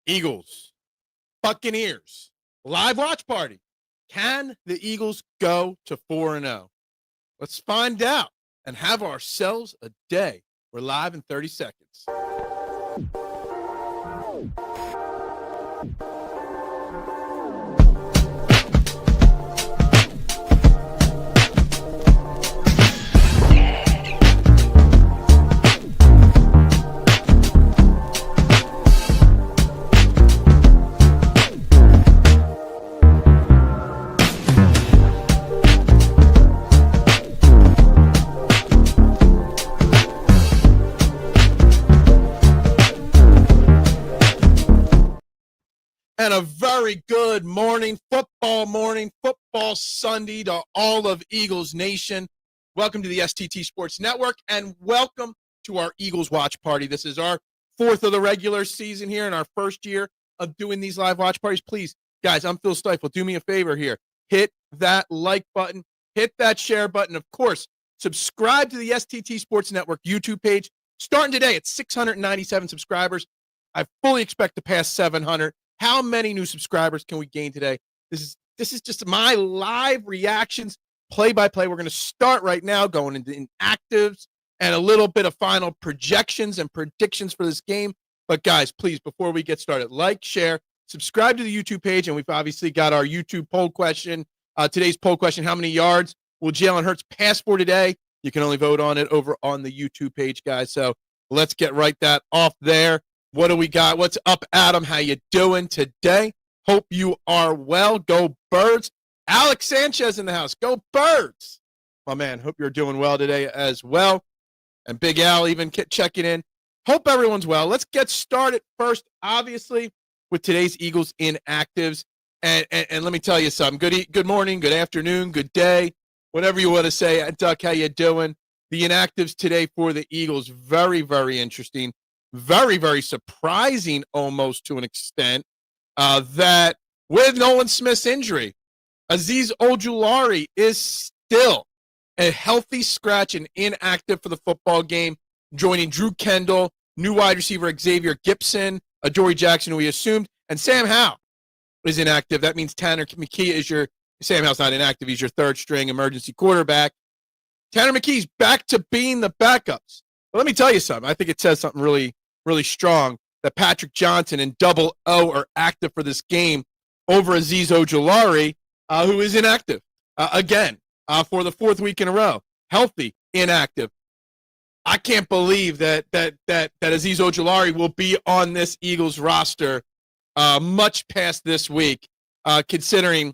Eagles, Buccaneers, live watch party. Can the Eagles go to 4-0? Let's find out and have ourselves a day. We're live in 30 seconds. And a very good morning, football Sunday to all of Eagles Nation. Welcome to the STT Sports Network, and welcome to our Eagles Watch Party. This is our fourth of the regular season here in our first year of doing these live watch parties. Please, guys, I'm Phil Stifle. Do me a favor here. Hit that like button. Hit that share button. Of course, subscribe to the STT Sports Network YouTube page. Starting today at 697 subscribers. I fully expect to pass 700. How many new subscribers can we gain today? This is just my live reactions, play-by-play. We're going to start right now going into inactives and a little bit of final projections and predictions for this game. But, guys, please, before we get started, like, share, subscribe to the YouTube page, and we've obviously got our YouTube poll question. Today's poll question, how many yards will Jalen Hurts pass for today? You can only vote on it over on the YouTube page, guys. So let's get right that off there. What do we got? What's up, Adam? How you doing today? Hope you are well. Go Birds. Alex Sanchez in the house. Go Birds. My man, hope you're doing well today as well. And Big Al even checking in. Hope everyone's well. Let's get started first, obviously, with today's Eagles inactives. And let me tell you something. Good morning, good afternoon, good day, whatever you want to say. Duck, how you doing? The inactives today for the Eagles, very, very interesting. Very, very surprising almost to an extent that with Nolan Smith's injury, Azeez Ojulari is still a healthy scratch and inactive for the football game, joining Drew Kendall, new wide receiver Xavier Gipson, Adoree Jackson, who we assumed, and Sam Howell is inactive. That means Tanner McKee is Sam Howell's not inactive. He's your third-string emergency quarterback. Tanner McKee's back to being the backups. But let me tell you something. I think it says something really strong that Patrick Johnson and Double O are active for this game over Azeez Ojulari, who is inactive again for the fourth week in a row. Healthy, inactive. I can't believe that Azeez Ojulari will be on this Eagles roster much past this week, considering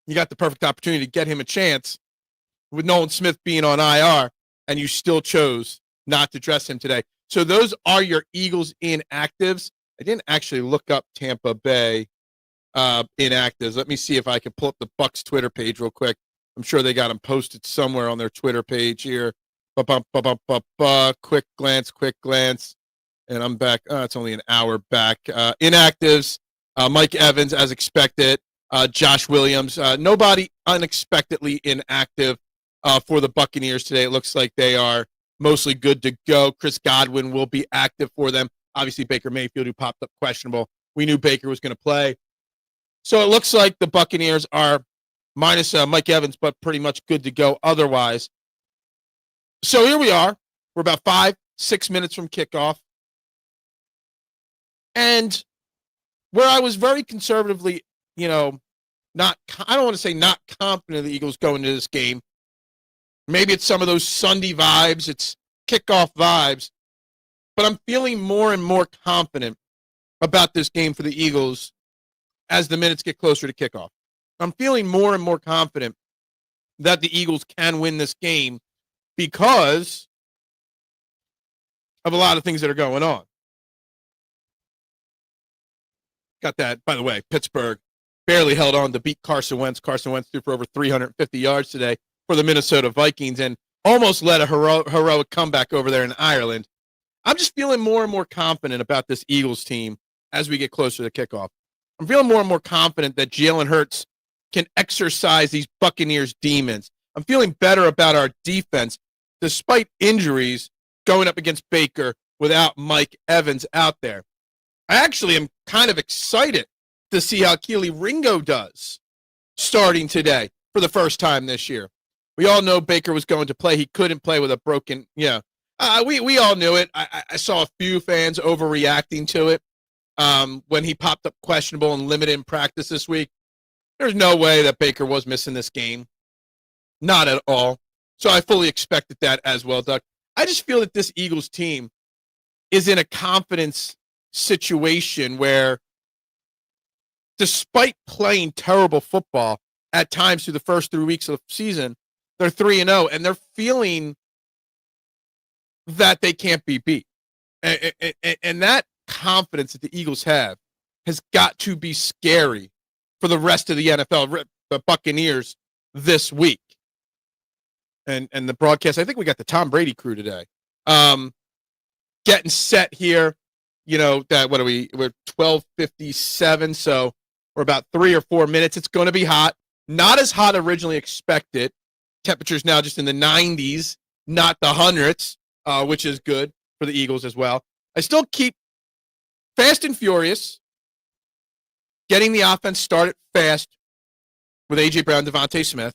you got the perfect opportunity to get him a chance with Nolan Smith being on IR, and you still chose not to dress him today. So those are your Eagles inactives. I didn't actually look up Tampa Bay inactives. Let me see if I can pull up the Bucs Twitter page real quick. I'm sure they got them posted somewhere on their Twitter page here. Quick glance. And I'm back. It's only an hour back. Inactives, Mike Evans, as expected. Josh Williams. Nobody unexpectedly inactive for the Buccaneers today. It looks like they are mostly good to go. Chris Godwin will be active for them. Obviously, Baker Mayfield, who popped up questionable. We knew Baker was going to play. So it looks like the Buccaneers are minus Mike Evans, but pretty much good to go otherwise. So here we are. We're about 5-6 minutes from kickoff. And where I was very conservatively, I don't want to say not confident the Eagles go into this game. Maybe it's some of those Sunday vibes. It's kickoff vibes. But I'm feeling more and more confident about this game for the Eagles as the minutes get closer to kickoff. I'm feeling more and more confident that the Eagles can win this game because of a lot of things that are going on. Got that, by the way, Pittsburgh barely held on to beat Carson Wentz. Carson Wentz threw for over 350 yards today for the Minnesota Vikings and almost led a heroic comeback over there in Ireland. I'm just feeling more and more confident about this Eagles team as we get closer to kickoff. I'm feeling more and more confident that Jalen Hurts can exercise these Buccaneers demons. I'm feeling better about our defense despite injuries going up against Baker without Mike Evans out there. I actually am kind of excited to see how Keely Ringo does starting today for the first time this year. We all know Baker was going to play. He couldn't play with a broken, we all knew it. I saw a few fans overreacting to it when he popped up questionable and limited in practice this week. There's no way that Baker was missing this game. Not at all. So I fully expected that as well, Doug. I just feel that this Eagles team is in a confidence situation where, despite playing terrible football at times through the first 3 weeks of the season, they're 3-0, and they're feeling that they can't be beat. And that confidence that the Eagles have has got to be scary for the rest of the NFL, the Buccaneers this week. And the broadcast, I think we got the Tom Brady crew today. Getting set here, we're 12:57, so we're about 3 or 4 minutes. It's going to be hot. Not as hot originally expected. Temperatures now just in the 90s, not the hundreds, which is good for the Eagles as well. I still keep fast and furious, getting the offense started fast with A.J. Brown, Devontae Smith,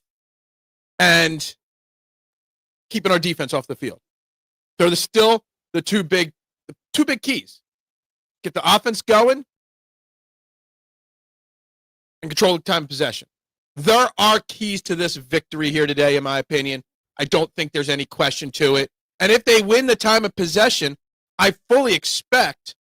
and keeping our defense off the field. They're still the two big keys. Get the offense going and control the time of possession. There are keys to this victory here today, in my opinion. I don't think there's any question to it. And if they win the time of possession, I fully expect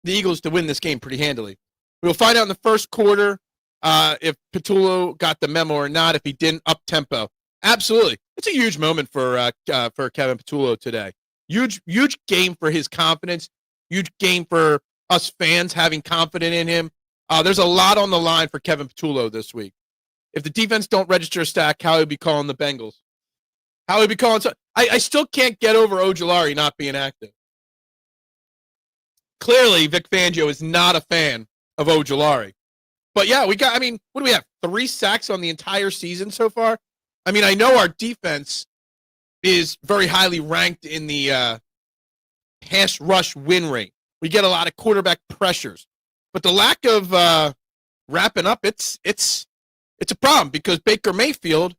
the Eagles to win this game pretty handily. We'll find out in the first quarter if Patullo got the memo or not, if he didn't up tempo. Absolutely. It's a huge moment for Kevin Patullo today. Huge game for his confidence. Huge game for us fans having confidence in him. There's a lot on the line for Kevin Patullo this week. If the defense don't register a stack, how he'll be calling the Bengals. How he'll be calling. I still can't get over Ojulari not being active. Clearly, Vic Fangio is not a fan of Ojulari. But yeah, what do we have? 3 sacks on the entire season so far? I mean, I know our defense is very highly ranked in the pass rush win rate. We get a lot of quarterback pressures. But the lack of wrapping up, it's a problem because Baker Mayfield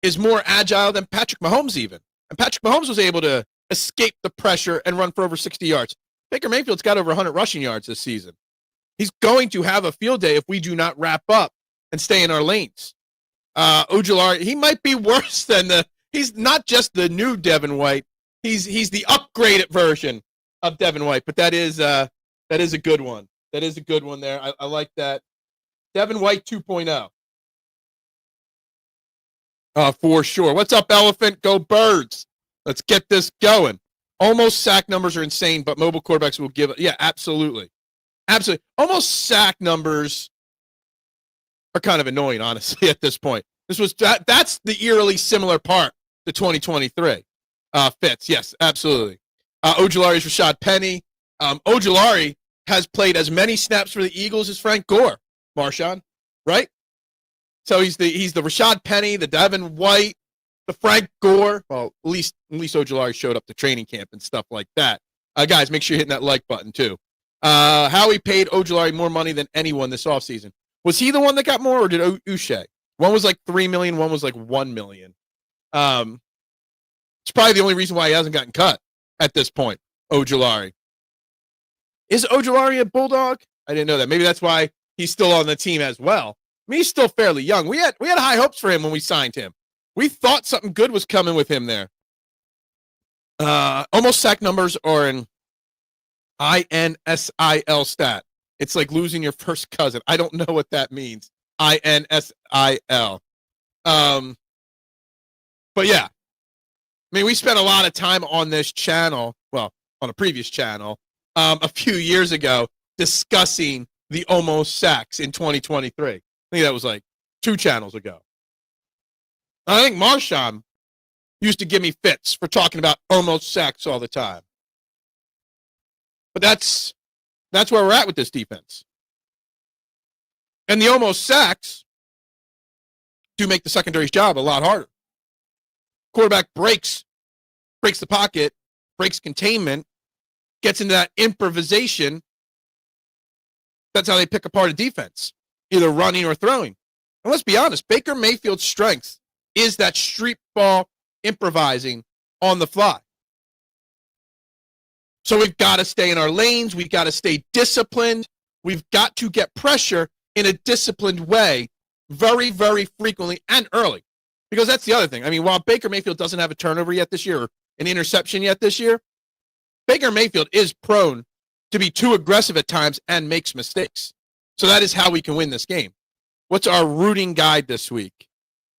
is more agile than Patrick Mahomes even. And Patrick Mahomes was able to escape the pressure and run for over 60 yards. Baker Mayfield's got over 100 rushing yards this season. He's going to have a field day if we do not wrap up and stay in our lanes. Ojulari, he might be worse than he's not just the new Devin White. He's the upgraded version of Devin White, but that is a good one. That is a good one there. I like that. Devin White 2.0. For sure. What's up, Elephant? Go Birds. Let's get this going. Almost sack numbers are insane, but mobile quarterbacks will give it. Yeah, absolutely. Absolutely. Almost sack numbers are kind of annoying, honestly, at this point. That's the eerily similar part to 2023. Fitz, yes, absolutely. Ojulari is Rashad Penny. Ojulari has played as many snaps for the Eagles as Frank Gore, Marshawn, right? So he's the Rashad Penny, the Devin White, the Frank Gore. Well, at least Ojulari showed up to training camp and stuff like that. Guys, make sure you're hitting that like button too. Howie paid Ojulari more money than anyone this offseason. Was he the one that got more, or did Uche? One was like $3 million, one was like $1 million. It's probably the only reason why he hasn't gotten cut at this point. Ojulari. Is Ojulari a Bulldog? I didn't know that. Maybe that's why he's still on the team as well. I mean, he's still fairly young. We had high hopes for him when we signed him. We thought something good was coming with him there. Almost sack numbers are an INSIL stat. It's like losing your first cousin. I don't know what that means. INSIL. But yeah. I mean, we spent a lot of time on this channel, well, on a previous channel, a few years ago, discussing the almost sacks in 2023. I think that was like 2 channels ago. I think Marshawn used to give me fits for talking about almost sacks all the time. But that's where we're at with this defense. And the almost sacks do make the secondary's job a lot harder. Quarterback breaks the pocket, breaks containment, gets into that improvisation, That's how they pick apart a defense, either running or throwing. And let's be honest, Baker Mayfield's strength is that street ball improvising on the fly. So we've got to stay in our lanes. We've got to stay disciplined. We've got to get pressure in a disciplined way very, very frequently and early. Because that's the other thing. I mean, while Baker Mayfield doesn't have a turnover yet this year or an interception yet this year, Baker Mayfield is prone to be too aggressive at times and makes mistakes. So that is how we can win this game. What's our rooting guide this week?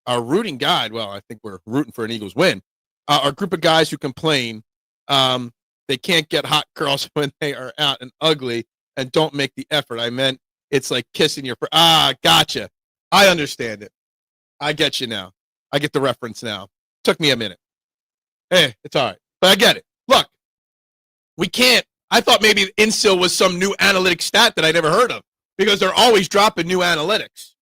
Our rooting guide, well, I think we're rooting for an Eagles win. Our group of guys who complain they can't get hot girls when they are out and ugly and don't make the effort. I meant it's like kissing your gotcha. I understand it. I get you now. I get the reference now. Took me a minute. Hey, it's all right. But I get it. Look, we can't. I thought maybe Insil was some new analytic stat that I never heard of because they're always dropping new analytics.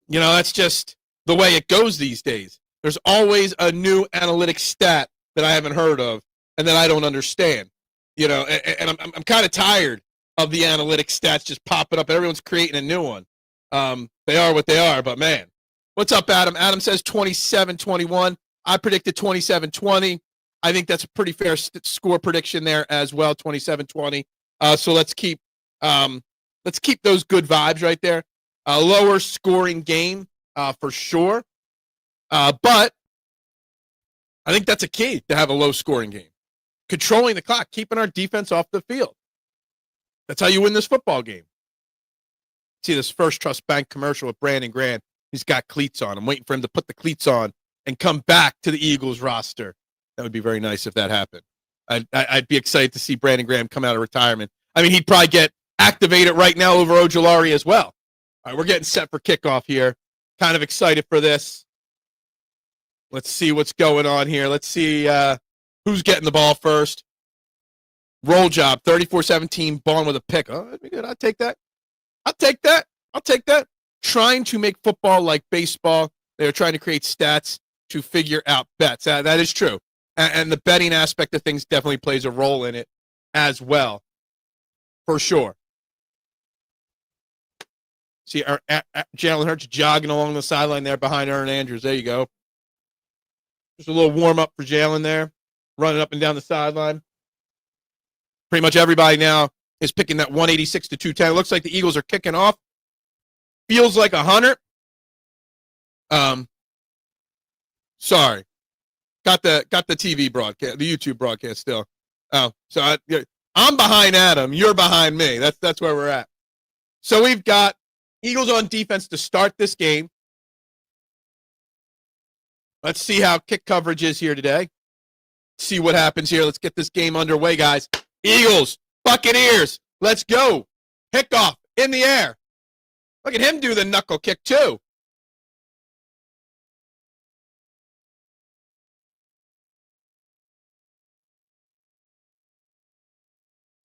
You know, that's just the way it goes these days. There's always a new analytic stat that I haven't heard of and that I don't understand. You know, and I'm kind of tired of the analytic stats just popping up. Everyone's creating a new one. They are what they are, but man. What's up, Adam? Adam says 27-21. I predicted 27-20. I think that's a pretty fair score prediction there as well, 27-20. So let's keep those good vibes right there. A lower scoring game for sure. But I think that's a key to have a low scoring game. Controlling the clock, keeping our defense off the field. That's how you win this football game. See this First Trust Bank commercial with Brandon Graham. He's got cleats on. I'm waiting for him to put the cleats on and come back to the Eagles roster. That would be very nice if that happened. I'd be excited to see Brandon Graham come out of retirement. I mean, he'd probably get activated right now over Ojulari as well. All right, we're getting set for kickoff here. Kind of excited for this. Let's see what's going on here. Let's see who's getting the ball first. Roll job, 34-17, Bond with a pick. Oh, that'd be good. I'll take that. I'll take that. Trying to make football like baseball. They're trying to create stats to figure out bets. That is true. And the betting aspect of things definitely plays a role in it as well, for sure. See, Jalen Hurts jogging along the sideline there behind Aaron Andrews. There you go. Just a little warm-up for Jalen there, running up and down the sideline. Pretty much everybody now is picking that 186 to 210. It looks like the Eagles are kicking off. Feels like 100. Sorry. Got the TV broadcast, the YouTube broadcast still. Oh, so I'm behind Adam. You're behind me. That's where we're at. So we've got Eagles on defense to start this game. Let's see how kick coverage is here today. See what happens here. Let's get this game underway, guys. Eagles, Buccaneers, let's go. Kickoff in the air. Look at him do the knuckle kick, too.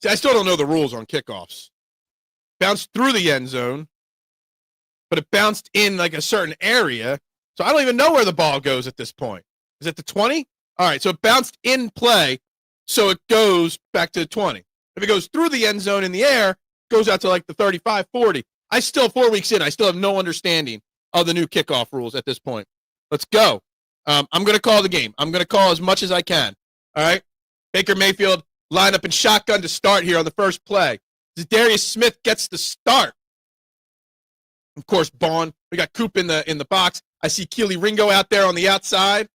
See, I still don't know the rules on kickoffs. Bounced through the end zone, but it bounced in like a certain area. So I don't even know where the ball goes at this point. Is it the 20? All right, so it bounced in play, so it goes back to the 20. If it goes through the end zone in the air, it goes out to like the 35, 40. 4 weeks in, I still have no understanding of the new kickoff rules at this point. Let's go. I'm going to call the game. I'm going to call as much as I can. All right? Baker Mayfield line up in shotgun to start here on the first play. Zadarius Smith gets the start. Of course, Bond. We got Coop in the box. I see Keely Ringo out there on the outside.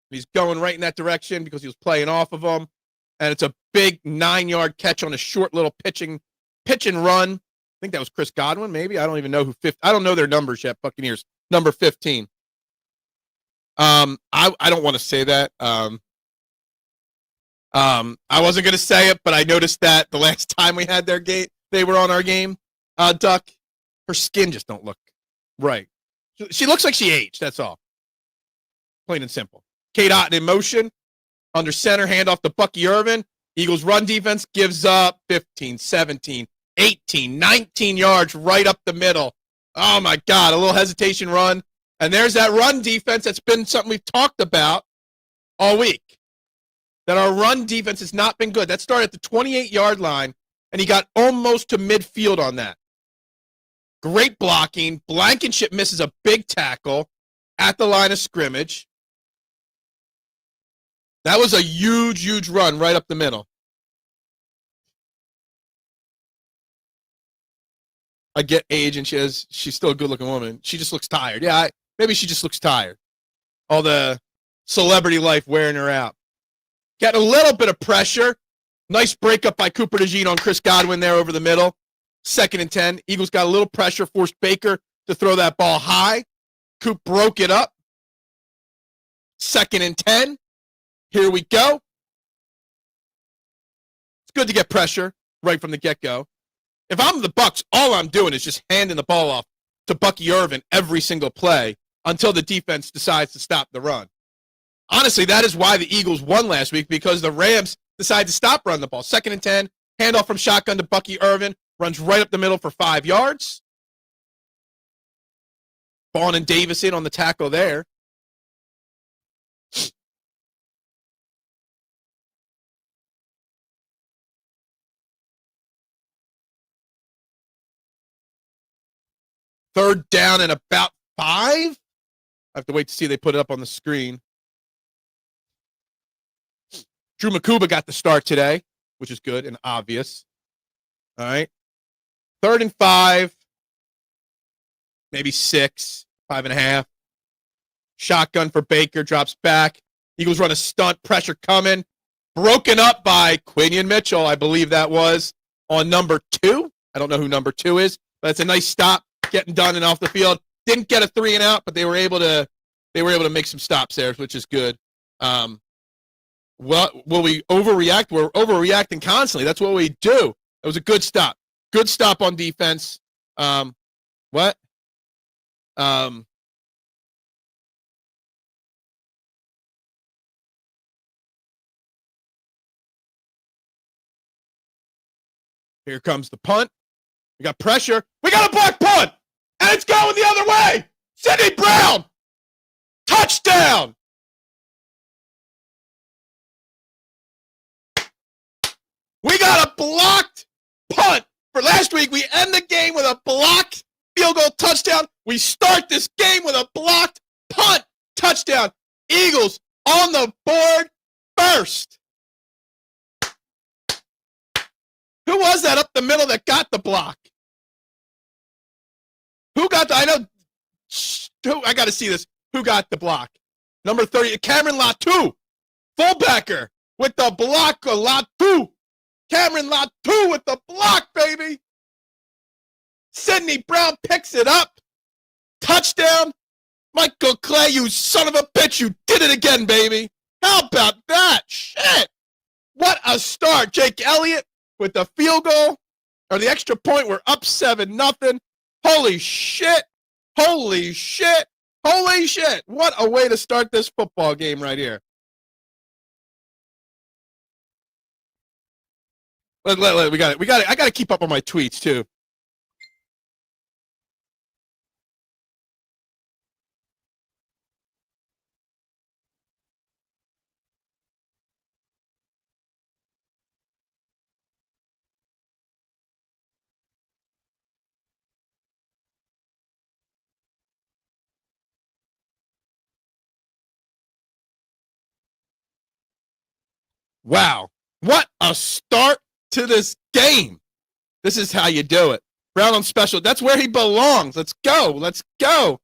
He's going right in that direction because he was playing off of him. And it's a big 9-yard catch on a short little pitch and run. I think that was Chris Godwin, maybe. I don't even know I don't know their numbers yet, Buccaneers. Number 15. I don't want to say that. I wasn't going to say it, but I noticed that the last time we had their game, they were on our game. Duck, her skin just don't look right. She looks like she aged, that's all. Plain and simple. Kate Otten in motion. Under center, handoff to Bucky Irvin. Eagles run defense gives up 15, 17, 18, 19 yards right up the middle. Oh, my God, a little hesitation run. And there's that run defense that's been something we've talked about all week. that our run defense has not been good. That started at the 28-yard line, and he got almost to midfield on that. Great blocking. Blankenship misses a big tackle at the line of scrimmage. That was a huge, huge run right up the middle. I get age, and she's still a good-looking woman. She just looks tired. Yeah, maybe she just looks tired. All the celebrity life wearing her out. Getting a little bit of pressure. Nice breakup by Cooper DeJean on Chris Godwin there over the middle. 2nd and 10. Eagles got a little pressure, forced Baker to throw that ball high. Coop broke it up. 2nd and 10. Here we go. It's good to get pressure right from the get-go. If I'm the Bucs, all I'm doing is just handing the ball off to Bucky Irvin every single play until the defense decides to stop the run. Honestly, that is why the Eagles won last week, because the Rams decided to stop running the ball. 2nd and 10, handoff from shotgun to Bucky Irvin, runs right up the middle for 5 yards. Vaughn and Davis in on the tackle there. Third down and about 5. I have to wait to see they put it up on the screen. Drew Makuba got the start today, which is good and obvious. All right. 3rd and 5. Maybe 6, 5.5. Shotgun for Baker, drops back. Eagles run a stunt, pressure coming. Broken up by Quinion Mitchell, I believe that was, on number 2. I don't know who number 2 is, but it's a nice stop, getting done and off the field. Didn't get a 3 and out, but they were able to make some stops there, which is good. Well, will we overreact? We're overreacting constantly. That's what we do. It was a good stop. Good stop on defense. What? Here comes the punt. We got pressure. We got a block punt, and it's going the other way. Sidney Brown, touchdown. We got a blocked punt. For last week, we end the game with a blocked field goal touchdown. We start this game with a blocked punt touchdown. Eagles on the board first. Who was that up the middle that got the block? Who got the, I know, I got to see this. Who got the block? Number 30, Cameron Latu, fullbacker with the block of Latu. Cameron Latu with the block, baby. Sidney Brown picks it up. Touchdown. Michael Clay, you son of a bitch, you did it again, baby. How about that? Shit. What a start. Jake Elliott with the field goal, or the extra point. We're up 7-0. Holy shit. Holy shit. Holy shit. What a way to start this football game right here. We got it. I got to keep up on my tweets, too. Wow. What a start to this game. This is how you do it. Brown on special. That's where he belongs. Let's go. Let's go.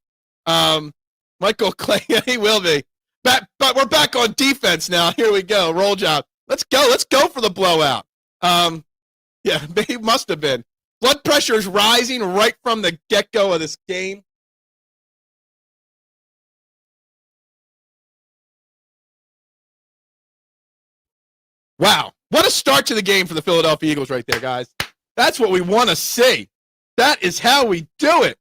Michael Clay, he will be. But we're back on defense now. Here we go. Roll job. Let's go. Let's go for the blowout. Yeah, he must have been. Blood pressure is rising right from the get-go of this game. Wow. What a start to the game for the Philadelphia Eagles right there, guys. That's what we want to see. That is how we do it.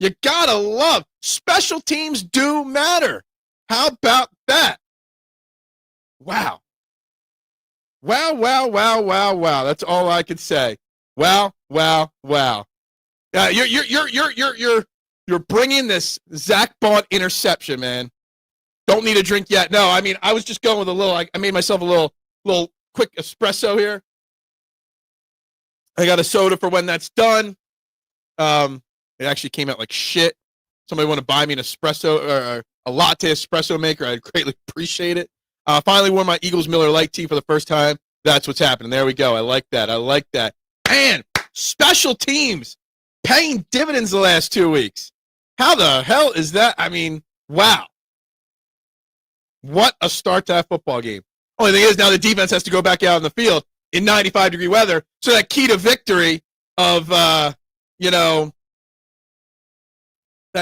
You got to love. Special teams do matter. How about that? Wow. Wow, wow, wow, wow, wow. That's all I can say. Wow, wow, wow. You're bringing this Zach Bond interception, man. Don't need a drink yet. No, I mean, I was just going with a little, I made myself a little Little quick espresso here. I got a soda for when that's done. It actually came out like shit. Somebody want to buy me an espresso or a latte espresso maker? I'd greatly appreciate it. Finally wore my Eagles Miller Lite tea for the first time. That's what's happening. There we go. I like that. And special teams paying dividends the last 2 weeks. How the hell is that? I mean, wow. What a start to that football game. Only thing is now the defense has to go back out in the field in 95-degree weather. So that key to victory of, that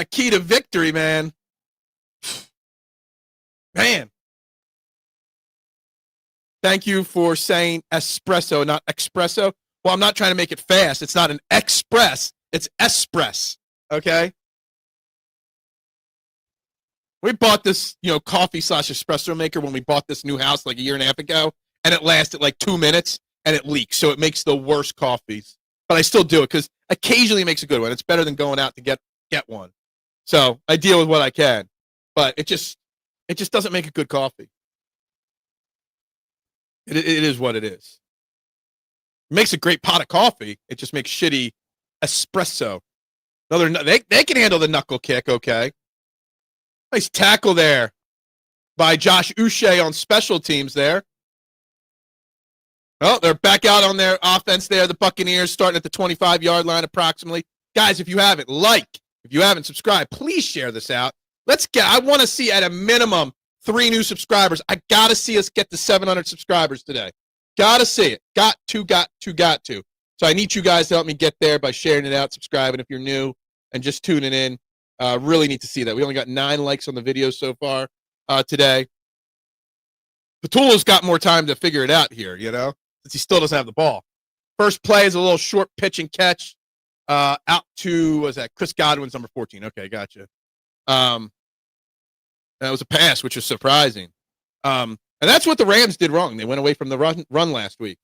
key to victory, man. Man. Thank you for saying espresso, not espresso. Well, I'm not trying to make it fast. It's not an express. It's espress. Okay? We bought this, coffee / espresso maker when we bought this new house like a year and a half ago, and it lasted like 2 minutes, and it leaks, so it makes the worst coffees. But I still do it because occasionally it makes a good one. It's better than going out to get one. So I deal with what I can, but it just doesn't make a good coffee. It is what it is. It makes a great pot of coffee. It just makes shitty espresso. They can handle the knuckle kick, okay. Nice tackle there by Josh Uche on special teams there. Oh, they're back out on their offense there. The Buccaneers starting at the 25-yard line approximately. Guys, if you haven't, if you haven't subscribed, please share this out. I want to see at a minimum 3 new subscribers. I got to see us get to 700 subscribers today. Got to see it. Got to. So I need you guys to help me get there by sharing it out, subscribing if you're new, and just tuning in. Really need to see that. We only got 9 likes on the video so far today. Patullo's got more time to figure it out here, since he still doesn't have the ball. First play is a little short pitch and catch out to, Chris Godwin's number 14. Okay, gotcha. That was a pass, which was surprising. And that's what the Rams did wrong. They went away from the run last week.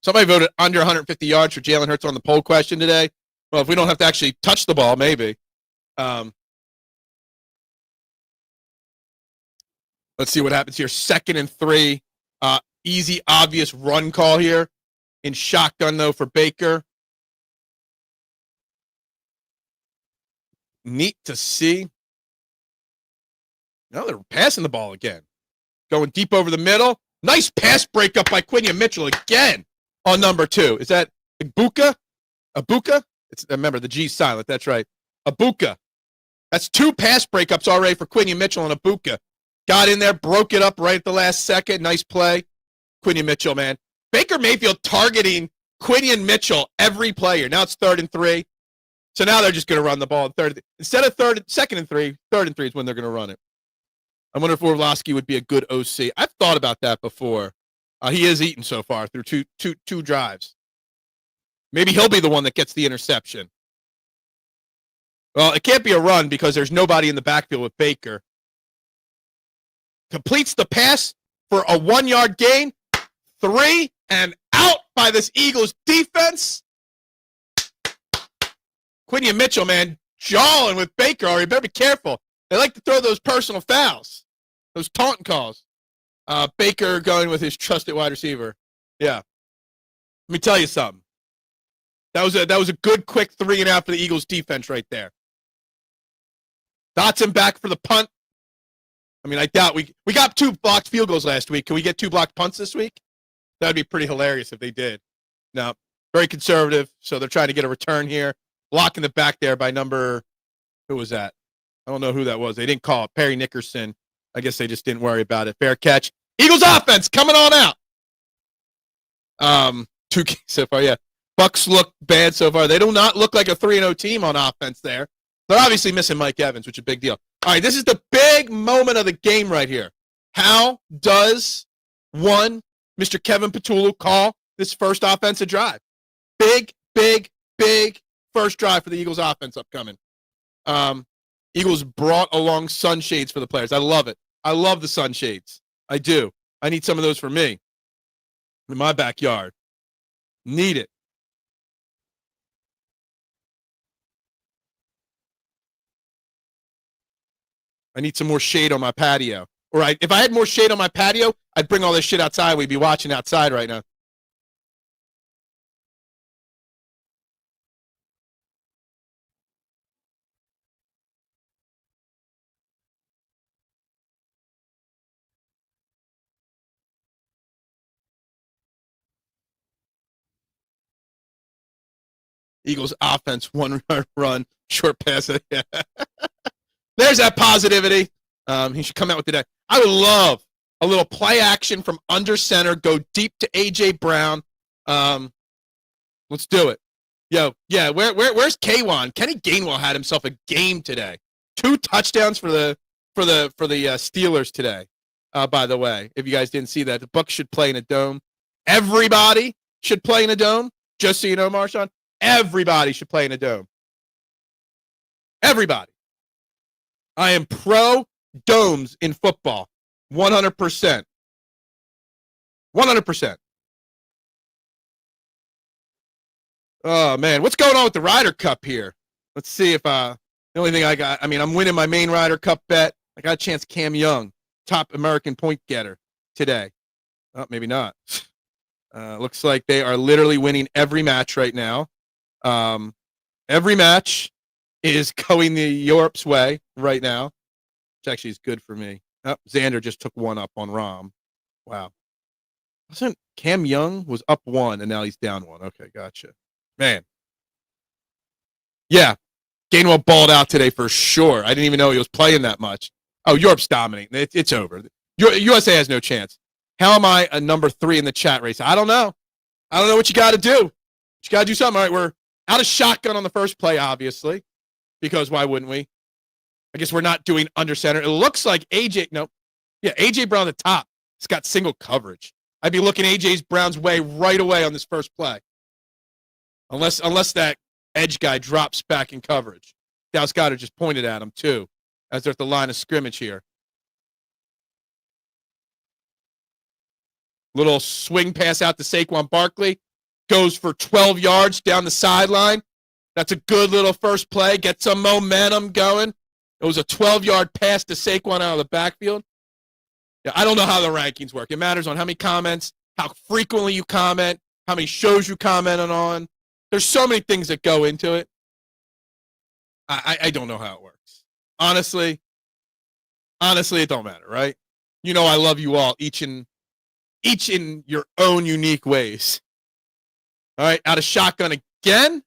Somebody voted under 150 yards for Jalen Hurts on the poll question today. Well, if we don't have to actually touch the ball, maybe. Let's see what happens here. 2nd and 3. Easy, obvious run call here. In shotgun, though, for Baker. Neat to see. No, they're passing the ball again. Going deep over the middle. Nice pass breakup by Quinion Mitchell again on number 2. Is that Ibuka? Remember, the G's silent. That's right. Ibuka. That's 2 pass breakups already for Quinion Mitchell and Ibuka. Got in there, broke it up right at the last second. Nice play. Quinion Mitchell, man. Baker Mayfield targeting Quinion Mitchell every player. Now it's 3rd and 3. So now they're just going to run the ball. Instead of 2nd and 3, 3rd and 3 is when they're going to run it. I wonder if Orlovsky would be a good OC. I've thought about that before. He is eaten so far through two drives. Maybe he'll be the one that gets the interception. Well, it can't be a run because there's nobody in the backfield with Baker. Completes the pass for a 1-yard gain. 3 and out by this Eagles defense. Quinion Mitchell, man, jawing with Baker already. Better be careful. They like to throw those personal fouls, those taunting calls. Baker going with his trusted wide receiver. Yeah. Let me tell you something. That was a good, quick 3 and out for the Eagles defense right there. Dotson back for the punt. I mean, I doubt we got 2 blocked field goals last week. Can we get 2 blocked punts this week? That would be pretty hilarious if they did. No, very conservative, so they're trying to get a return here. Blocking the back there by number, who was that? I don't know who that was. They didn't call it. Perry Nickerson. I guess they just didn't worry about it. Fair catch. Eagles offense coming on out. 2 so far, yeah. Bucks look bad so far. They do not look like a 3-0 team on offense there. They're obviously missing Mike Evans, which is a big deal. All right, this is the big moment of the game right here. How does Mr. Kevin Patullo call this first offensive drive? Big first drive for the Eagles offense upcoming. Eagles brought along sunshades for the players. I love it. I love the sunshades. I do. I need some of those for me in my backyard. Need it. I need some more shade on my patio. Right. If I had more shade on my patio, I'd bring all this shit outside. We'd be watching outside right now. Eagles offense, one run, short pass. Yeah. There's that positivity. He should come out with today. I would love a little play action from under center, go deep to A.J. Brown. Let's do it. Yo, yeah, where's K1? Kenny Gainwell had himself a game today. 2 touchdowns for the Steelers today. By the way, if you guys didn't see that, the Bucs should play in a dome. Everybody should play in a dome. Just so you know, Marshawn, everybody should play in a dome. Everybody. I am pro domes in football. 100%. 100%. Oh, man. What's going on with the Ryder Cup here? Let's see if the only thing I'm winning my main Ryder Cup bet. I got a chance Cam Young, top American point getter today. Oh, maybe not. Looks like they are literally winning every match right now. Every match is going the Europe's way right now, which actually is good for me. Oh, Xander just took one up on Rahm. Wow. Wasn't Cam Young was up 1 and now he's down 1. Okay, gotcha. Man. Yeah. Gainwell balled out today for sure. I didn't even know he was playing that much. Oh, Europe's dominating. It's over. USA has no chance. How am I a number 3 in the chat race? I don't know. I don't know what you got to do. You got to do something. All right, we're out of shotgun on the first play, obviously, because why wouldn't we? I guess we're not doing under center. It looks like AJ Brown at the top. It's got single coverage. I'd be looking AJ Brown's way right away on this first play. Unless that edge guy drops back in coverage. Dallas Goedert just pointed at him, too, as they're at the line of scrimmage here. Little swing pass out to Saquon Barkley. Goes for 12 yards down the sideline. That's a good little first play. Get some momentum going. It was a 12-yard pass to Saquon out of the backfield. Yeah, I don't know how the rankings work. It matters on how many comments, how frequently you comment, how many shows you commented on. There's so many things that go into it. I don't know how it works. Honestly, it don't matter, right? You know I love you all, each in your own unique ways. All right, out of shotgun again.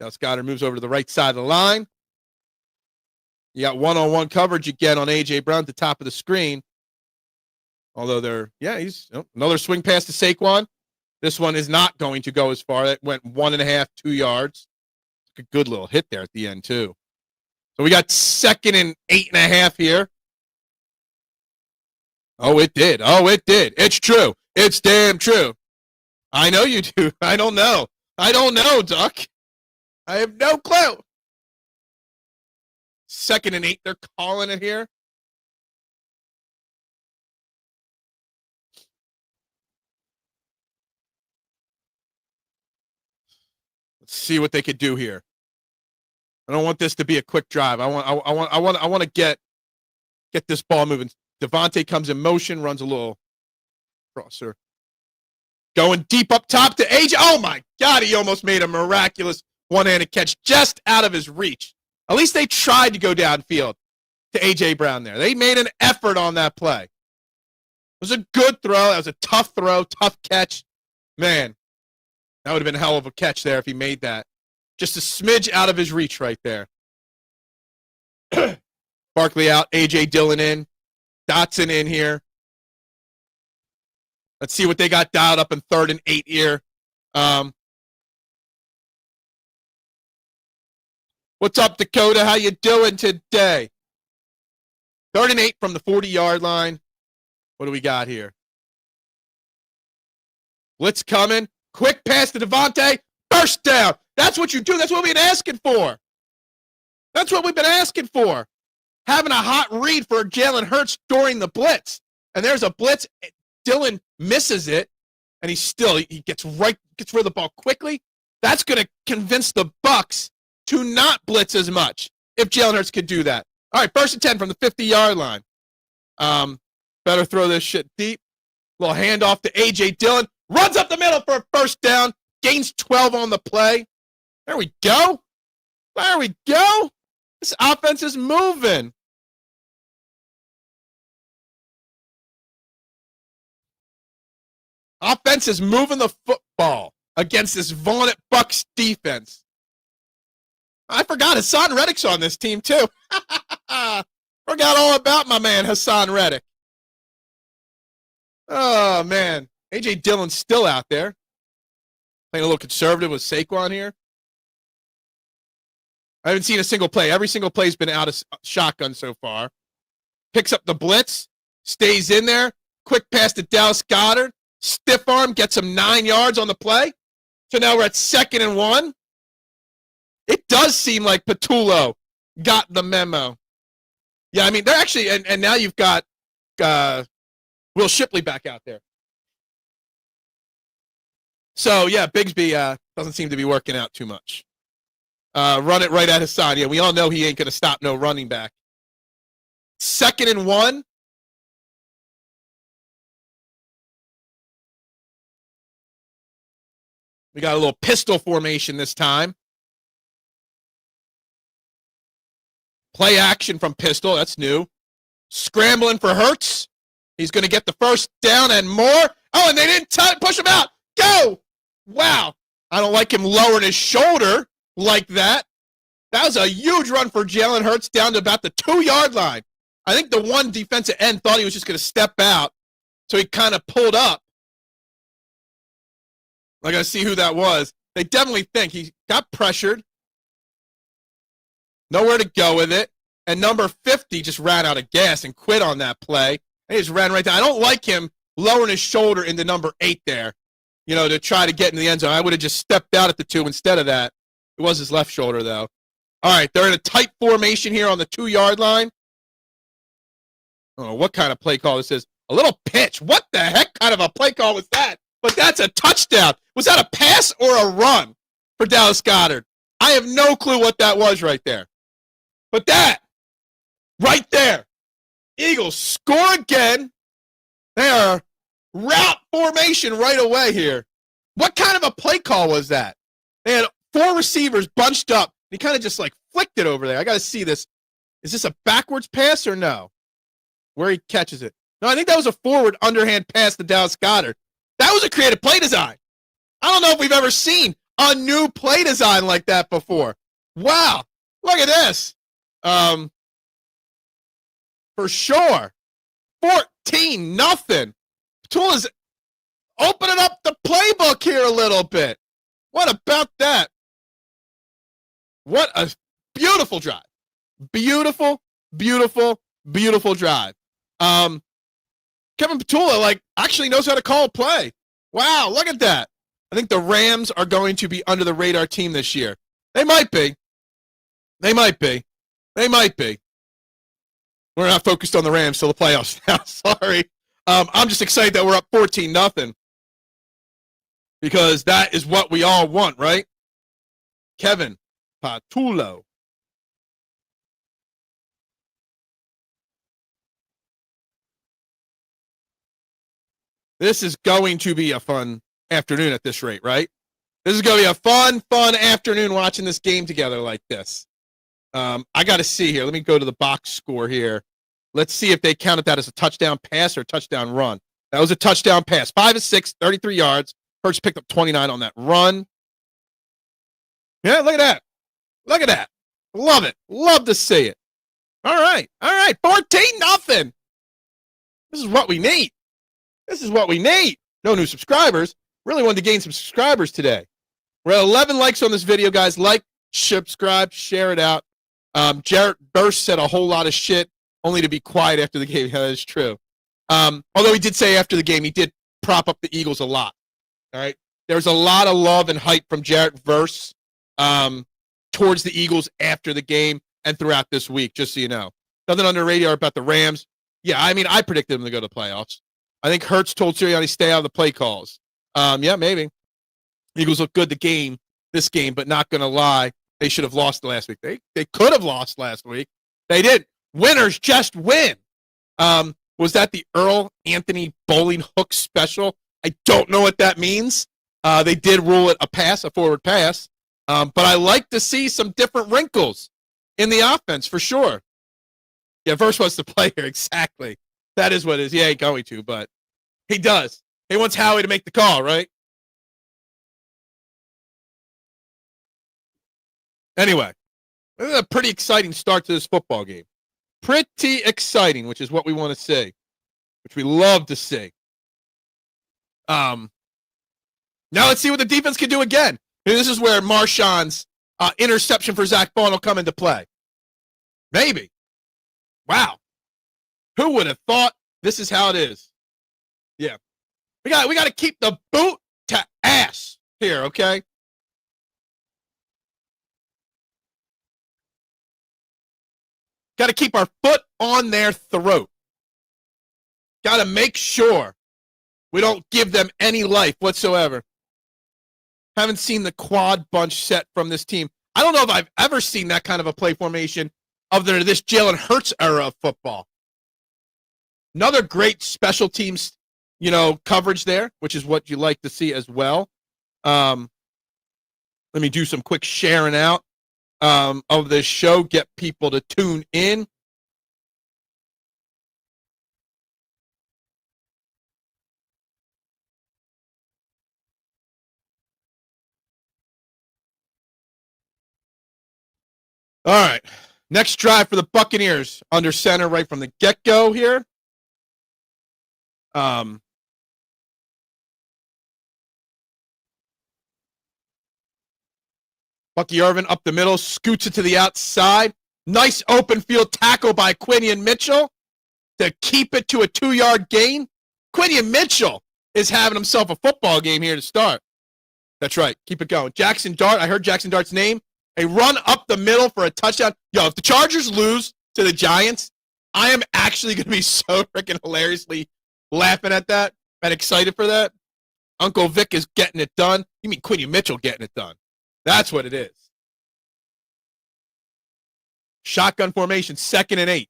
Dallas Goedert moves over to the right side of the line. You got one-on-one coverage again on A.J. Brown at the top of the screen. Although he's another swing pass to Saquon. This one is not going to go as far. That went 1.5, 2 yards. A good little hit there at the end, too. So we got 2nd and 8.5 here. Oh, it did. It's true. It's damn true. I know you do. I don't know, Duck. I have no clue. 2nd and 8, they're calling it here. Let's see what they could do here. I don't want this to be a quick drive. I want to get this ball moving. Devontae comes in motion, runs a little crosser. Going deep up top to AJ. Oh, my God, he almost made a miraculous one-handed catch just out of his reach. At least they tried to go downfield to A.J. Brown there. They made an effort on that play. It was a good throw. That was a tough throw, tough catch. Man, that would have been a hell of a catch there if he made that. Just a smidge out of his reach right there. Barkley out, A.J. Dillon in, Dotson in here. Let's see what they got dialed up in 3rd and 8 here. What's up, Dakota? How you doing today? 3rd and 8 from the 40-yard line. What do we got here? Blitz coming. Quick pass to Devontae. First down. That's what you do. That's what we've been asking for. That's what we've been asking for. Having a hot read for Jalen Hurts during the blitz. And there's a blitz. Dillon misses it, and he gets rid of the ball quickly. That's going to convince the Bucs to not blitz as much if Jalen Hurts could do that. All right, 1st and 10 from the 50-yard line. Better throw this shit deep. Little handoff to A.J. Dillon. Runs up the middle for a first down. Gains 12 on the play. There we go. There we go. This offense is moving. Offense is moving the football against this vaunted Bucs defense. I forgot Hassan Reddick's on this team, too. Forgot all about my man, Hassan Reddick. Oh, man. A.J. Dillon's still out there. Playing a little conservative with Saquon here. I haven't seen a single play. Every single play's been out of shotgun so far. Picks up the blitz. Stays in there. Quick pass to Dallas Goedert. Stiff arm. Gets him 9 yards on the play. So now we're at 2nd and 1. It does seem like Patullo got the memo. Yeah, I mean, they're actually, and now you've got Will Shipley back out there. So, yeah, Bigsby doesn't seem to be working out too much. Run it right at Hassan. Yeah, we all know he ain't going to stop no running back. 2nd and 1. We got a little pistol formation this time. Play action from pistol. That's new. Scrambling for Hurts. He's going to get the first down and more. Oh, and they didn't push him out. Go! Wow. I don't like him lowering his shoulder like that. That was a huge run for Jalen Hurts down to about the 2-yard line. I think the one defensive end thought he was just going to step out, so he kind of pulled up. I got to see who that was. They definitely think he got pressured. Nowhere to go with it. And number 50 just ran out of gas and quit on that play. He just ran right down. I don't like him lowering his shoulder into number 8 there, to try to get in the end zone. I would have just stepped out at the 2 instead of that. It was his left shoulder, though. All right, they're in a tight formation here on the 2-yard line. I don't know what kind of play call this is. A little pitch. What the heck kind of a play call was that? But that's a touchdown. Was that a pass or a run for Dallas Goedert? I have no clue what that was right there. But that, right there, Eagles score again. They are route formation right away here. What kind of a play call was that? They had 4 receivers bunched up. He kind of just flicked it over there. I got to see this. Is this a backwards pass or no? Where he catches it. No, I think that was a forward underhand pass to Dallas Goedert. That was a creative play design. I don't know if we've ever seen a new play design like that before. Wow. Look at this. For sure. 14-0. Tula's opening up the playbook here a little bit. What about that? What a beautiful drive. Beautiful, beautiful, beautiful drive. Kevin Patullo, actually knows how to call a play. Wow, look at that. I think the Rams are going to be under the radar team this year. They might be. They might be. They might be. We're not focused on the Rams till the playoffs now. Sorry. I'm just excited that we're up 14-0 because that is what we all want, right? Kevin Patullo. This is going to be a fun afternoon at this rate, right? This is going to be a fun afternoon watching this game together like this. I got to see here. Let me go to the box score here. Let's see if they counted that as a touchdown pass or a touchdown run. That was a touchdown pass. 5 of 6, 33 yards. Hurts picked up 29 on that run. Yeah, look at that. Look at that. Love it. Love to see it. All right. 14-0. This is what we need. This is what we need. No new subscribers. Really wanted to gain some subscribers today. We're at 11 likes on this video, guys. Like, subscribe, share it out. Jarrett Burst said a whole lot of shit, only to be quiet after the game. Yeah, that is true. Although he did say after the game, he did prop up the Eagles a lot. All right. There's a lot of love and hype from Jarrett Verse towards the Eagles after the game and throughout this week, just so you know. Nothing on the radar about the Rams. Yeah, I mean, I predicted them to go to the playoffs. I think Hurts told Sirianni stay out of the play calls. Yeah, maybe. Eagles look good this game, but not going to lie. They should have lost last week. They could have lost last week. They did. Winners just win. Was that the Earl Anthony bowling hook special? I don't know what that means. They did rule it a pass, a forward pass. But I like to see some different wrinkles in the offense for sure. Yeah, Verse wants to play here. Exactly. That is what it is. He ain't going to, but he does. He wants Howie to make the call, right? Anyway, this is a pretty exciting start to this football game. Pretty exciting, which is what we want to see, which we love to see. Now let's see what the defense can do again. And this is where Marshawn's interception for Zach Bond will come into play. Maybe. Wow. Who would have thought this is how it is? Yeah. We got to keep the boot to ass here, okay? Got to keep our foot on their throat. Got to make sure we don't give them any life whatsoever. Haven't seen the quad bunch set from this team. I don't know if I've ever seen that kind of a play formation other than this Jalen Hurts era of football. Another great special teams, coverage there, which is what you like to see as well. Let me do some quick sharing out of this show, get people to tune in. All right. Next drive for the Buccaneers under center right from the get-go here. Bucky Irvin up the middle, scoots it to the outside. Nice open field tackle by Quinion Mitchell to keep it to a 2-yard gain. Quinion Mitchell is having himself a football game here to start. That's right. Keep it going. Jackson Dart, I heard Jackson Dart's name. A run up the middle for a touchdown. Yo, if the Chargers lose to the Giants, I am actually going to be so freaking hilariously laughing at that and excited for that. Uncle Vic is getting it done. You mean Quinion Mitchell getting it done. That's what it is. Shotgun formation, 2nd and 8.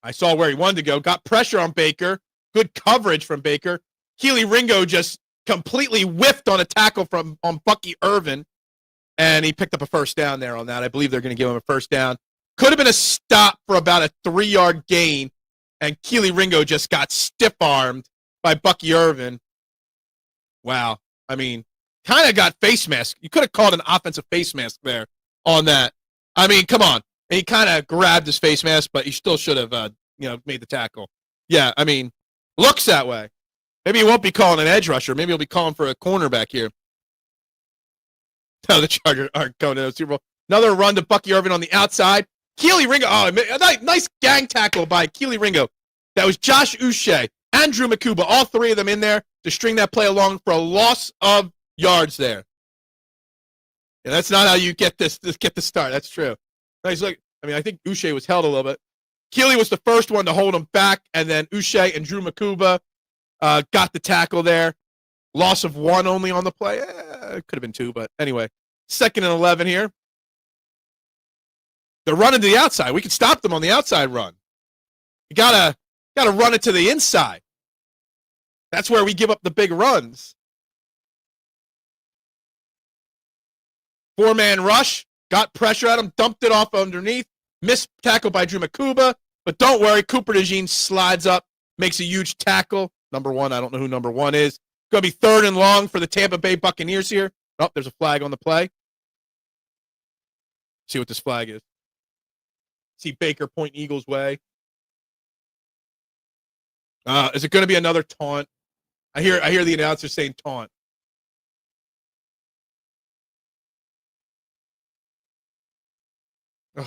I saw where he wanted to go. Got pressure on Baker. Good coverage from Baker. Keely Ringo just completely whiffed on a tackle on Bucky Irvin, and he picked up a first down there on that. I believe they're going to give him a first down. Could have been a stop for about a 3-yard gain, and Keely Ringo just got stiff-armed by Bucky Irvin. Wow. I mean, kind of got face mask. You could have called an offensive face mask there on that. I mean, come on. And he kind of grabbed his face mask, but he still should have, made the tackle. Yeah, I mean, looks that way. Maybe he won't be calling an edge rusher. Maybe he'll be calling for a cornerback here. No, the Chargers aren't going to the Super Bowl. Another run to Bucky Irvin on the outside. Keely Ringo. Oh, nice gang tackle by Keely Ringo. That was Josh Uche, Andrew Makuba, all three of them in there to string that play along for a loss of yards there. Yeah, that's not how you get the start. That's true. Nice look. I mean, I think Uche was held a little bit. Keely was the first one to hold him back, and then Uche and Drew Makuba got the tackle there. Loss of 1 only on the play. It could have been 2, but anyway. 2nd and 11 here. They're running to the outside. We can stop them on the outside run. You gotta run it to the inside. That's where we give up the big runs. 4-man rush. Got pressure at him. Dumped it off underneath. Missed tackle by Drew Makuba. But don't worry. Cooper DeJean slides up. Makes a huge tackle. Number 1. I don't know who number 1 is. Going to be 3rd and long for the Tampa Bay Buccaneers here. Oh, there's a flag on the play. See what this flag is. See Baker point Eagles' way. Is it going to be another taunt? I hear the announcer saying taunt. Ugh.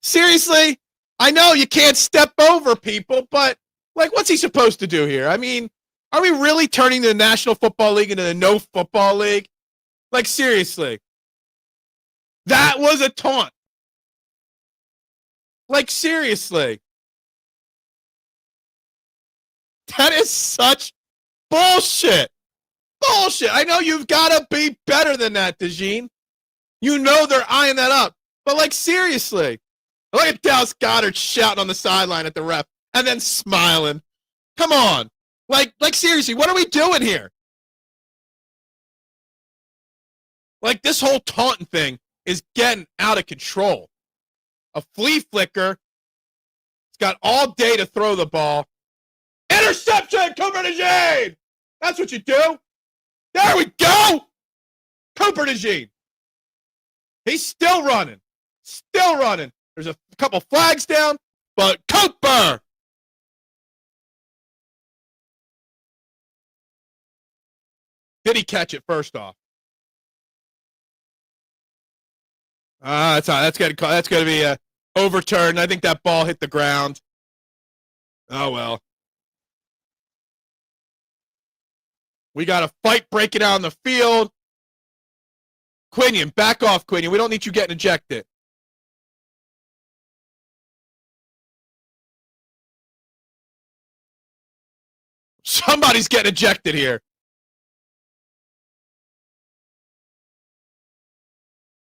Seriously? I know you can't step over people, but what's he supposed to do here? I mean, are we really turning the National Football League into the No Football League? Seriously. That was a taunt. Seriously. That is such bullshit. Bullshit. I know you've got to be better than that, DeJean. You know they're eyeing that up. But, seriously. Look at Dallas Goedert shouting on the sideline at the ref and then smiling. Come on. Like seriously, what are we doing here? Like, this whole taunting thing is getting out of control. A flea flicker. He's got all day to throw the ball. Interception, Cooper DeJean! That's what you do. There we go. Cooper DeJean. He's still running. Still running. There's a couple flags down, but Cooper! Did he catch it first off? That's going to be overturned. I think that ball hit the ground. Oh, well. We got a fight breaking out on the field. Quinion, back off, Quinion. We don't need you getting ejected. Somebody's getting ejected here.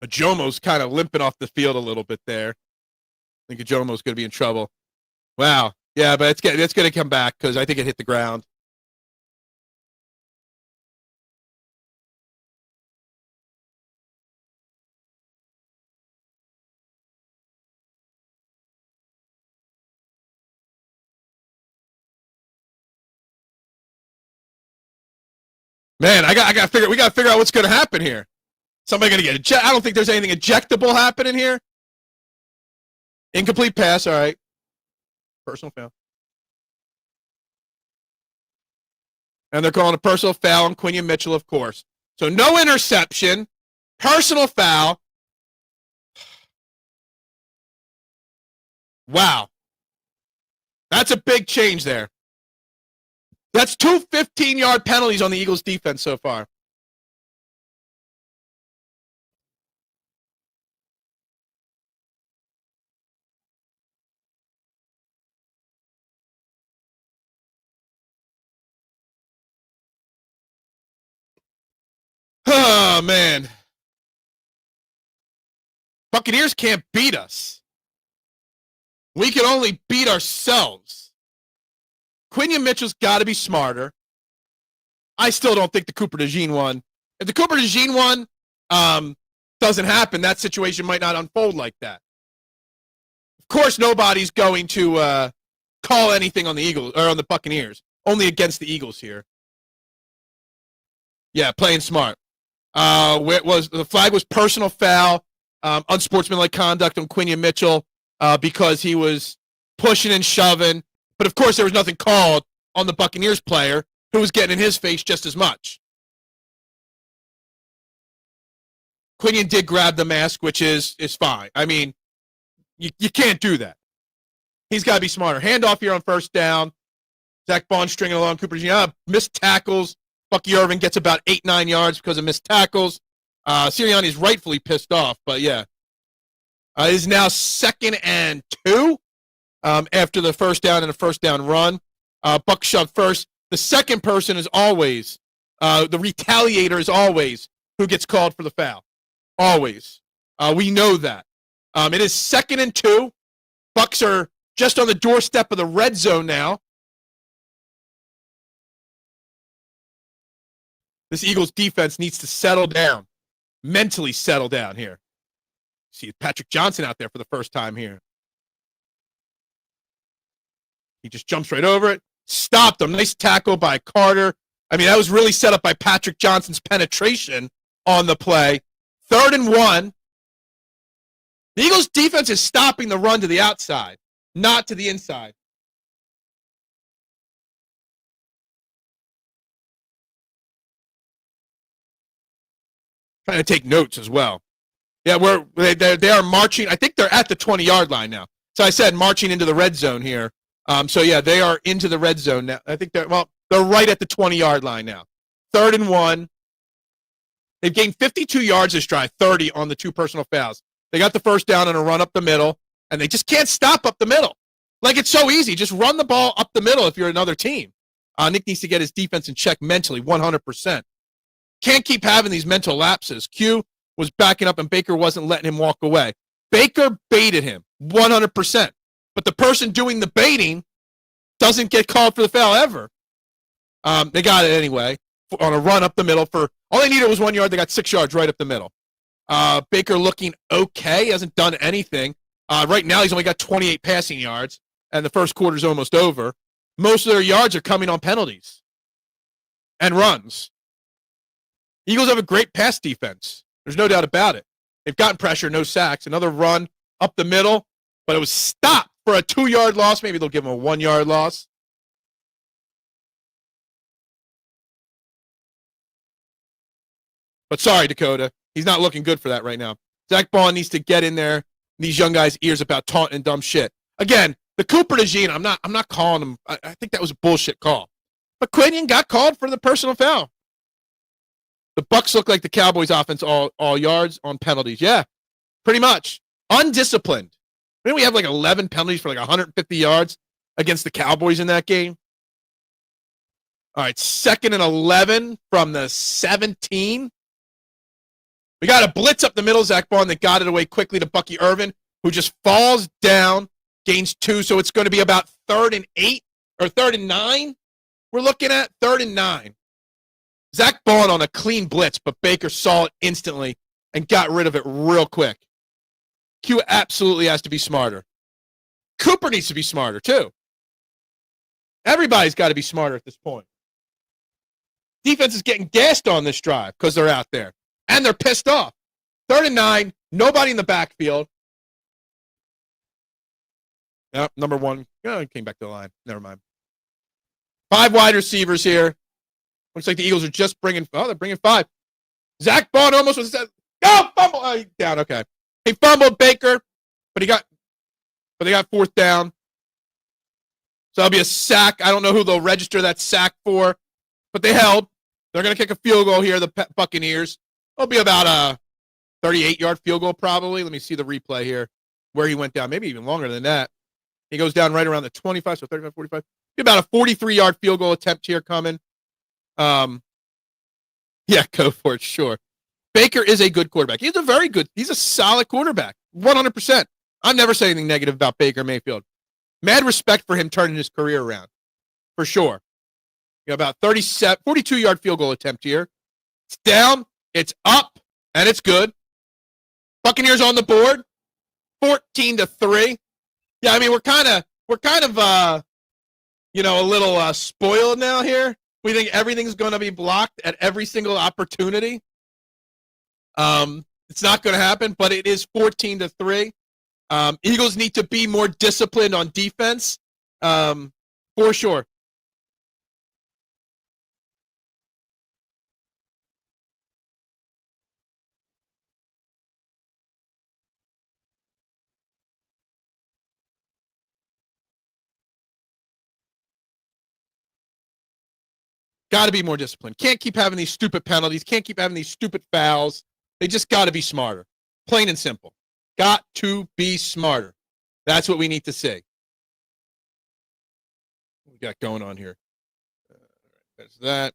Ajomo's kind of limping off the field a little bit there. I think Ajomo's going to be in trouble. Wow. Yeah, but it's going to come back because I think it hit the ground. Man, we got to figure out what's going to happen here. Somebody going to get ejected? I don't think there's anything ejectable happening here. Incomplete pass, all right. Personal foul. And they're calling a personal foul on Quinion Mitchell, of course. So no interception, personal foul. Wow. That's a big change there. That's 2 15-yard penalties on the Eagles' defense so far. Oh, man. Buccaneers can't beat us. We can only beat ourselves. Quinion Mitchell's got to be smarter. I still don't think the Cooper DeJean one. If the Cooper DeJean one doesn't happen, that situation might not unfold like that. Of course, nobody's going to call anything on the Eagles or on the Buccaneers. Only against the Eagles here. Yeah, playing smart. The flag was personal foul, unsportsmanlike conduct on Quinion Mitchell because he was pushing and shoving. But, of course, there was nothing called on the Buccaneers player who was getting in his face just as much. Quinion did grab the mask, which is fine. I mean, you can't do that. He's got to be smarter. Handoff here on first down. Zach Bond stringing along. Cooper DeJean missed tackles. Bucky Irvin gets about 8-9 yards because of missed tackles. Sirianni is rightfully pissed off, but yeah. It is now 2nd and 2 after the first down and a first down run. Buck shoved first. The second person is always, the retaliator is always who gets called for the foul. Always. We know that. It is 2nd and 2. Bucks are just on the doorstep of the red zone now. This Eagles defense needs to settle down, mentally settle down here. See Patrick Johnson out there for the first time here. He just jumps right over it. Stopped him. Nice tackle by Carter. I mean, that was really set up by Patrick Johnson's penetration on the play. 3rd and 1. The Eagles defense is stopping the run to the outside, not to the inside. Trying to take notes as well. Yeah, they are marching. I think they're at the 20-yard line now. So I said marching into the red zone here. So yeah, they are into the red zone now. I think they're right at the 20-yard line now. 3rd and 1. They've gained 52 yards this drive, 30 on the 2 personal fouls. They got the first down on a run up the middle, and they just can't stop up the middle. Like, it's so easy. Just run the ball up the middle if you're another team. Nick needs to get his defense in check mentally, 100%. Can't keep having these mental lapses. Q was backing up, and Baker wasn't letting him walk away. Baker baited him. 100%. But the person doing the baiting doesn't get called for the foul ever. They got it anyway on a run up the middle. For all they needed was 1 yard. They got 6 yards right up the middle. Baker looking okay. He hasn't done anything. Right now, he's only got 28 passing yards, and the first quarter's almost over. Most of their yards are coming on penalties and runs. Eagles have a great pass defense. There's no doubt about it. They've gotten pressure, no sacks. Another run up the middle, but it was stopped for a 2-yard loss. Maybe they'll give them a 1-yard loss. But sorry, Dakota. He's not looking good for that right now. Zach Bond needs to get in there, these young guys' ears about taunting and dumb shit. Again, the Cooper DeJean, I'm not calling him. I think that was a bullshit call. But Quinion got called for the personal foul. The Bucs look like the Cowboys' offense all yards on penalties. Yeah, pretty much. Undisciplined. Didn't we have like 11 penalties for like 150 yards against the Cowboys in that game? All right, 2nd and 11 from the 17. We got a blitz up the middle, Zach Bond, that got it away quickly to Bucky Irvin, who just falls down, gains 2, so it's going to be about 3rd and 8 or 3rd and 9. We're looking at 3rd and 9. Zach Bond on a clean blitz, but Baker saw it instantly and got rid of it real quick. Q absolutely has to be smarter. Cooper needs to be smarter, too. Everybody's got to be smarter at this point. Defense is getting gassed on this drive because they're out there. And they're pissed off. 3rd and 9, nobody in the backfield. Yep, number 1. Oh, came back to the line. Never mind. 5 wide receivers here. Looks like the Eagles are just bringing. Oh, they're bringing 5. Zach Bond almost was. Fumble. Oh, he's down. Okay. He fumbled Baker, but they got 4th down. So that'll be a sack. I don't know who they'll register that sack for, but they held. They're going to kick a field goal here, the Buccaneers. It'll be about a 38-yard field goal probably. Let me see the replay here where he went down. Maybe even longer than that. He goes down right around the 25, so 35, 45. Be about a 43-yard field goal attempt here coming. Yeah, go for it, sure. Baker is a good quarterback. He's a solid quarterback, 100%. I'll never say anything negative about Baker Mayfield. Mad respect for him turning his career around, for sure. You got about 42-yard field goal attempt here. It's down, it's up, and it's good. Buccaneers on the board, 14-3. Yeah, I mean we're kind of a little spoiled now here. We think everything's going to be blocked at every single opportunity. It's not going to happen, but it is 14-3. Eagles need to be more disciplined on defense, for sure. Got to be more disciplined. Can't keep having these stupid penalties. Can't keep having these stupid fouls. They just got to be smarter. Plain and simple. Got to be smarter. That's what we need to see. What we got going on here? That's that.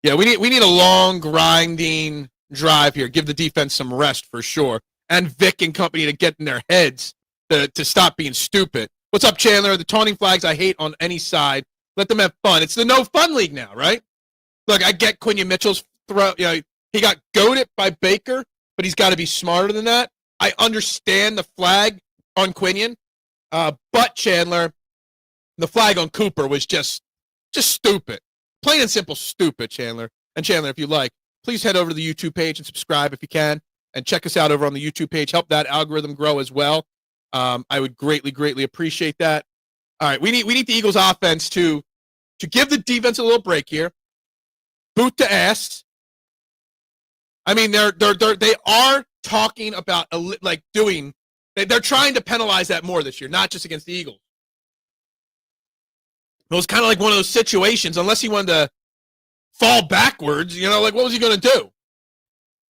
Yeah, we need a long, grinding drive here. Give the defense some rest for sure. And Vic and company to get in their heads to stop being stupid. What's up, Chandler? The taunting flags I hate on any side. Let them have fun. It's the no fun league now, right? Look, I get Quinion Mitchell's throw. He got goaded by Baker, but he's got to be smarter than that. I understand the flag on Quinion, but Chandler, the flag on Cooper was just stupid. Plain and simple stupid, Chandler. And Chandler, if you like, please head over to the YouTube page and subscribe if you can, and check us out over on the YouTube page. Help that algorithm grow as well. I would greatly, greatly appreciate that. All right, we need the Eagles offense to give the defense a little break here. Boot the ass. I mean, they are talking about they're trying to penalize that more this year, not just against the Eagles. It was kind of like one of those situations, unless he wanted to fall backwards, what was he going to do?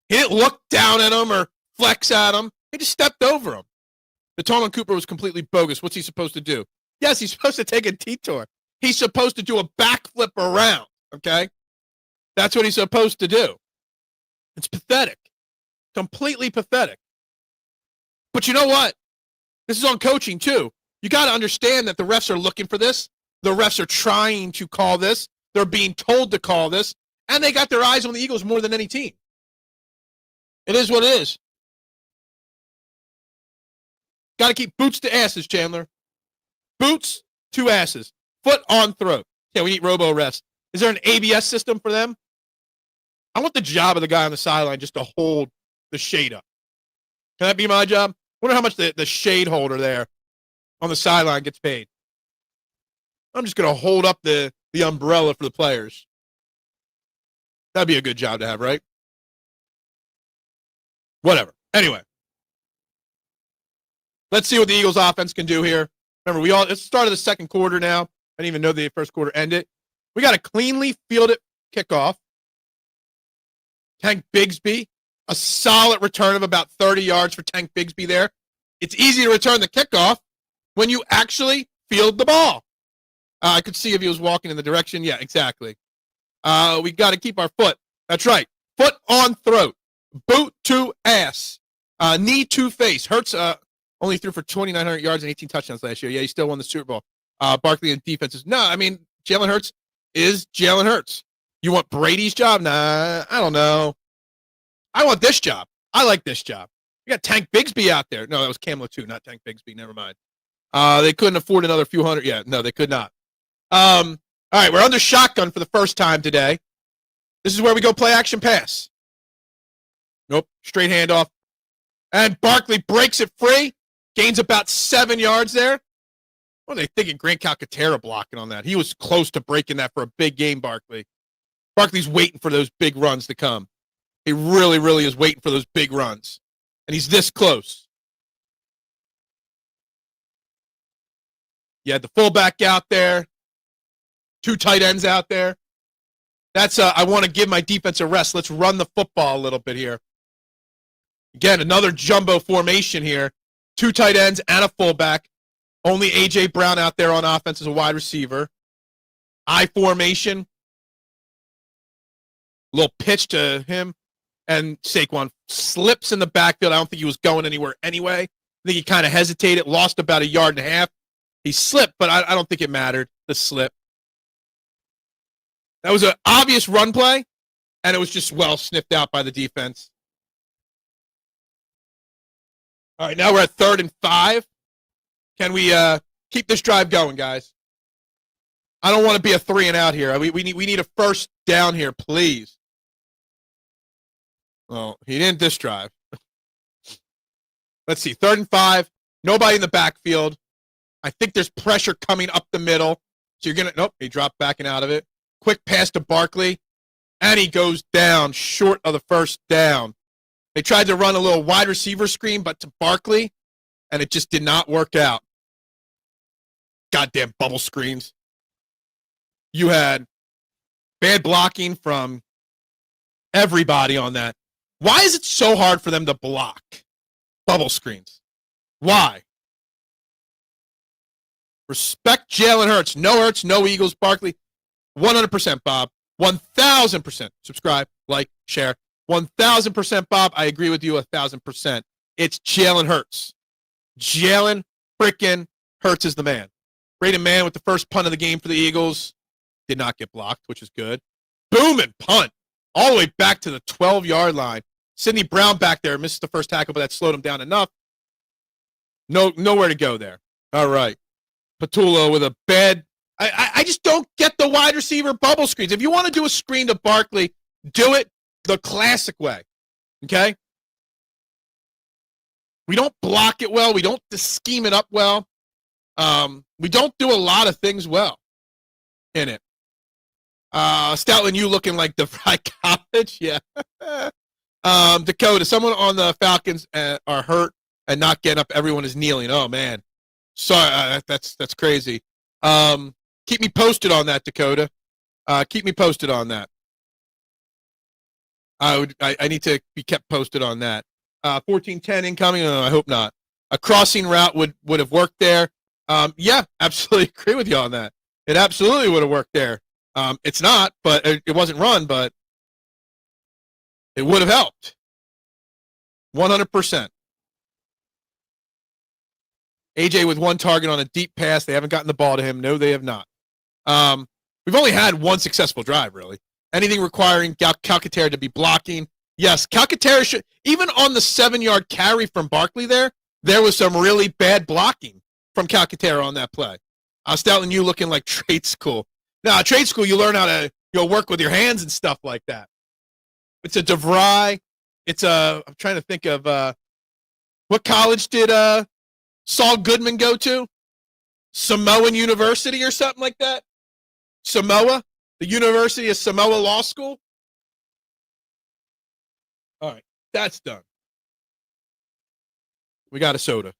He didn't look down at him or flex at him. He just stepped over him. The tone on Cooper was completely bogus. What's he supposed to do? Yes, he's supposed to take a detour. He's supposed to do a backflip around, okay? That's what he's supposed to do. It's pathetic. Completely pathetic. But you know what? This is on coaching, too. You got to understand that the refs are looking for this. The refs are trying to call this. They're being told to call this. And they got their eyes on the Eagles more than any team. It is what it is. Got to keep boots to asses, Chandler. Boots to asses. Foot on throat. Yeah, we need robo-refs. Is there an ABS system for them? I want the job of the guy on the sideline just to hold the shade up. Can that be my job? I wonder how much the shade holder there on the sideline gets paid. I'm just going to hold up the umbrella for the players. That'd be a good job to have, right? Whatever. Anyway. Let's see what the Eagles offense can do here. Remember, it's the start of the second quarter now. I didn't even know the first quarter ended. We got a cleanly fielded kickoff. Tank Bigsby, a solid return of about 30 yards for Tank Bigsby there. It's easy to return the kickoff when you actually field the ball. I could see if he was walking in the direction. Yeah, exactly. We got to keep our foot. That's right. Foot on throat. Boot to ass. Knee to face. Hurts only threw for 2,900 yards and 18 touchdowns last year. Yeah, he still won the Super Bowl. Barkley and defenses. No, I mean, Jalen Hurts is Jalen Hurts. You want Brady's job? Nah, I don't know. I want this job. I like this job. You got Tank Bigsby out there. No, that was Cam Latu, not Tank Bigsby. Never mind. They couldn't afford another few hundred. Yeah, no, they could not. All right, we're under shotgun for the first time today. This is where we go play action pass. Nope, straight handoff. And Barkley breaks it free. Gains about 7 yards there. What are they thinking? Grant Calcaterra blocking on that. He was close to breaking that for a big game, Barkley. Barkley's waiting for those big runs to come. He really, really is waiting for those big runs. And he's this close. You had the fullback out there. 2 tight ends out there. That's I want to give my defense a rest. Let's run the football a little bit here. Again, another jumbo formation here. 2 tight ends and a fullback. Only A.J. Brown out there on offense as a wide receiver. I formation. Little pitch to him. And Saquon slips in the backfield. I don't think he was going anywhere anyway. I think he kind of hesitated, lost about 1.5 yards. He slipped, but I don't think it mattered, the slip. That was an obvious run play, and it was just well sniffed out by the defense. All right, now we're at 3rd and 5. Can we keep this drive going, guys? I don't want to be a 3 and out here. We need a first down here, please. Well, he didn't this drive. Let's see, 3rd and 5. Nobody in the backfield. I think there's pressure coming up the middle. So you're going to, nope, he dropped backing out of it. Quick pass to Barkley, and he goes down short of the first down. They tried to run a little wide receiver screen, but to Barkley, and it just did not work out. Goddamn bubble screens. You had bad blocking from everybody on that. Why is it so hard for them to block bubble screens? Why? Respect Jalen Hurts. No Hurts, no Eagles. Barkley. 100%, Bob. 1,000%. Subscribe, like, share. 1,000%, Bob. I agree with you 1,000%. It's Jalen Hurts. Jalen freaking Hurts is the man. Braden Mann with the first punt of the game for the Eagles. Did not get blocked, which is good. Boom and punt. All the way back to the 12-yard line. Sidney Brown back there misses the first tackle, but that slowed him down enough. Nowhere to go there. All right. Patullo with a bad. I just don't get the wide receiver bubble screens. If you want to do a screen to Barkley, do it the classic way. Okay? We don't block it well. We don't scheme it up well. We don't do a lot of things well in it. Stoutland, you looking like the right college? Yeah. Dakota, someone on the Falcons are hurt and not getting up. Everyone is kneeling. Oh, man. Sorry, that's crazy. Keep me posted on that, Dakota. Keep me posted on that. I need to be kept posted on that. 14-10 incoming. No, I hope not. A crossing route would have worked there. Yeah, absolutely agree with you on that. It absolutely would have worked there. It's not, but it wasn't run, but it would have helped. 100%. AJ with 1 target on a deep pass. They haven't gotten the ball to him. No, they have not. We've only had 1 successful drive, really. Anything requiring Calcaterra to be blocking. Yes, Calcaterra should, even on the 7-yard carry from Barkley there was some really bad blocking from Calcaterra on that play. Stoutland, you looking like trade school. Now, trade school, you learn how to work with your hands and stuff like that. It's a DeVry. It's a, I'm trying to think of, what college did Saul Goodman go to? Samoan University or something like that? Samoa? The University of Samoa Law School? All right, that's done. We got a soda.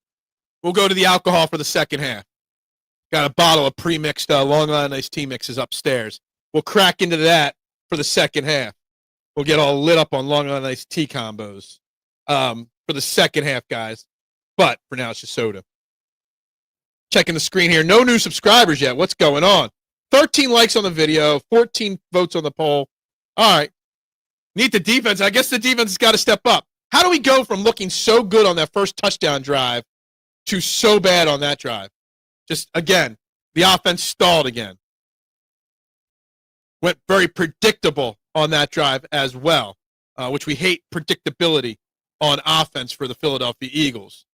We'll go to the alcohol for the second half. Got a bottle of pre-mixed Long Island iced tea mixes upstairs. We'll crack into that for the second half. We'll get all lit up on Long Island iced tea combos for the second half, guys. But for now, it's just soda. Checking the screen here. No new subscribers yet. What's going on? 13 likes on the video, 14 votes on the poll. All right. Need the defense. I guess the defense has got to step up. How do we go from looking so good on that first touchdown drive to so bad on that drive? Just, again, the offense stalled again. Went very predictable on that drive as well, which we hate predictability on offense for the Philadelphia Eagles.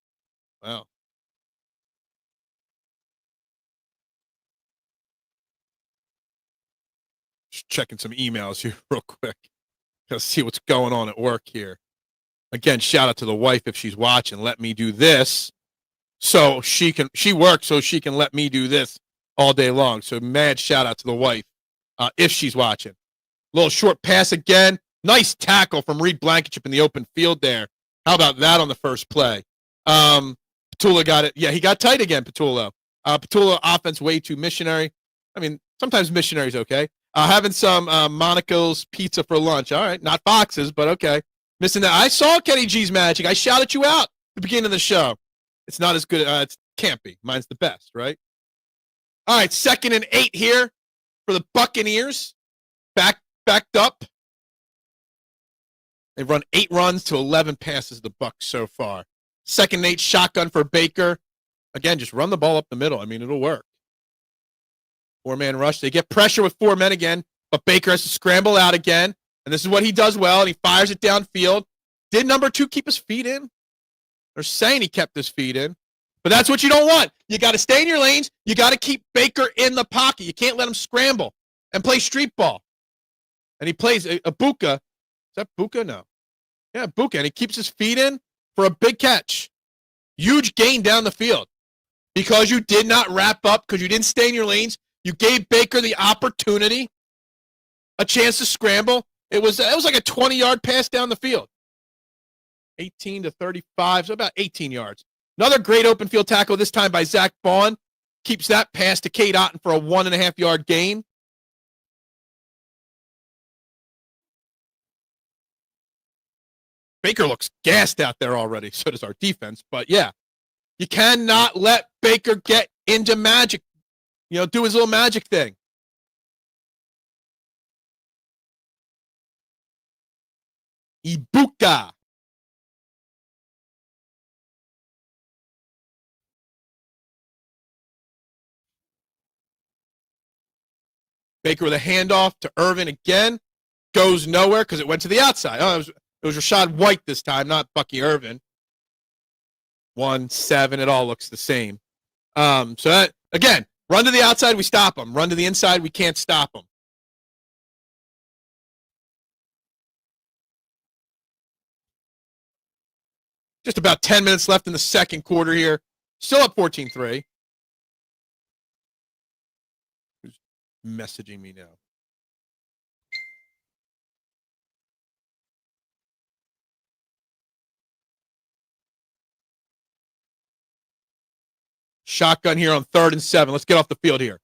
Wow. Just checking some emails here real quick. Let's see what's going on at work here. Again, shout out to the wife if she's watching. Let me do this so she works so she can let me do this all day long. So mad shout out to the wife if she's watching. Little short pass again. Nice tackle from Reed Blankenship in the open field there. How about that on the first play? Petula got it. Yeah, he got tight again, Petula. Petula offense way too missionary. I mean, sometimes missionary's okay. Having some Monaco's pizza for lunch. All right, not Fox's, but okay. Missing that. I saw Kenny G's magic. I shouted you out at the beginning of the show. It's not as good. It can't be. Mine's the best, right? All right, 2nd and 8 here for the Buccaneers. Backed up. They've run 8 runs to 11 passes, the Bucs so far. 2nd and 8, shotgun for Baker. Again, just run the ball up the middle. I mean, it'll work. 4-man rush. They get pressure with 4 men again, but Baker has to scramble out again. And this is what he does well, and he fires it downfield. Did number 2 keep his feet in? They're saying he kept his feet in. But that's what you don't want. You got to stay in your lanes. You got to keep Baker in the pocket. You can't let him scramble and play street ball. And he plays a Buka. Is that Buka? No. Yeah, Buka. And he keeps his feet in for a big catch. Huge gain down the field. Because you did not wrap up, because you didn't stay in your lanes. You gave Baker the opportunity, a chance to scramble. It was like a 20-yard pass down the field. 18 to 35, so about 18 yards. Another great open field tackle, this time by Zach Bond. Keeps that pass to Cade Otton for a 1.5-yard gain. Baker looks gassed out there already. So does our defense. But, yeah, you cannot let Baker get into magic. Do his little magic thing. Ibuka. Baker with a handoff to Irvin again. Goes nowhere because it went to the outside. Oh, it was Rashad White this time, not Bucky Irvin. 1-7. It all looks the same. So that, again, run to the outside, we stop them. Run to the inside, we can't stop them. Just about 10 minutes left in the second quarter here. Still up 14-3. Who's messaging me now? Shotgun here on 3rd and 7. Let's get off the field here.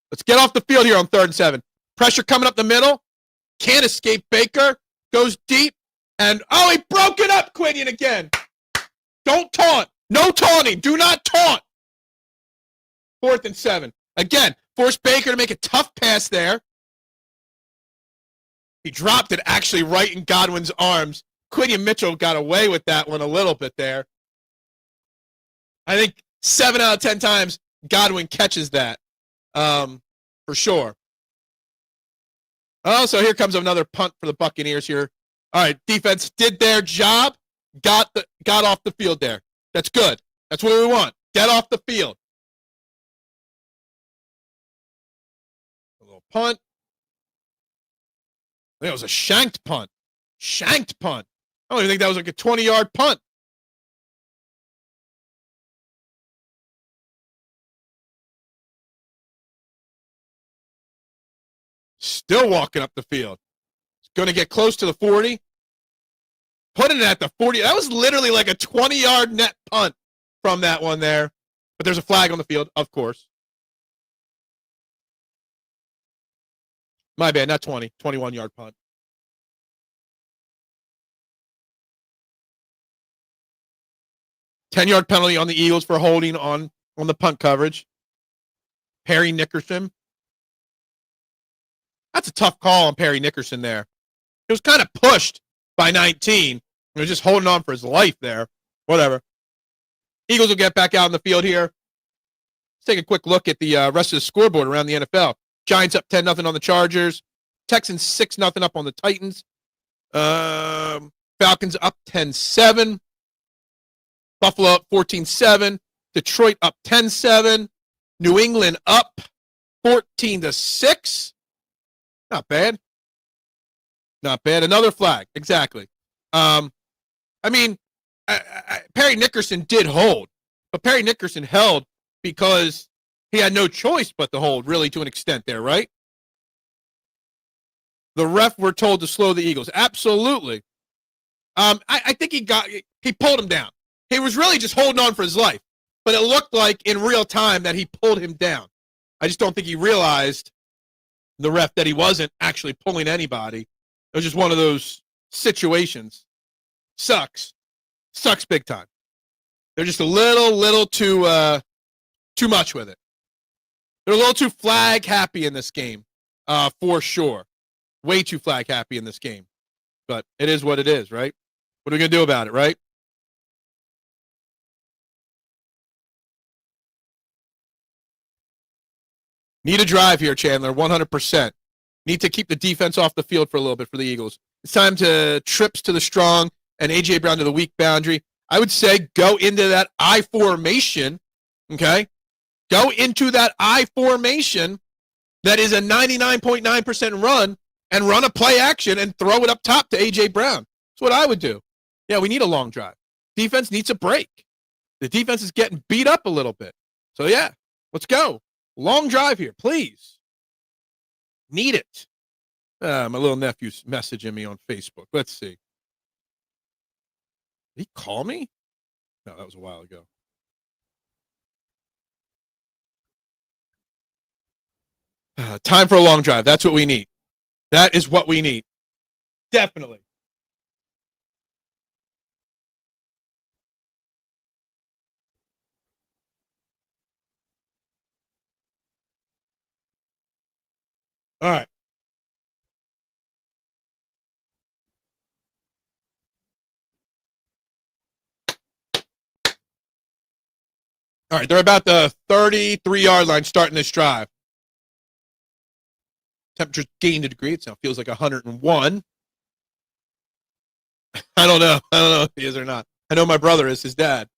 Let's get off the field here on 3rd and 7. Pressure coming up the middle. Can't escape Baker. Goes deep. And, he broke it up, Quinion, again. Don't taunt. No taunting. Do not taunt. 4th and 7. Again, force Baker to make a tough pass there. He dropped it actually right in Godwin's arms. Quinion Mitchell got away with that one a little bit there. I think 7 out of 10 times, Godwin catches that, for sure. Oh, so here comes another punt for the Buccaneers here. All right, defense did their job, got off the field there. That's good. That's what we want. Get off the field. A little punt. I think it was a shanked punt. Shanked punt. I don't even think that was like a 20-yard punt. Still walking up the field. It's going to get close to the 40. Putting it at the 40. That was literally like a 20-yard net punt from that one there. But there's a flag on the field, of course. My bad, not 20. 21-yard punt. $10-yard penalty on the Eagles for holding on the punt coverage. Perry Nickerson. That's a tough call on Perry Nickerson there. He was kind of pushed by 19. He was just holding on for his life there. Whatever. Eagles will get back out on the field here. Let's take a quick look at the rest of the scoreboard around the NFL. Giants up 10-0 on the Chargers. Texans 6-0 up on the Titans. Falcons up 10-7. Buffalo up 14-7. Detroit up 10-7. New England up 14-6. Not bad. Not bad. Another flag. Exactly. Perry Nickerson did hold, but Perry Nickerson held because he had no choice but to hold, really, to an extent there, right? The ref were told to slow the Eagles. Absolutely. I think he pulled him down. He was really just holding on for his life, but it looked like in real time that he pulled him down. I just don't think he realized, the ref, that he wasn't actually pulling anybody. It was just one of those situations. Sucks big time. They're just a little too much with it. They're a little too flag happy in this game, for sure. Way too flag happy in this game. But it is what it is, right? What are we going to do about it, right? Need a drive here, Chandler, 100%. Need to keep the defense off the field for a little bit for the Eagles. It's time to trips to the strong and A.J. Brown to the weak boundary. I would say go into that I formation, okay? Go into that I formation that is a 99.9% run and run a play action and throw it up top to A.J. Brown. That's what I would do. Yeah, we need a long drive. Defense needs a break. The defense is getting beat up a little bit. So, yeah, let's go. Long drive here, please. Need it. My little nephew's messaging me on Facebook. Let's see. Did he call me? No, that was a while ago. Time for a long drive. That's what we need. That is what we need. Definitely. All right. All right, they're about the 33-yard line starting this drive. Temperature gained a degree. It now feels like 101. I don't know if he is or not. I know my brother is, his dad.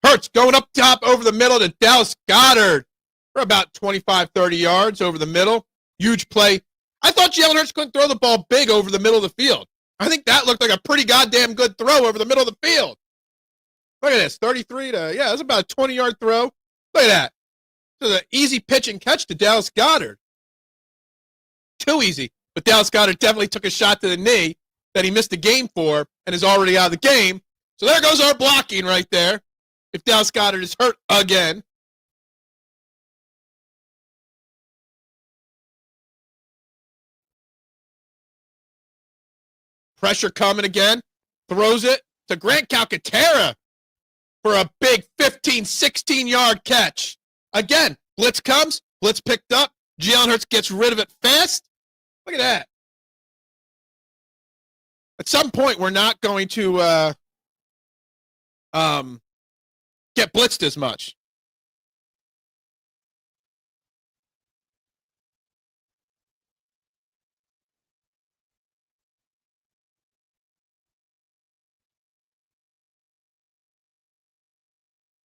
Hurts going up top over the middle to Dallas Goedert for about 25, 30 yards over the middle. Huge play. I thought Jalen Hurts couldn't throw the ball big over the middle of the field. I think that looked like a pretty goddamn good throw over the middle of the field. Look at this, 33 to, yeah, that's about a 20-yard throw. Look at that. So the easy pitch and catch to Dallas Goedert. Too easy. But Dallas Goedert definitely took a shot to the knee that he missed the game for and is already out of the game. So there goes our blocking right there. If Dallas Goedert is hurt again. Pressure coming again. Throws it to Grant Calcaterra for a big 15, 16-yard catch. Again, blitz comes. Blitz picked up. Jalen Hurts gets rid of it fast. Look at that. At some point, we're not going to get blitzed as much.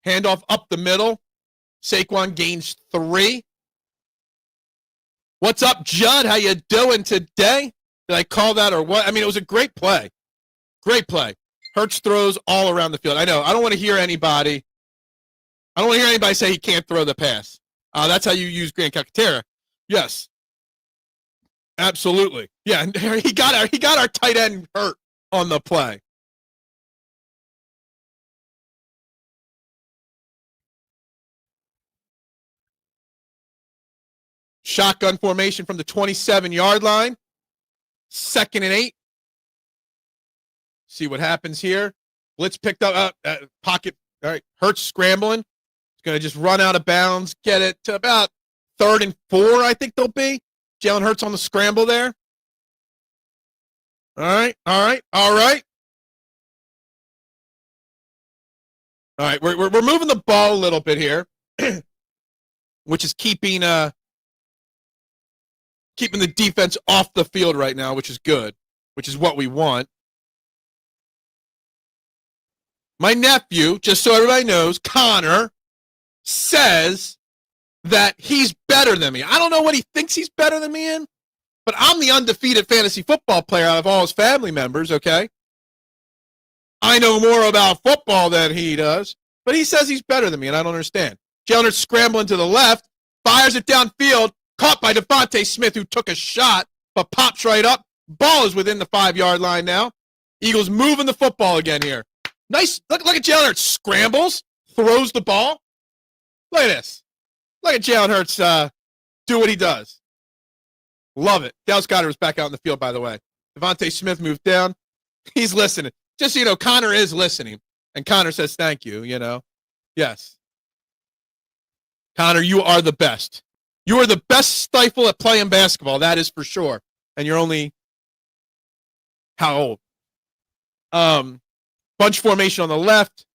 Handoff up the middle. Saquon gains 3. What's up, Judd? How you doing today? Did I call that or what? I mean, it was a great play. Great play. Hurts throws all around the field. I know. I don't want to hear anybody. I don't want to hear anybody say he can't throw the pass. That's how you use Grant Calcaterra. Yes. Absolutely. Yeah, he got our tight end hurt on the play. Shotgun formation from the 27-yard line. 2nd and 8. See what happens here. Blitz picked up pocket. All right, Hurts scrambling. He's going to just run out of bounds, get it to about 3rd and 4, I think they'll be. Jalen Hurts on the scramble there. All right. All right, we're moving the ball a little bit here, which is keeping the defense off the field right now, which is good, which is what we want. My nephew, just so everybody knows, Connor, says that he's better than me. I don't know what he thinks he's better than me in, but I'm the undefeated fantasy football player out of all his family members, okay? I know more about football than he does, but he says he's better than me, and I don't understand. Jalen Hurts scrambling to the left, fires it downfield, caught by Devontae Smith, who took a shot, but pops right up. Ball is within the 5-yard line now. Eagles moving the football again here. Nice. Look at Jalen Hurts. Scrambles, throws the ball. Look at this. Look at Jalen Hurts do what he does. Love it. Dallas Goedert was back out in the field, by the way. Devontae Smith moved down. He's listening. Just so you know, Connor is listening. And Connor says thank you, you know. Yes. Connor, you are the best. You are the best stifle at playing basketball. That is for sure. And you're only how old? Bunch formation on the left.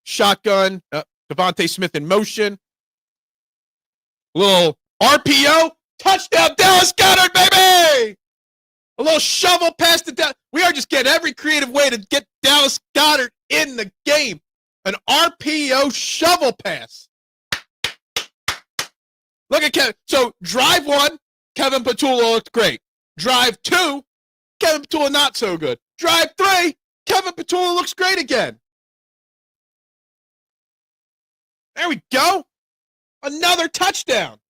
Shotgun. Devontae Smith in motion. Little RPO. Touchdown, Dallas Goedert, baby! A little shovel pass to Dallas. We are just getting every creative way to get Dallas Goedert in the game. An RPO shovel pass. Look at Kevin. So, drive 1, Kevin Petula looked great. Drive 2, Kevin Petula not so good. Drive 3, Kevin Petula looks great again. There we go. Another touchdown.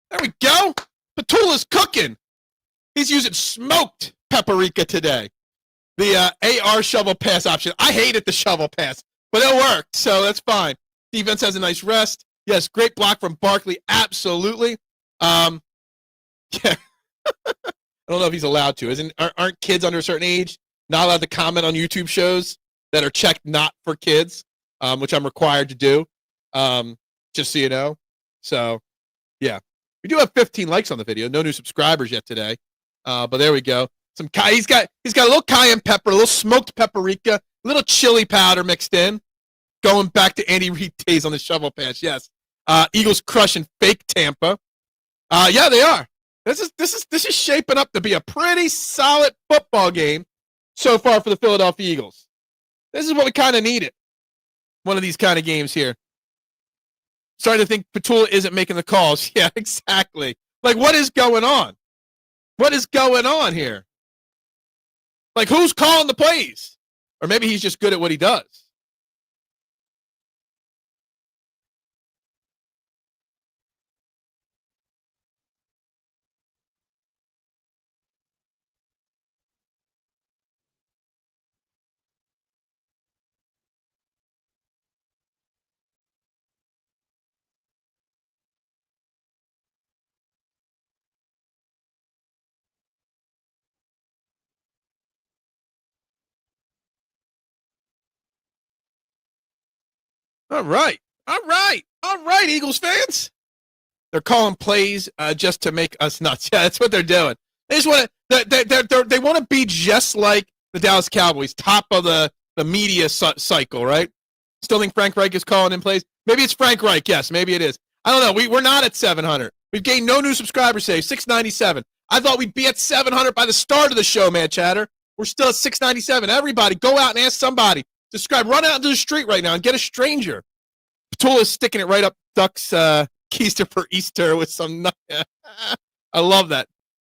There we go. Petula's cooking. He's using smoked paprika today. The AR shovel pass option. I hated the shovel pass, but it worked, so that's fine. Defense has a nice rest. Yes, great block from Barkley. Absolutely. Yeah. I don't know if he's allowed to. Aren't kids under a certain age not allowed to comment on YouTube shows that are checked not for kids, which I'm required to do, just so you know. So, yeah. We do have 15 likes on the video. No new subscribers yet today. But there we go. He's got a little cayenne pepper, a little smoked paprika, a little chili powder mixed in. Going back to Andy Reid days on the shovel pass. Yes. Eagles crushing fake Tampa. Yeah, they are. This is shaping up to be a pretty solid football game so far for the Philadelphia Eagles. This is what we kind of needed. One of these kind of games here. Starting to think Petula isn't making the calls. Yeah, exactly. Like, what is going on? What is going on here? Like, who's calling the plays? Or maybe he's just good at what he does. All right, Eagles fans. They're calling plays just to make us nuts. Yeah, that's what they're doing. They just want to. They want to be just like the Dallas Cowboys, top of the media cycle, right? Still think Frank Reich is calling in plays. Maybe it's Frank Reich. Yes, maybe it is. I don't know. We're not at 700. We've gained no new subscribers today. 697. I thought we'd be at 700 by the start of the show, man. Chatter. We're still at 697. Everybody, go out and ask somebody. Describe. Run out into the street right now and get a stranger. Petula is sticking it right up Duck's keister for Easter with some. I love that.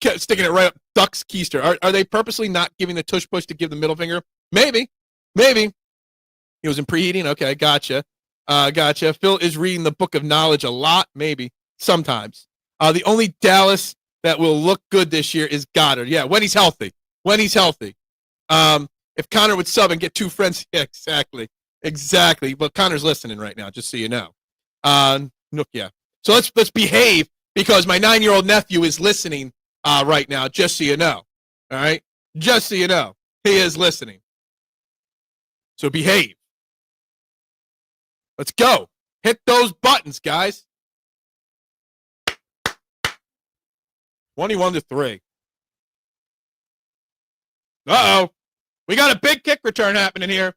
Sticking it right up Duck's keister. Are they purposely not giving the tush push to give the middle finger? Maybe. He was in preheating. Okay, gotcha. Gotcha. Phil is reading the Book of Knowledge a lot. Maybe. Sometimes. The only Dallas that will look good this year is Goddard. Yeah, when he's healthy. If Connor would sub and get 2 friends. Yeah, exactly. But Connor's listening right now, just so you know. Yeah. So let's behave because my 9-year-old nephew is listening right now, just so you know. All right? Just so you know. He is listening. So behave. Let's go. Hit those buttons, guys. 21-3. Uh-oh. We got a big kick return happening here.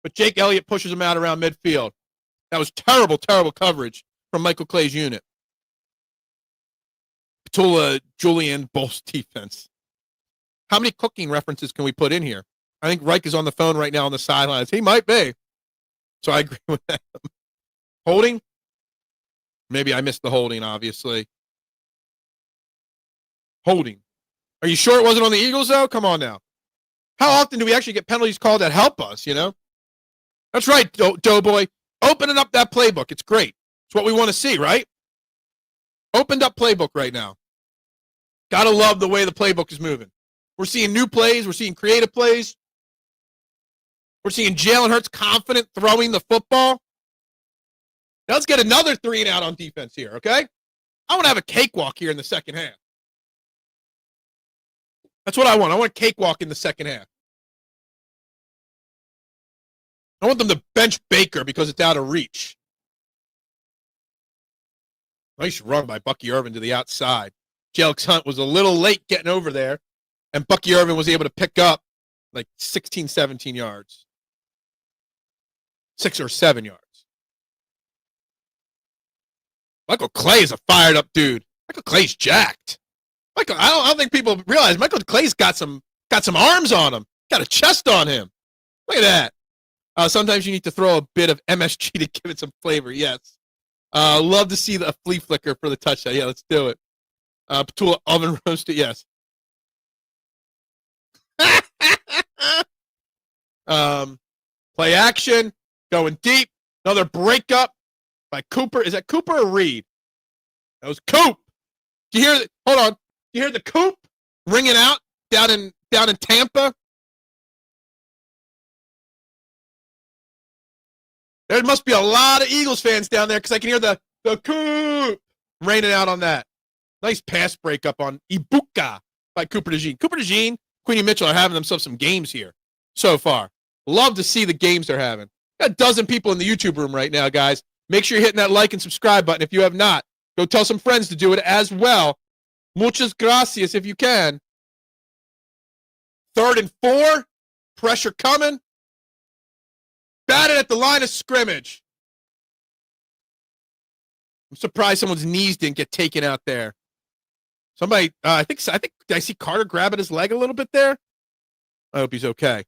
But Jake Elliott pushes him out around midfield. That was terrible coverage from Michael Clay's unit. Petula, Julian, Bolt's defense. How many cooking references can we put in here? I think Reich is on the phone right now on the sidelines. He might be. So I agree with that. Holding? Maybe I missed the holding, obviously. Holding. Are you sure it wasn't on the Eagles, though? Come on now. How often do we actually get penalties called that help us, you know? That's right, Doughboy. Opening up that playbook. It's great. It's what we want to see, right? Opened up playbook right now. Gotta love the way the playbook is moving. We're seeing new plays. We're seeing creative plays. We're seeing Jalen Hurts confident throwing the football. Now let's get another 3 and out on defense here, okay? I want to have a cakewalk here in the second half. That's what I want. I want a cakewalk in the second half. I want them to bench Baker because it's out of reach. Nice run by Bucky Irvin to the outside. Jalen Hunt was a little late getting over there, and Bucky Irvin was able to pick up like 16, 17 yards. 6 or 7 yards. Michael Clay is a fired up dude. Michael Clay's jacked. I don't think people realize Michael Clay's got some arms on him. Got a chest on him. Look at that. Sometimes you need to throw a bit of MSG to give it some flavor. Yes. Love to see the flea flicker for the touchdown. Yeah, let's do it. Petula oven roasted. Yes. Play action. Going deep. Another breakup by Cooper. Is that Cooper or Reed? That was Coop. Do you hear? Hold on. Do you hear the Coop ringing out down in Tampa? There must be a lot of Eagles fans down there because I can hear the Coop raining out on that. Nice pass breakup on Ibuka by Cooper DeJean. Cooper DeJean, Queenie Mitchell are having themselves some games here so far. Love to see the games they're having. Got a dozen people in the YouTube room right now, guys. Make sure you're hitting that like and subscribe button if you have not. Go tell some friends to do it as well. Muchas gracias if you can. 3rd and 4. Pressure coming. Batted at the line of scrimmage. I'm surprised someone's knees didn't get taken out there. Somebody, I think did I see Carter grabbing his leg a little bit there? I hope he's okay.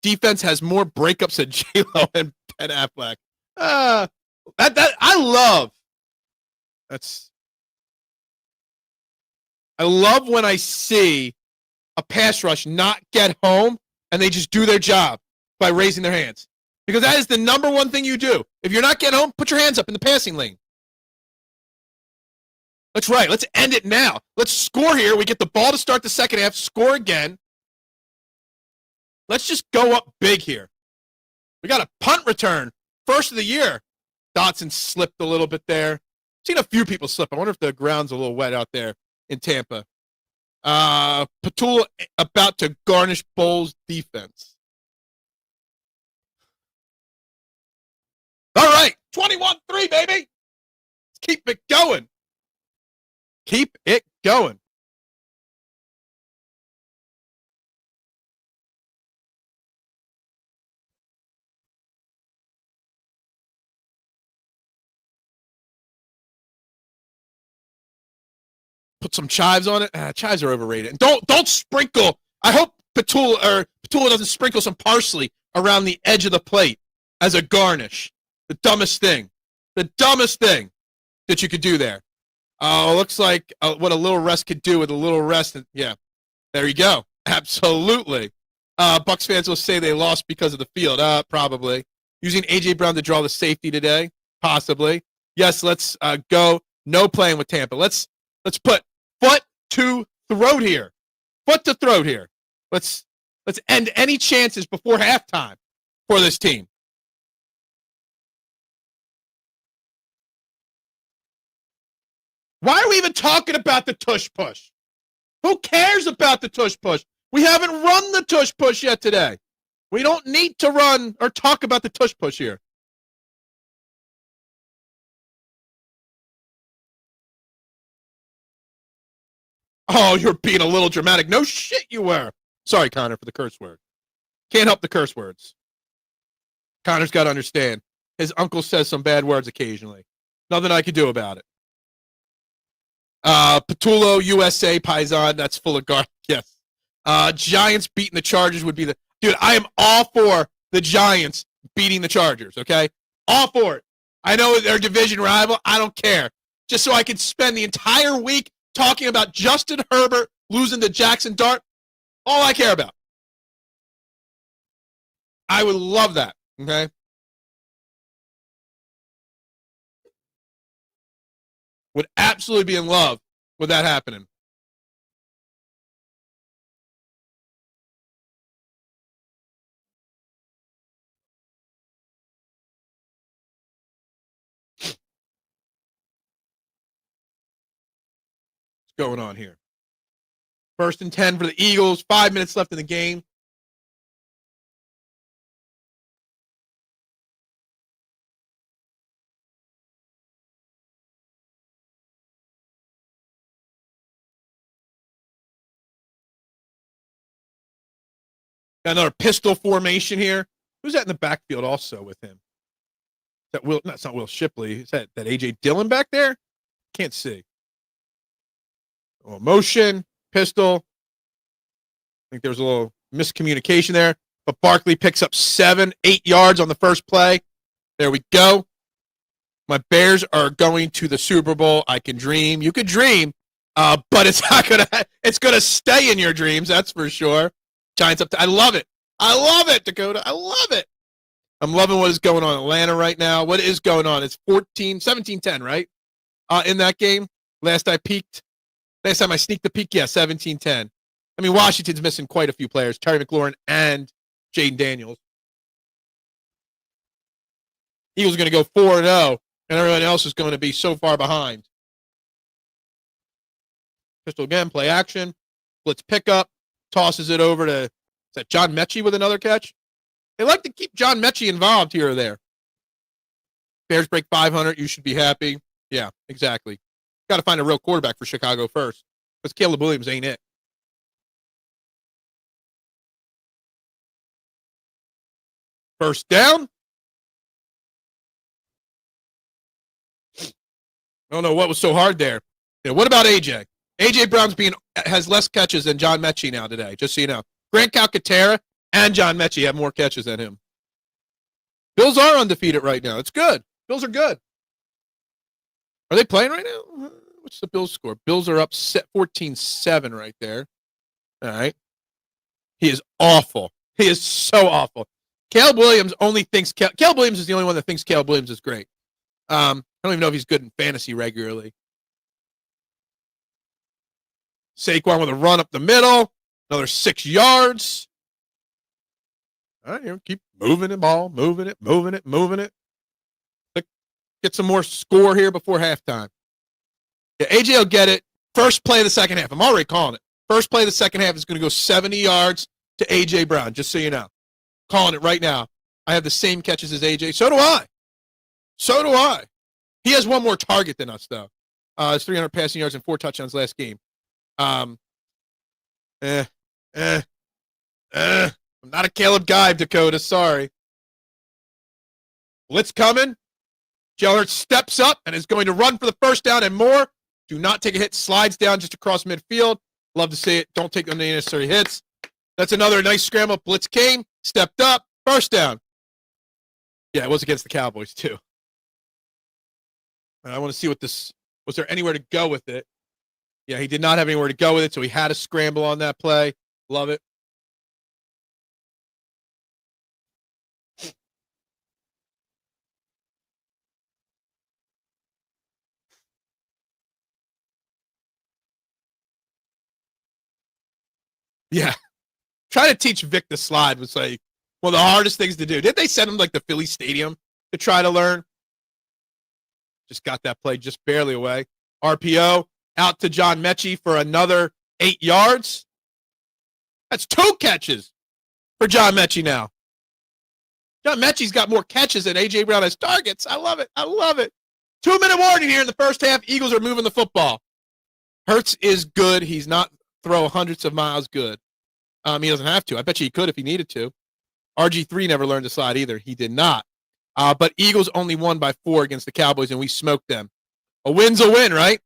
Defense has more breakups than J-Lo and Ben Affleck. That I love. I love when I see a pass rush not get home and they just do their job by raising their hands. Because that is the number one thing you do. If you're not getting home, put your hands up in the passing lane. That's right. Let's end it now. Let's score here. We get the ball to start the second half, score again. Let's just go up big here. We got a punt return. First of the year. Dotson slipped a little bit there. Seen a few people slip. I wonder if the ground's a little wet out there in Tampa. Petula about to garnish Bowles' defense. All right. 21-3, baby. Let's keep it going. Keep it going. Put some chives on it. Chives are overrated. And don't sprinkle. I hope Petula doesn't sprinkle some parsley around the edge of the plate as a garnish. The dumbest thing. The dumbest thing that you could do there. Looks like what a little rest could do with a little rest. Yeah, there you go. Absolutely. Bucs fans will say they lost because of the field. Probably. Using A.J. Brown to draw the safety today? Possibly. Yes, let's go. No playing with Tampa. Let's put foot to throat here. Foot to throat here. Let's end any chances before halftime for this team. Why are we even talking about the tush push? Who cares about the tush push? We haven't run the tush push yet today. We don't need to run or talk about the tush push here. Oh, you're being a little dramatic. No shit you were. Sorry, Connor, for the curse word. Can't help the curse words. Connor's got to understand. His uncle says some bad words occasionally. Nothing I can do about it. Petullo, USA, Paisan, that's full of garlic. Yes. Giants beating the Chargers would be the... Dude, I am all for the Giants beating the Chargers, okay? All for it. I know they're division rival. I don't care. Just so I can spend the entire week talking about Justin Herbert losing to Jackson Dart. All I care about. I would love that, okay? Would absolutely be in love with that happening. What's going on here? 1st and 10 for the Eagles. 5 minutes left in the game. Got another pistol formation here. Who's that in the backfield also with him? Is that Will? No, it's not Will Shipley. Is that A.J. Dillon back there? Can't see. Oh, motion, pistol. I think there was a little miscommunication there. But Barkley picks up 8 yards on the first play. There we go. My Bears are going to the Super Bowl. I can dream. You could dream, but it's not gonna. It's gonna stay in your dreams. That's for sure. Giants up. I love it. I love it, Dakota. I love it. I'm loving what is going on in Atlanta right now. What is going on? It's 17-10, right? In that game. Last time I sneaked the peek, yeah, 17-10. I mean, Washington's missing quite a few players. Terry McLaurin and Jaden Daniels. Eagles are going to go 4-0, and everyone else is going to be so far behind. Pistol again, play action. Blitz pickup. Tosses it over to, is that John Mechie with another catch? They like to keep John Mechie involved here or there. Bears break 500. You should be happy. Yeah, exactly. Got to find a real quarterback for Chicago first, because Caleb Williams ain't it. First down. I don't know what was so hard there. Yeah, what about AJ? AJ Brown's has less catches than John Mechie now today, just so you know. Grant Calcaterra and John Mechie have more catches than him. Bills are undefeated right now. It's good. Bills are good. Are they playing right now? What's the Bills score? Bills are up 14-7 right there. All right. He is awful. He is so awful. Caleb Williams Caleb Williams is the only one that thinks Caleb Williams is great. I don't even know if he's good in fantasy regularly. Saquon with a run up the middle. Another 6 yards. All right, keep moving the ball, moving it. Get some more score here before halftime. Yeah, AJ will get it. First play of the second half. I'm already calling it. First play of the second half is going to go 70 yards to AJ Brown, just so you know. Calling it right now. I have the same catches as AJ. So do I. He has one more target than us, though. It's 300 passing yards and 4 touchdowns last game. I'm not a Caleb guy, Dakota. Sorry. Blitz coming. Jalen steps up and is going to run for the first down and more. Do not take a hit. Slides down just across midfield. Love to see it. Don't take unnecessary hits. That's another nice scramble. Blitz came, stepped up, first down. Yeah, it was against the Cowboys, too. And I want to see what this, was there anywhere to go with it? Yeah, he did not have anywhere to go with it, so he had a scramble on that play. Love it. Yeah. Trying to teach Vic the slide was like one of the hardest things to do. Did they send him like the Philly Stadium to try to learn? Just got that play just barely away. RPO out to John Mechie for another 8 yards. That's 2 catches for John Mechie now. John Mechie's got more catches than A.J. Brown has targets. I love it. I love it. 2-minute warning here in the first half. Eagles are moving the football. Hurts is good. He's not throw hundreds of miles good. He doesn't have to. I bet you he could if he needed to. RG3 never learned to slide either. He did not. But Eagles only won by 4 against the Cowboys, and we smoked them. A win's a win, right?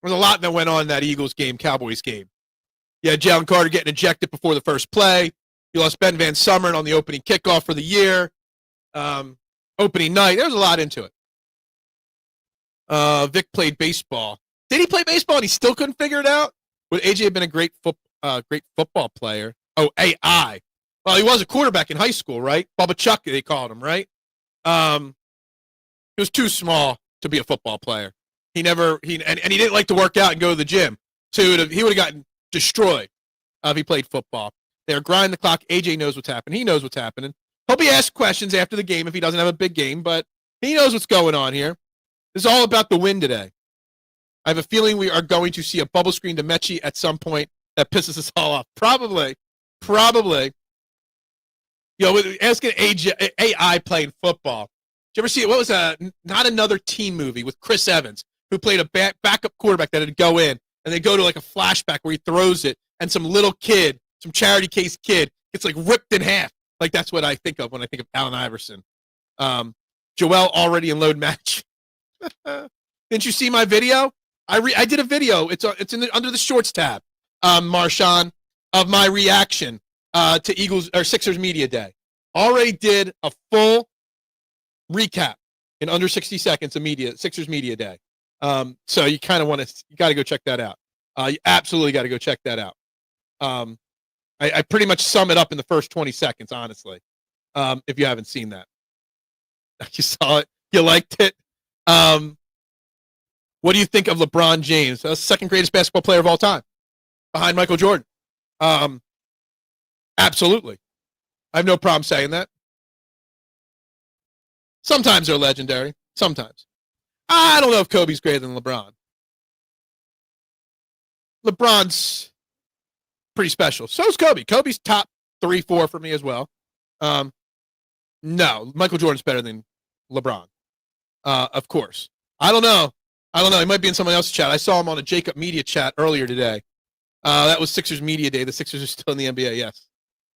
There's a lot that went on in that Eagles game, Cowboys game. You had Jalen Carter getting ejected before the first play. You lost Ben Van Summeren on the opening kickoff for the year. Opening night. There was a lot into it. Vic played baseball. Did he play baseball and he still couldn't figure it out? Would AJ have been a great football player? Oh, AI. Well, he was a quarterback in high school, right? Bubba Chuck, they called him, right? He was too small to be a football player. He didn't like to work out and go to the gym. So he would have gotten destroyed if he played football. They're grinding the clock. AJ knows what's happening. He knows what's happening. He'll be asked questions after the game if he doesn't have a big game, but he knows what's going on here. This is all about the win today. I have a feeling we are going to see a bubble screen to Mechie at some point that pisses us all off. Probably. Asking AI playing football. Did you ever see it? What was Not Another Teen movie with Chris Evans, who played a backup quarterback that would go in, and they go to like a flashback where he throws it, and some little kid, some charity case kid, gets like ripped in half. Like that's what I think of when I think of Allen Iverson. Joel already in load match. Didn't you see my video? I did a video. It's under the shorts tab, Marshawn, of my reaction to Eagles or Sixers Media Day. Already did a full recap in under 60 seconds of Sixers Media Day. So you kind of you got to go check that out. You absolutely got to go check that out. I pretty much sum it up in the first 20 seconds, honestly. If you haven't seen that, you saw it, you liked it. What do you think of LeBron James? The second greatest basketball player of all time, behind Michael Jordan. Absolutely. I have no problem saying that. Sometimes they're legendary. Sometimes. I don't know if Kobe's greater than LeBron. LeBron's pretty special. So is Kobe. Kobe's top 3, 4 for me as well. No, Michael Jordan's better than LeBron. Of course. I don't know. He might be in someone else's chat. I saw him on a Jacob Media chat earlier today. That was Sixers Media Day. The Sixers are still in the NBA, yes.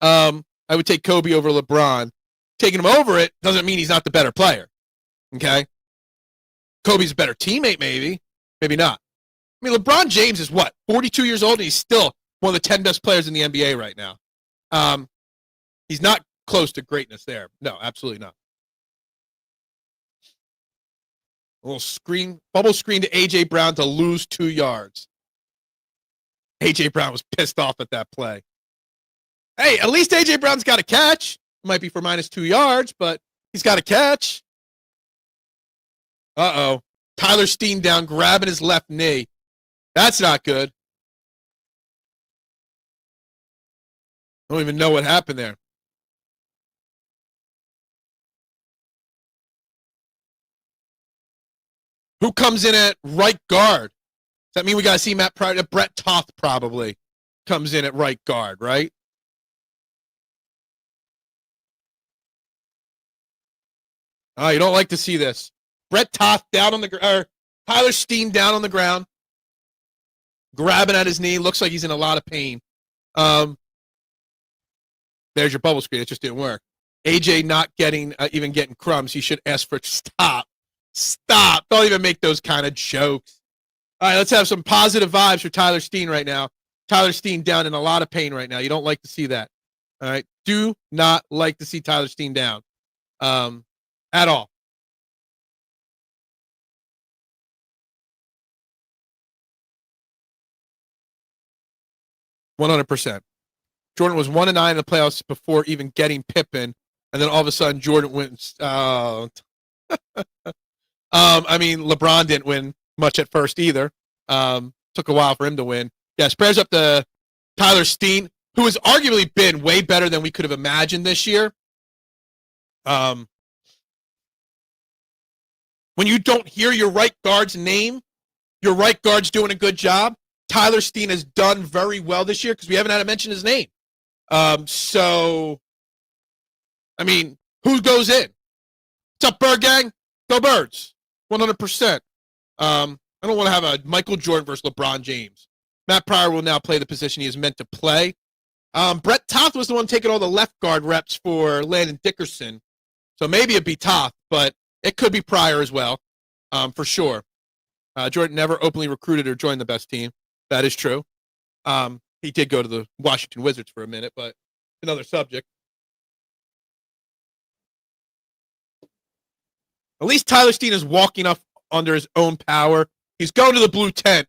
I would take Kobe over LeBron. Taking him over it doesn't mean he's not the better player. Okay? Kobe's a better teammate, maybe. Maybe not. I mean, LeBron James is what? 42 years old, and he's still one of the 10 best players in the NBA right now. He's not close to greatness there. No, absolutely not. A little bubble screen to A.J. Brown to lose 2 yards. A.J. Brown was pissed off at that play. Hey, at least A.J. Brown's got a catch. It might be for minus 2 yards, but he's got a catch. Uh-oh. Tyler Steen down, grabbing his left knee. That's not good. I don't even know what happened there. Who comes in at right guard? Does that mean we got to see Brett Toth probably comes in at right guard, right? Oh, you don't like to see this. Brett Toth down on the ground. Tyler Steen down on the ground, grabbing at his knee. Looks like he's in a lot of pain. There's your bubble screen. It just didn't work. AJ not even getting crumbs. He should ask for stop. Stop. Don't even make those kind of jokes. All right, let's have some positive vibes for Tyler Steen right now. Tyler Steen down in a lot of pain right now. You don't like to see that. All right. Do not like to see Tyler Steen down at all. %. Jordan was 1-9 in the playoffs before even getting Pippen, and then all of a sudden Jordan wins. I mean, LeBron didn't win much at first either. Took a while for him to win. Yes, prayers up to Tyler Steen, who has arguably been way better than we could have imagined this year. When you don't hear your right guard's name, your right guard's doing a good job. Tyler Steen has done very well this year because we haven't had to mention his name. So, I mean, who goes in? What's up, Bird Gang? Go Birds. 100%. I don't want to have a Michael Jordan versus LeBron James. Matt Pryor will now play the position he is meant to play. Brett Toth was the one taking all the left guard reps for Landon Dickerson. So maybe it'd be Toth, but it could be Pryor as well, for sure. Jordan never openly recruited or joined the best team. That is true. He did go to the Washington Wizards for a minute, but another subject. At least Tyler Steen is walking off under his own power. He's going to the blue tent,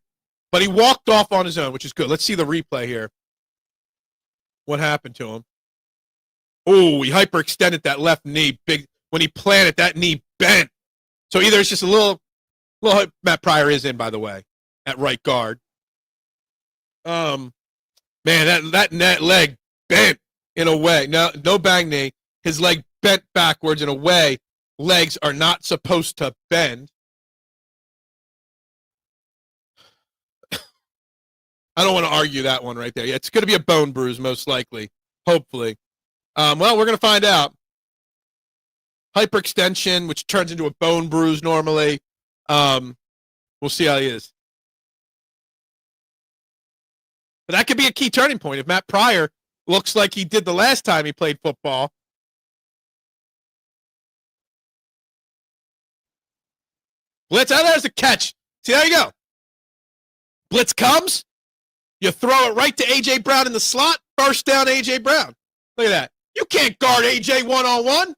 but he walked off on his own, which is good. Let's see the replay here. What happened to him? Oh, he hyperextended that left knee. Big when he planted, that knee bent. So either it's just a little Matt Pryor is in, by the way, at right guard. Man, that leg bent in a way. No bang knee. His leg bent backwards in a way legs are not supposed to bend. I don't want to argue that one right there. Yeah, it's going to be a bone bruise, most likely. Hopefully. Well, we're going to find out. Hyperextension, which turns into a bone bruise normally. We'll see how he is. But that could be a key turning point if Matt Pryor looks like he did the last time he played football. Blitz, there's a catch. See, there you go. Blitz comes. You throw it right to A.J. Brown in the slot. First down, A.J. Brown. Look at that. You can't guard A.J. one-on-one.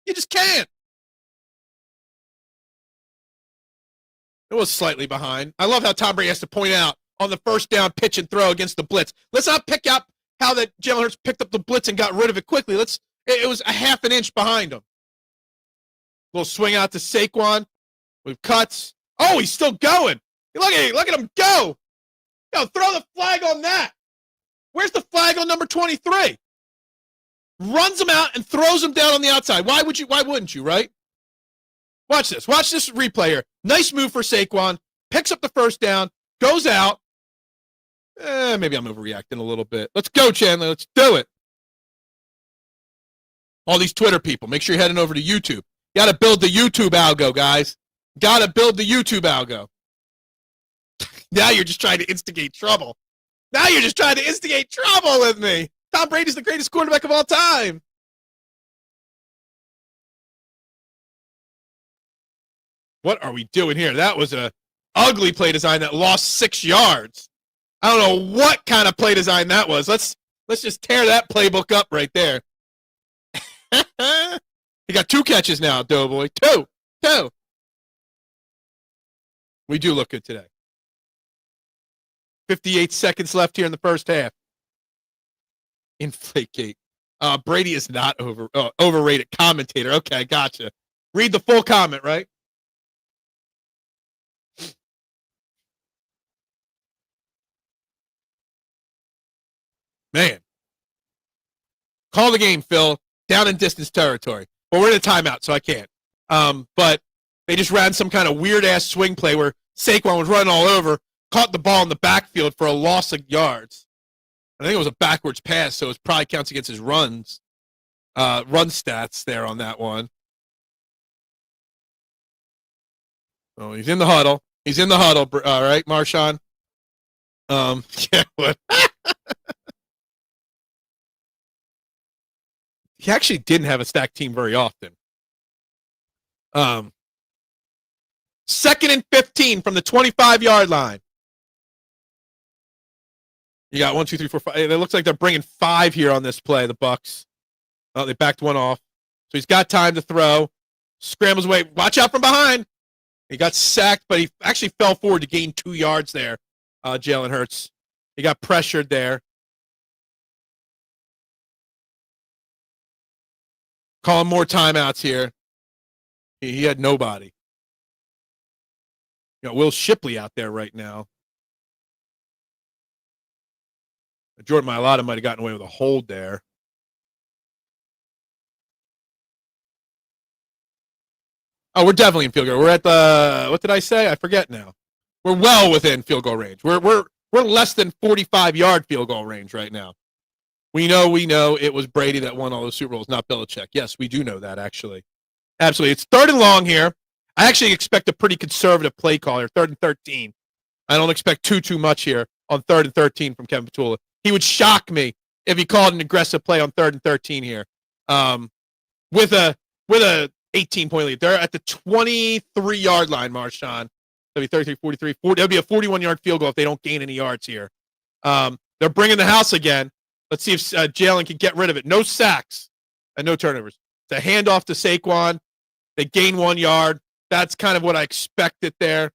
You just can't. It was slightly behind. I love how Tom Brady has to point out on the first down pitch and throw against the blitz. Let's not pick up how that Jalen Hurts picked up the blitz and got rid of it quickly. It was a half an inch behind him. Little swing out to Saquon with cuts. Oh, he's still going. Look at him go. Yo, throw the flag on that. Where's the flag on number 23? Runs him out and throws him down on the outside. Why wouldn't you, right? Watch this. Watch this replay here. Nice move for Saquon. Picks up the first down. Goes out. Maybe I'm overreacting a little bit. Let's go, Chandler. Let's do it. All these Twitter people, make sure you're heading over to YouTube. Got to build the YouTube algo, guys. Got to build the YouTube algo. Now you're just trying to instigate trouble. Now you're just trying to instigate trouble with me. Tom Brady's the greatest quarterback of all time. What are we doing here? That was a ugly play design that lost 6 yards. I don't know what kind of play design that was. Let's just tear that playbook up right there. He got 2 catches now, Doughboy. Two. We do look good today. 58 seconds left here in the first half. Inflategate. Brady is not overrated commentator. Okay, gotcha. Read the full comment, right? Man. Call the game, Phil. Down in distance territory. Well, we're in a timeout, so I can't. But they just ran some kind of weird-ass swing play where Saquon was running all over, caught the ball in the backfield for a loss of yards. I think it was a backwards pass, so it probably counts against his run stats there on that one. Oh, he's in the huddle. All right, Marshawn. Yeah, what? He actually didn't have a stacked team very often. 2nd and 15 from the 25-yard line. You got 1, 2, 3, 4, 5. It looks like they're bringing 5 here on this play, the Bucs. Oh, they backed one off. So he's got time to throw. Scrambles away. Watch out from behind. He got sacked, but he actually fell forward to gain 2 yards there, Jalen Hurts. He got pressured there. Calling more timeouts here. He had nobody. You know, Will Shipley out there right now. Jordan Mailata might have gotten away with a hold there. Oh, we're definitely in field goal. We're at the, what did I say? I forget now. We're well within field goal range. We're less than 45-yard field goal range right now. We know it was Brady that won all those Super Bowls, not Belichick. Yes, we do know that, actually. Absolutely. It's 3rd and long here. I actually expect a pretty conservative play call here, 3rd and 13. I don't expect too much here on 3rd and 13 from Kevin Petula. He would shock me if he called an aggressive play on 3rd and 13 here. With a 18-point lead. They're at the 23-yard line, Marshawn. That'd be 33, 43. 40, that'd be a 41-yard field goal if they don't gain any yards here. They're bringing the house again. Let's see if Jalen can get rid of it. No sacks and no turnovers. It's a handoff to Saquon. They gain 1 yard. That's kind of what I expected there.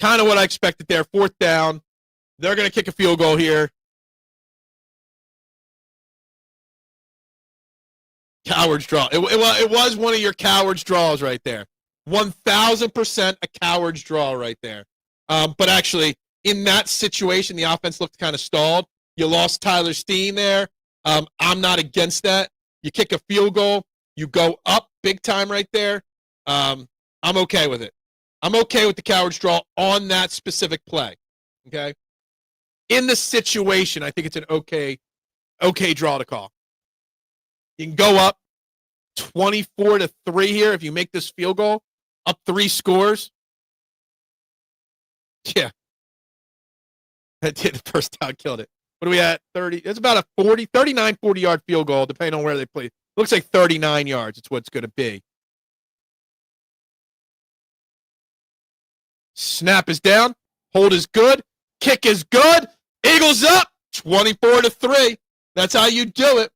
4th down. They're going to kick a field goal here. Coward's draw. It was one of your coward's draws right there. 1,000% a coward's draw right there. But actually, in that situation, the offense looked kind of stalled. You lost Tyler Steen there. I'm not against that. You kick a field goal. You go up big time right there. I'm okay with it. I'm okay with the coward's draw on that specific play. Okay? In the situation, I think it's an okay draw to call. You can go up 24-3 here if you make this field goal, up 3 scores. Yeah. That did the first down, killed it. What are we at? 30. It's about a 40-yard field goal, depending on where they play. Looks like 39 yards. It's what it's going to be. Snap is down. Hold is good. Kick is good. Eagles up 24-3. That's how you do it.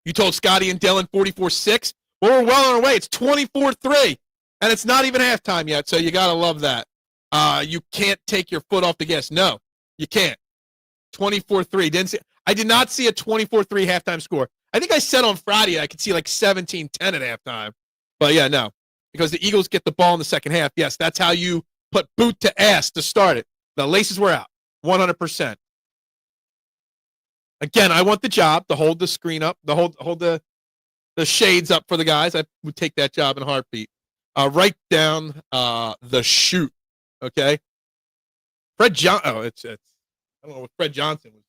You told Scotty and Dylan 44-6. Well, we're well on our way. It's 24-3, and it's not even halftime yet, so you got to love that. You can't take your foot off the gas. No, you can't. 24-3. I did not see a 24-3 halftime score. I think I said on Friday I could see like 17-10 at halftime. But, yeah, no, because the Eagles get the ball in the second half. Yes, that's how you put boot to ass to start it. The laces were out, 100%. Again, I want the job to hold the screen up, to hold the shades up for the guys. I would take that job in a heartbeat. Right down the chute, okay? I don't know what Fred Johnson was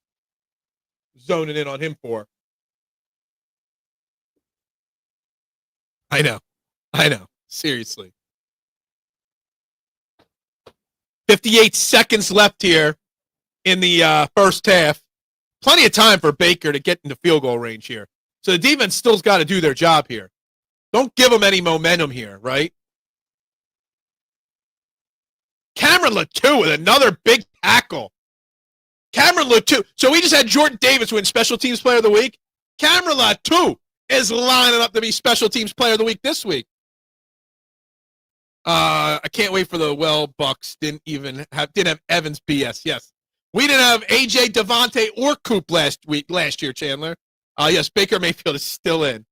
zoning in on him for. I know. Seriously. 58 seconds left here in the first half. Plenty of time for Baker to get into field goal range here. So the defense still's got to do their job here. Don't give them any momentum here, right? Cameron Latou with another big tackle. Cameron Latou. So we just had Jordan Davis win Special Teams Player of the Week. Cameron Latou is lining up to be Special Teams Player of the Week this week. I can't wait for the Bucks. Didn't have Evans BS. Yes. We didn't have AJ, Devontae, or Coop last year, Chandler. Yes, Baker Mayfield is still in.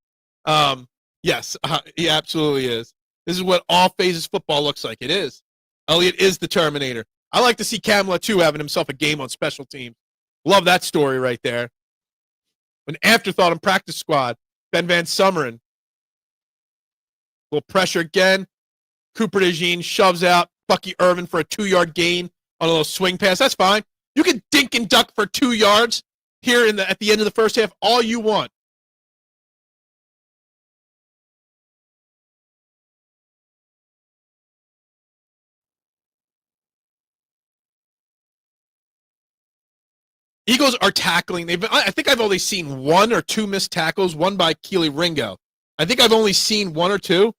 Yes, he absolutely is. This is what all phases football looks like. It is. Elliott is the Terminator. I like to see Cam Latou having himself a game on special teams. Love that story right there. An afterthought in practice squad. Ben Van Summeren. Little pressure again. Cooper DeJean shoves out Bucky Irvin for a 2-yard gain on a little swing pass. That's fine. You can dink and duck for 2 yards here at the end of the first half all you want. Eagles are tackling. I think I've only seen 1 or 2 missed tackles, one by Keely Ringo. I think I've only seen 1 or 2.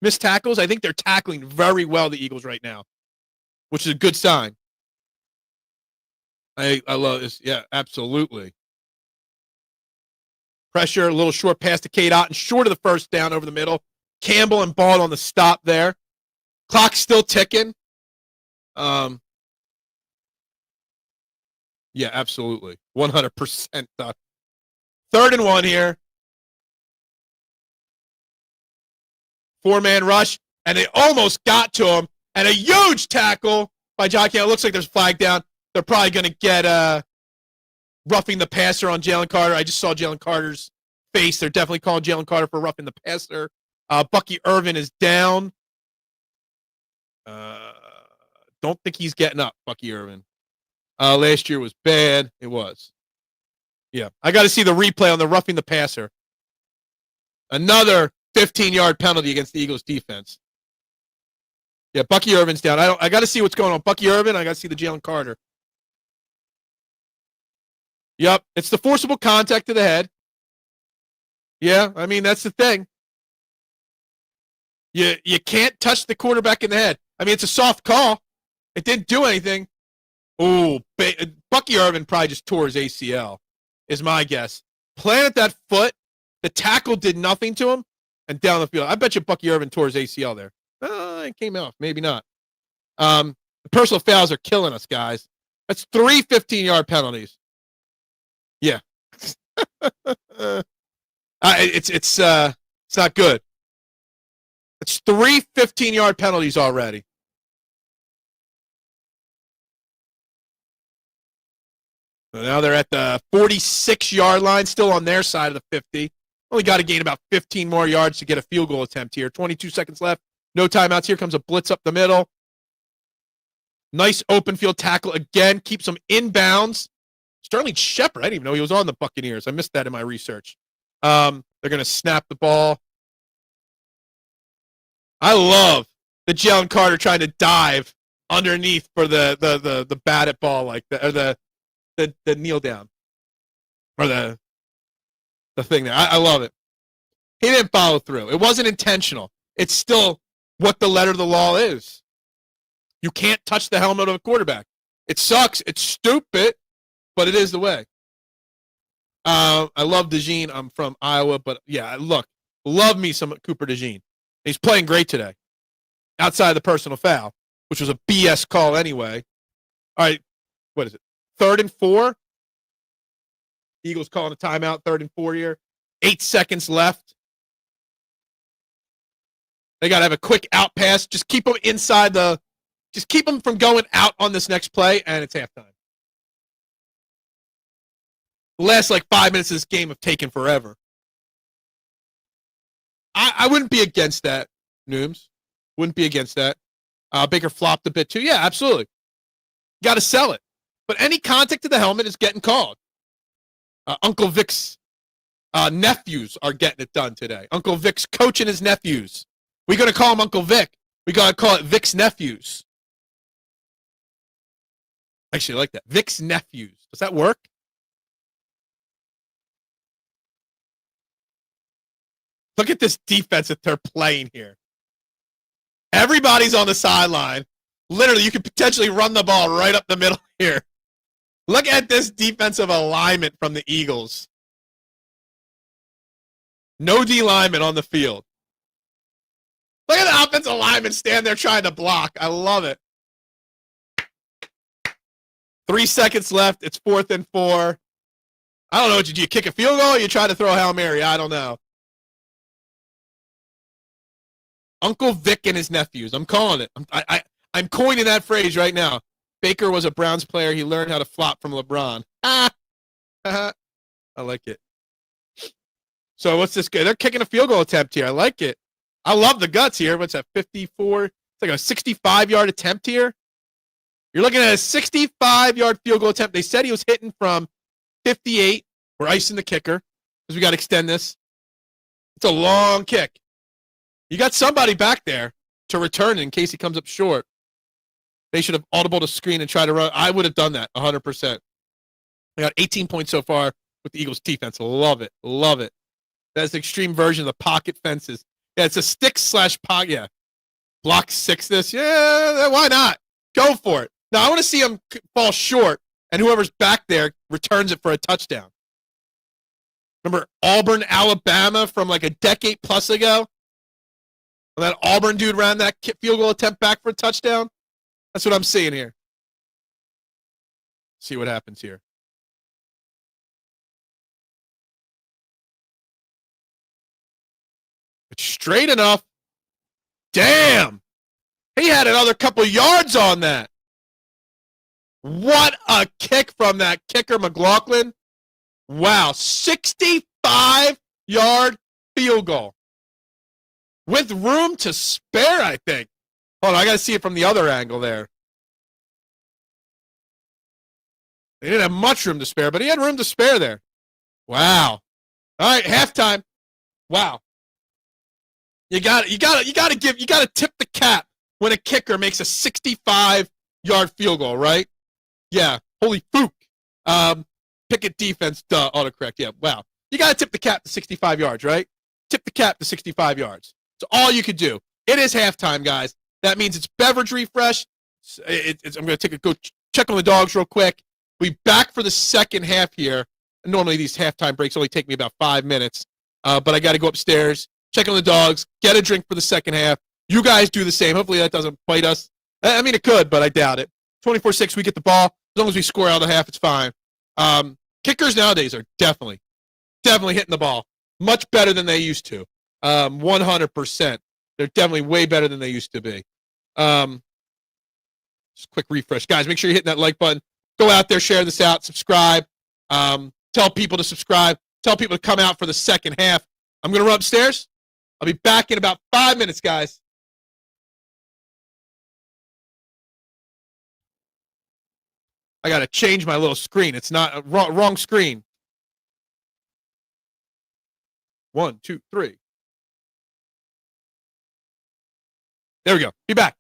missed tackles. I think they're tackling very well, the Eagles, right now, which is a good sign. I love this. Yeah, absolutely. Pressure, a little short pass to Kate Otten, short of the first down over the middle. Campbell and Ball on the stop there. Clock's still ticking. Yeah, absolutely. 100%. 3rd and 1 here. 4-man rush, and they almost got to him. And a huge tackle by John Campbell. It looks like there's a flag down. They're probably going to get roughing the passer on Jalen Carter. I just saw Jalen Carter's face. They're definitely calling Jalen Carter for roughing the passer. Bucky Irvin is down. Don't think he's getting up, Bucky Irvin. Last year was bad. It was. Yeah. I got to see the replay on the roughing the passer. Another 15-yard penalty against the Eagles defense. Yeah, Bucky Irvin's down. I got to see what's going on. Bucky Irvin, I got to see the Jalen Carter. Yep, it's the forcible contact to the head. Yeah, I mean, that's the thing. You can't touch the quarterback in the head. I mean, it's a soft call. It didn't do anything. Oh, Bucky Irvin probably just tore his ACL, is my guess. Planted that foot. The tackle did nothing to him, and down the field. I bet you Bucky Irvin tore his ACL there. It came off. Maybe not. The personal fouls are killing us, guys. That's 3 15-yard penalties. Yeah. It's not good. It's 3 15-yard penalties already. So now they're at the 46-yard line, still on their side of the 50. Only got to gain about 15 more yards to get a field goal attempt here. 22 seconds left. No timeouts. Here comes a blitz up the middle. Nice open field tackle again. Keeps them inbounds. Sterling Shepard. I didn't even know he was on the Buccaneers. I missed that in my research. They're going to snap the ball. I love the Jalen Carter trying to dive underneath for the bat at ball like that, or the kneel down, or the thing there. I love it. He didn't follow through. It wasn't intentional. It's still what the letter of the law is. You can't touch the helmet of a quarterback. It sucks. It's stupid, but it is the way. I love DeJean. I'm from Iowa, but yeah, love me some Cooper DeJean. He's playing great today. Outside of the personal foul, which was a BS call anyway. All right, what is it? 3rd and 4. Eagles calling a timeout, 3rd and 4 here. 8 seconds left. They got to have a quick out pass. Just keep them just keep them from going out on this next play, and it's halftime. The last 5 minutes of this game have taken forever. I wouldn't be against that, Nooms. Wouldn't be against that. Baker flopped a bit too. Yeah, absolutely. Got to sell it. But any contact to the helmet is getting called. Uncle Vic's nephews are getting it done today. Uncle Vic's coaching his nephews. We're going to call him Uncle Vic. We got to call it Vic's nephews. Actually, I like that. Vic's nephews. Does that work? Look at this defense that they're playing here. Everybody's on the sideline. Literally, you could potentially run the ball right up the middle here. Look at this defensive alignment from the Eagles. No D lineman on the field. Look at the offensive lineman stand there trying to block. I love it. 3 seconds left. It's 4th and 4. I don't know. Did you kick a field goal or you try to throw a Hail Mary? I don't know. Uncle Vic and his nephews. I'm calling it. I'm coining that phrase right now. Baker was a Browns player. He learned how to flop from LeBron. I like it. So what's this guy? They're kicking a field goal attempt here. I like it. I love the guts here. What's that, 54? It's like a 65-yard attempt here. You're looking at a 65-yard field goal attempt. They said he was hitting from 58. We're icing the kicker because we got to extend this. It's a long kick. You got somebody back there to return it in case he comes up short. They should have audible to screen and try to run. I would have done that 100%. I got 18 points so far with the Eagles defense. Love it. Love it. That's the extreme version of the pocket fences. Yeah, it's a stick slash pocket. Yeah. Block six this. Yeah, why not? Go for it. Now, I want to see him fall short, and whoever's back there returns it for a touchdown. Remember Auburn, Alabama from like a decade plus ago? When that Auburn dude ran that field goal attempt back for a touchdown? That's what I'm seeing here. See what happens here. It's straight enough. Damn. He had another couple yards on that. What a kick from that kicker, McLaughlin. Wow. 65-yard field goal. With room to spare, I think. Hold on, I got to see it from the other angle there. They didn't have much room to spare, but he had room to spare there. Wow. All right, halftime. Wow. You got to tip the cap when a kicker makes a 65-yard field goal, right? Yeah. Holy fook. Picket defense, duh, autocorrect. Yeah, wow. You got to tip the cap to 65 yards, right? Tip the cap to 65 yards. It's all you could do. It is halftime, guys. That means it's beverage refresh. I'm going to go check on the dogs real quick. We back for the second half here. Normally these halftime breaks only take me about 5 minutes, but I got to go upstairs, check on the dogs, get a drink for the second half. You guys do the same. Hopefully that doesn't bite us. I mean, it could, but I doubt it. 24-6, we get the ball. As long as we score out of the half, it's fine. Kickers nowadays are definitely hitting the ball much better than they used to. 100%. They're definitely way better than they used to be. Just quick refresh. Guys, make sure you're hitting that like button. Go out there, share this out, subscribe. Tell people to subscribe. Tell people to come out for the second half. I'm going to run upstairs. I'll be back in about 5 minutes, guys. I got to change my little screen. It's not wrong screen. 1, 2, 3. There we go. Be back.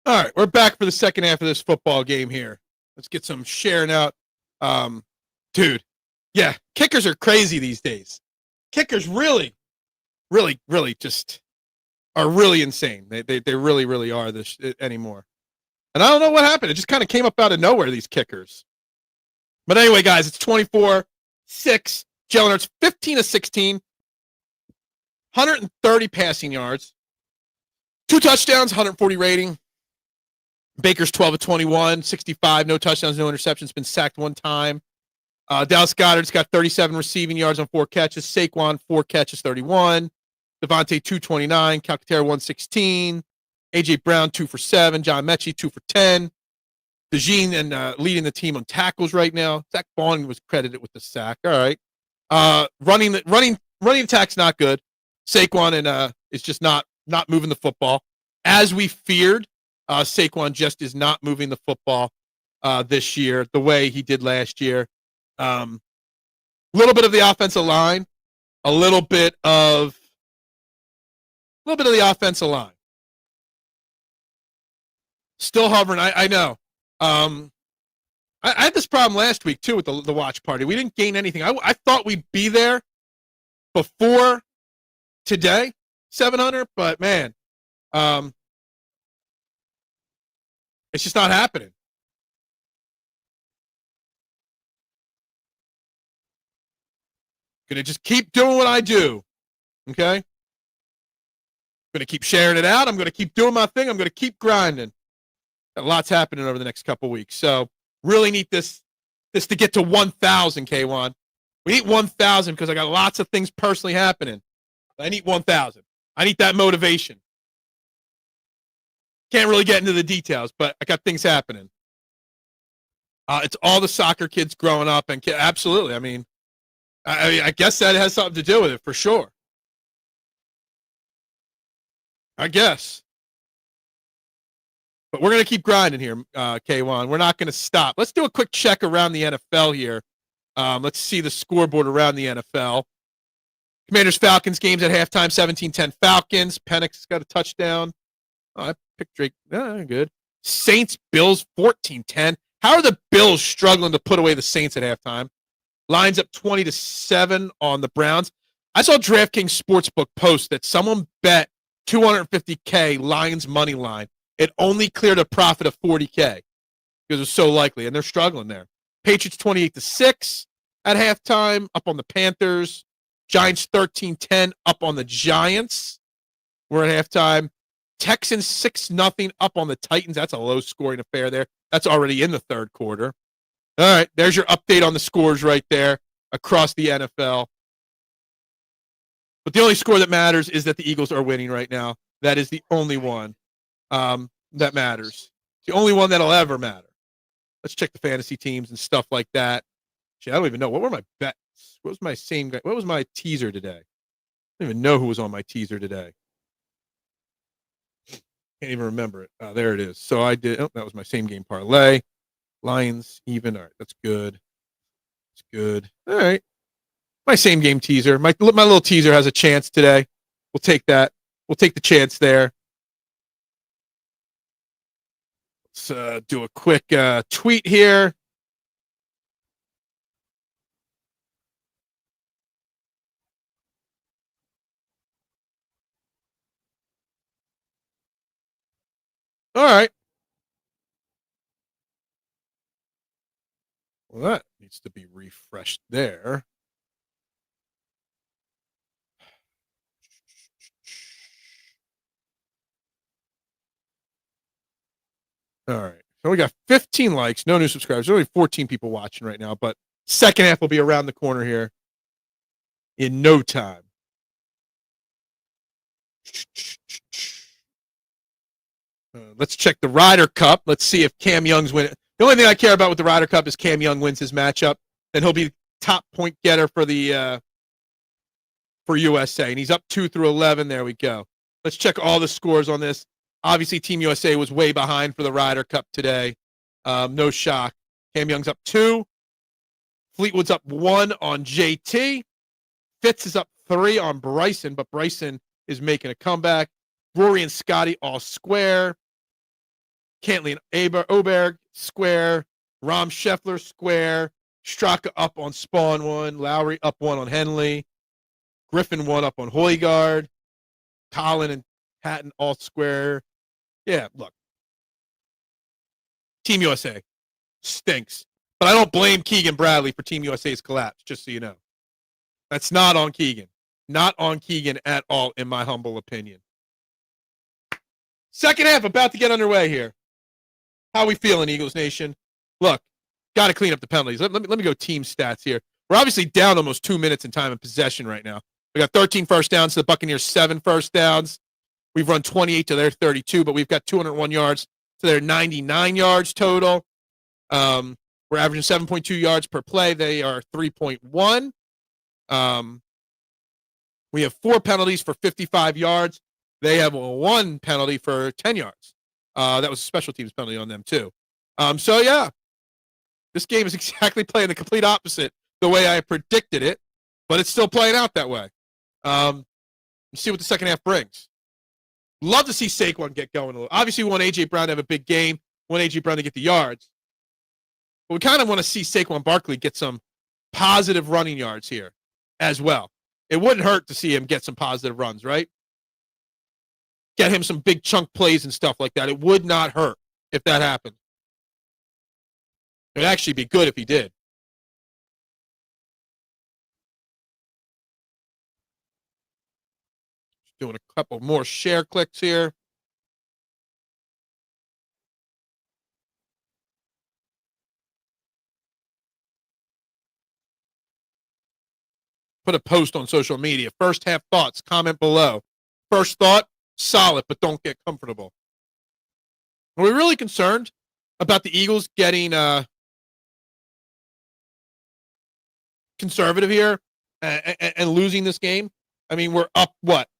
All right, we're back for the second half of this football game here. Let's get some sharing out. Dude, yeah, kickers are crazy these days. Kickers really just are really insane. They really are this anymore. And I don't know what happened. It just kind of came up out of nowhere, these kickers. But anyway, guys, it's 24-6. Jalen Hurts 15 of 16, 130 passing yards, 2 touchdowns, 140 rating. Baker's 12 of 21, 65, no touchdowns, no interceptions, been sacked 1 time. Dallas Goedert's got 37 receiving yards on 4 catches. Saquon, 4 catches, 31. Devontae, 229. Calcaterra, 116. A.J. Brown, 2 for 7. John Mechie, 2 for 10. DeJean and leading the team on tackles right now. Zach Vaughn was credited with the sack. All right. Running attack's not good. Saquon is just not moving the football. As we feared, Saquon just is not moving the football this year the way he did last year. Little bit of the offensive line, a little bit of the offensive line. Still hovering. I know. I had this problem last week too with the watch party. We didn't gain anything. I thought we'd be there before today, 700, but man, it's just not happening. Gonna just keep doing what I do. Okay? Gonna keep sharing it out. I'm gonna keep doing my thing. I'm gonna keep grinding. Got lots happening over the next couple weeks. So really need this to get to 1,000, K1. We need 1,000 because I got lots of things personally happening. I need 1,000. I need that motivation. Can't really get into the details, but I got things happening. It's all the soccer kids growing up, and absolutely. I mean, I guess that has something to do with it for sure. I guess. But we're going to keep grinding here, K1. We're not going to stop. Let's do a quick check around the NFL here. Let's see the scoreboard around the NFL. Commanders-Falcons games at halftime, 17-10 Falcons. Penix got a touchdown. Oh, I picked Drake. Good. Saints-Bills, 14-10. How are the Bills struggling to put away the Saints at halftime? Lines up 20-7 on the Browns. I saw DraftKings Sportsbook post that someone bet $250K Lions money line. It only cleared a profit of $40K because it was so likely, and they're struggling there. Patriots 28-6 at halftime, up on the Panthers. Giants 13-10, up on the Giants. We're at halftime. Texans 6-0 up on the Titans. That's a low-scoring affair there. That's already in the third quarter. All right, there's your update on the scores right there across the NFL. But the only score that matters is that the Eagles are winning right now. That is the only one that matters. The only one that'll ever matter. Let's check the fantasy teams and stuff like that. Gee, I don't even know. What were my bets? What was my teaser today? I don't even know who was on my teaser today. Can't even remember it. There it is. So I did. Oh, that was my same game parlay. Lions even. All right, that's good. It's good. All right. My same game teaser. My little teaser has a chance today. We'll take that. We'll take the chance there. Let's do a quick tweet here. All right. Well, that needs to be refreshed there. All right. So we got 15 likes, no new subscribers. There's only 14 people watching right now, but second half will be around the corner here in no time. Let's check the Ryder Cup. Let's see if Cam Young's winning. The only thing I care about with the Ryder Cup is Cam Young wins his matchup. Then he'll be top point getter for the for USA. And he's up 2 through 11. There we go. Let's check all the scores on this. Obviously, Team USA was way behind for the Ryder Cup today. No shock. Cam Young's up 2. Fleetwood's up 1 on JT. Fitz is up 3 on Bryson, but Bryson is making a comeback. Rory and Scotty all square. Cantley and Oberg, square. Rom Scheffler, square. Straka up on Spawn 1. Lowry up 1 on Henley. Griffin 1 up on Højgaard. Collin and Hatton all square. Yeah, look. Team USA stinks. But I don't blame Keegan Bradley for Team USA's collapse, just so you know. That's not on Keegan. Not on Keegan at all, in my humble opinion. Second half about to get underway here. How we feeling, Eagles Nation? Look, got to clean up the penalties. Let me go team stats here. We're obviously down almost 2 minutes in time of possession right now. We got 13 first downs to the Buccaneers, 7 first downs. We've run 28 to their 32, but we've got 201 yards to their 99 yards total. We're averaging 7.2 yards per play. They are 3.1. We have 4 penalties for 55 yards. They have 1 penalty for 10 yards. That was a special teams penalty on them, too. So, yeah, this game is exactly playing the complete opposite the way I predicted it, but it's still playing out that way. Let's see what the second half brings. Love to see Saquon get going a little. Obviously, we want A.J. Brown to have a big game. We want A.J. Brown to get the yards. But we kind of want to see Saquon Barkley get some positive running yards here as well. It wouldn't hurt to see him get some positive runs, right? Get him some big chunk plays and stuff like that. It would not hurt if that happened. It would actually be good if he did. Just doing a couple more share clicks here. Put a post on social media. First half thoughts, comment below. First thought, solid, but don't get comfortable. Are we really concerned about the Eagles getting conservative here and losing this game? I mean, we're up,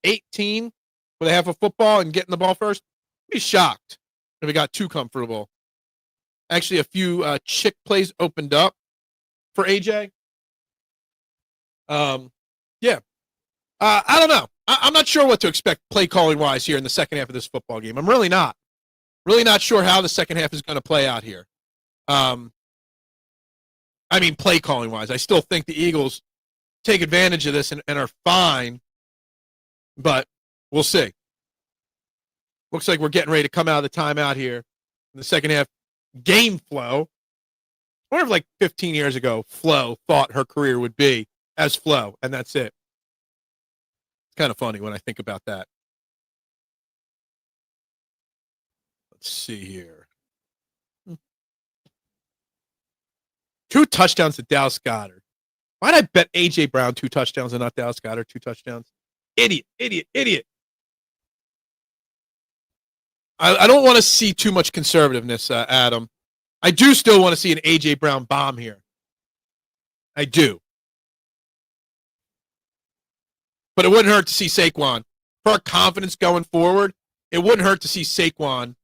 18 with a half of football and getting the ball first? I'd be shocked if we got too comfortable. Actually, a few chick plays opened up for AJ. Yeah. I don't know. I'm not sure what to expect play calling wise here in the second half of this football game. I'm really not. Really not sure how the second half is going to play out here. I mean, play calling wise. I still think the Eagles take advantage of this and are fine, but we'll see. Looks like we're getting ready to come out of the timeout here in the second half. Game flow. I wonder if like 15 years ago, Flo thought her career would be as Flo, and that's it. It's kind of funny when I think about that. Let's see here. 2 touchdowns to Dallas Goedert. Why'd I bet A.J. Brown 2 touchdowns and not Dallas Goedert 2 touchdowns? Idiot. I don't want to see too much conservativeness, Adam. I do still want to see an A.J. Brown bomb here. I do. But it wouldn't hurt to see Saquon. For our confidence going forward, it wouldn't hurt to see Saquon,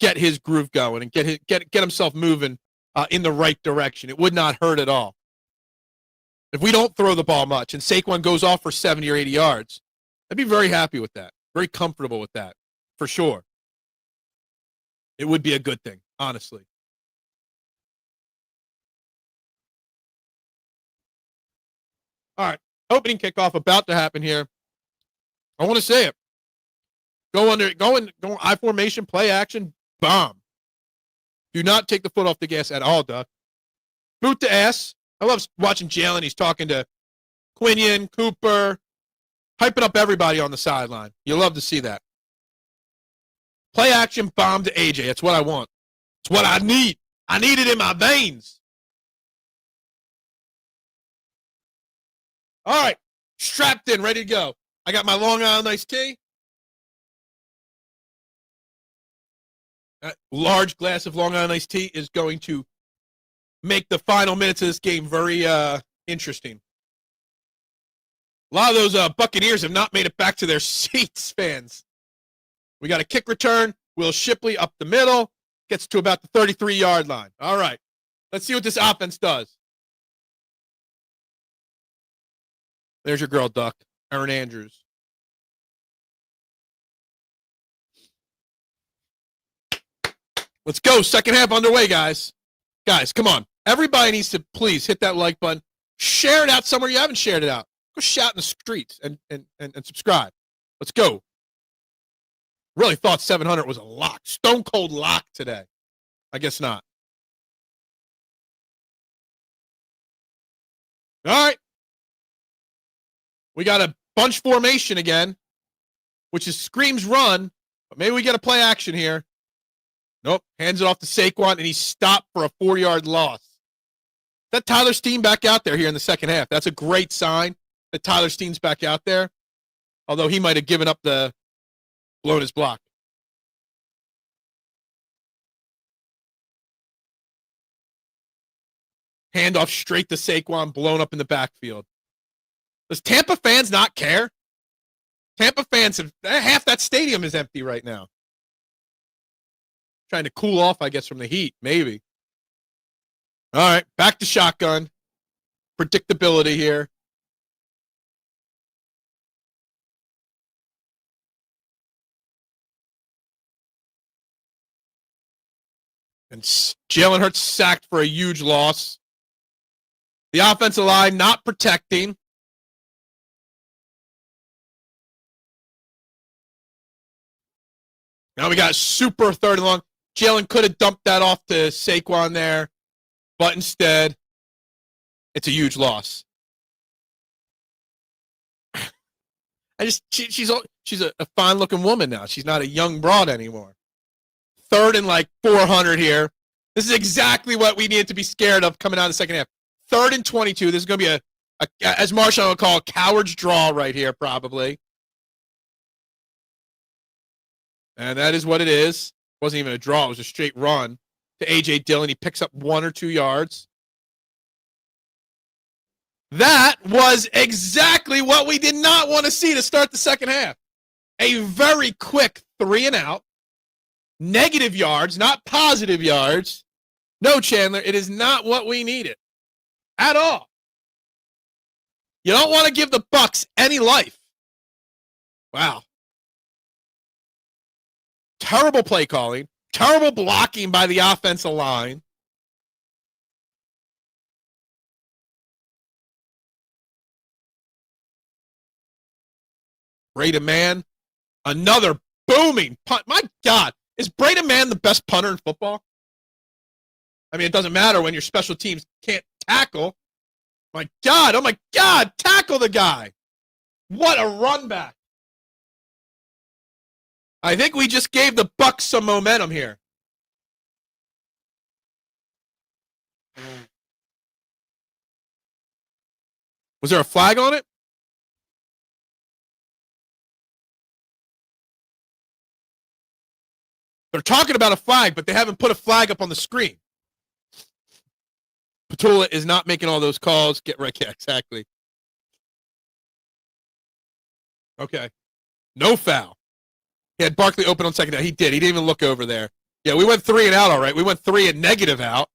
get his groove going and get himself moving in the right direction. It would not hurt at all. If we don't throw the ball much and Saquon goes off for 70 or 80 yards, I'd be very happy with that. Very comfortable with that, for sure. It would be a good thing, honestly. All right. Opening kickoff about to happen here. I want to say it. Go I formation, play action, bomb. Do not take the foot off the gas at all, Duck. Boot to ass. I love watching Jalen. He's talking to Quinion, Cooper, hyping up everybody on the sideline. You love to see that. Play action, bomb to AJ. That's what I want. It's what I need. I need it in my veins. All right, strapped in, ready to go. I got my Long Island iced tea. A large glass of Long Island iced tea is going to make the final minutes of this game very interesting. A lot of those Buccaneers have not made it back to their seats, fans. We got a kick return. Will Shipley up the middle. Gets to about the 33-yard line. All right, let's see what this offense does. There's your girl, Duck. Erin Andrews. Let's go. Second half underway, guys. Guys, come on. Everybody needs to please hit that like button. Share it out somewhere you haven't shared it out. Go shout in the streets and subscribe. Let's go. Really thought 700 was a lock. Stone cold lock today. I guess not. All right. We got a bunch formation again, which is screams run, but maybe we get a play action here. Nope. Hands it off to Saquon, and he's stopped for a 4-yard loss. That Tyler Steen back out there here in the second half. That's a great sign that Tyler Steen's back out there, although he might have given up blown his block. Handoff straight to Saquon, blown up in the backfield. Does Tampa fans not care? Tampa fans, half that stadium is empty right now. Trying to cool off, I guess, from the heat, maybe. All right, back to shotgun. Predictability here. And Jalen Hurts sacked for a huge loss. The offensive line not protecting. Now we got super third and long. Jalen could have dumped that off to Saquon there, but instead, it's a huge loss. She's a fine-looking woman now. She's not a young broad anymore. Third and 400 here. This is exactly what we needed to be scared of coming out of the second half. Third and 22. This is going to be as Marshawn would call, a coward's draw right here, probably. And that is what it is. It wasn't even a draw. It was a straight run to A.J. Dillon. He picks up 1 or 2 yards. That was exactly what we did not want to see to start the second half. A very quick 3-and-out. Negative yards, not positive yards. No, Chandler, it is not what we needed at all. You don't want to give the Bucs any life. Wow. Terrible play calling. Terrible blocking by the offensive line. Braden Mann, another booming punt. My God, is Braden Mann the best punter in football? I mean, it doesn't matter when your special teams can't tackle. My God, oh my God, tackle the guy. What a run back. I think we just gave the Bucs some momentum here. Was there a flag on it? They're talking about a flag, but they haven't put a flag up on the screen. Petula is not making all those calls. Get right. Yeah, exactly. Okay. No foul. He had Barkley open on second down. He did. He didn't even look over there. Yeah, we went 3 and out, all right. We went 3 and negative out,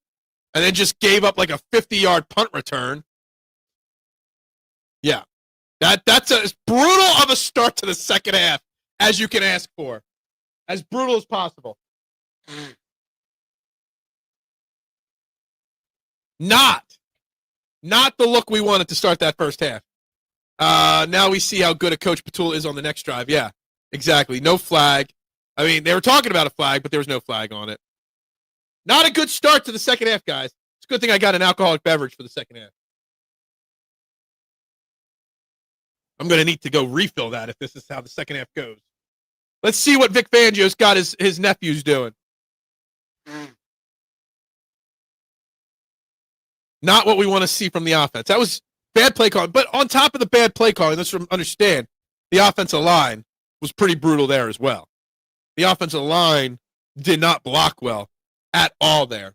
and then just gave up a 50-yard punt return. Yeah. That's as brutal of a start to the second half as you can ask for. As brutal as possible. Not the look we wanted to start that first half. Now we see how good a coach Petula is on the next drive. Yeah, exactly. No flag. I mean, they were talking about a flag, but there was no flag on it. Not a good start to the second half, guys. It's a good thing I got an alcoholic beverage for the second half. I'm going to need to go refill that if this is how the second half goes. Let's see what Vic Fangio's got his nephews doing. Not what we want to see from the offense. That was bad play calling. But on top of the bad play calling, let's understand, the offensive line was pretty brutal there as well. The offensive line did not block well at all there.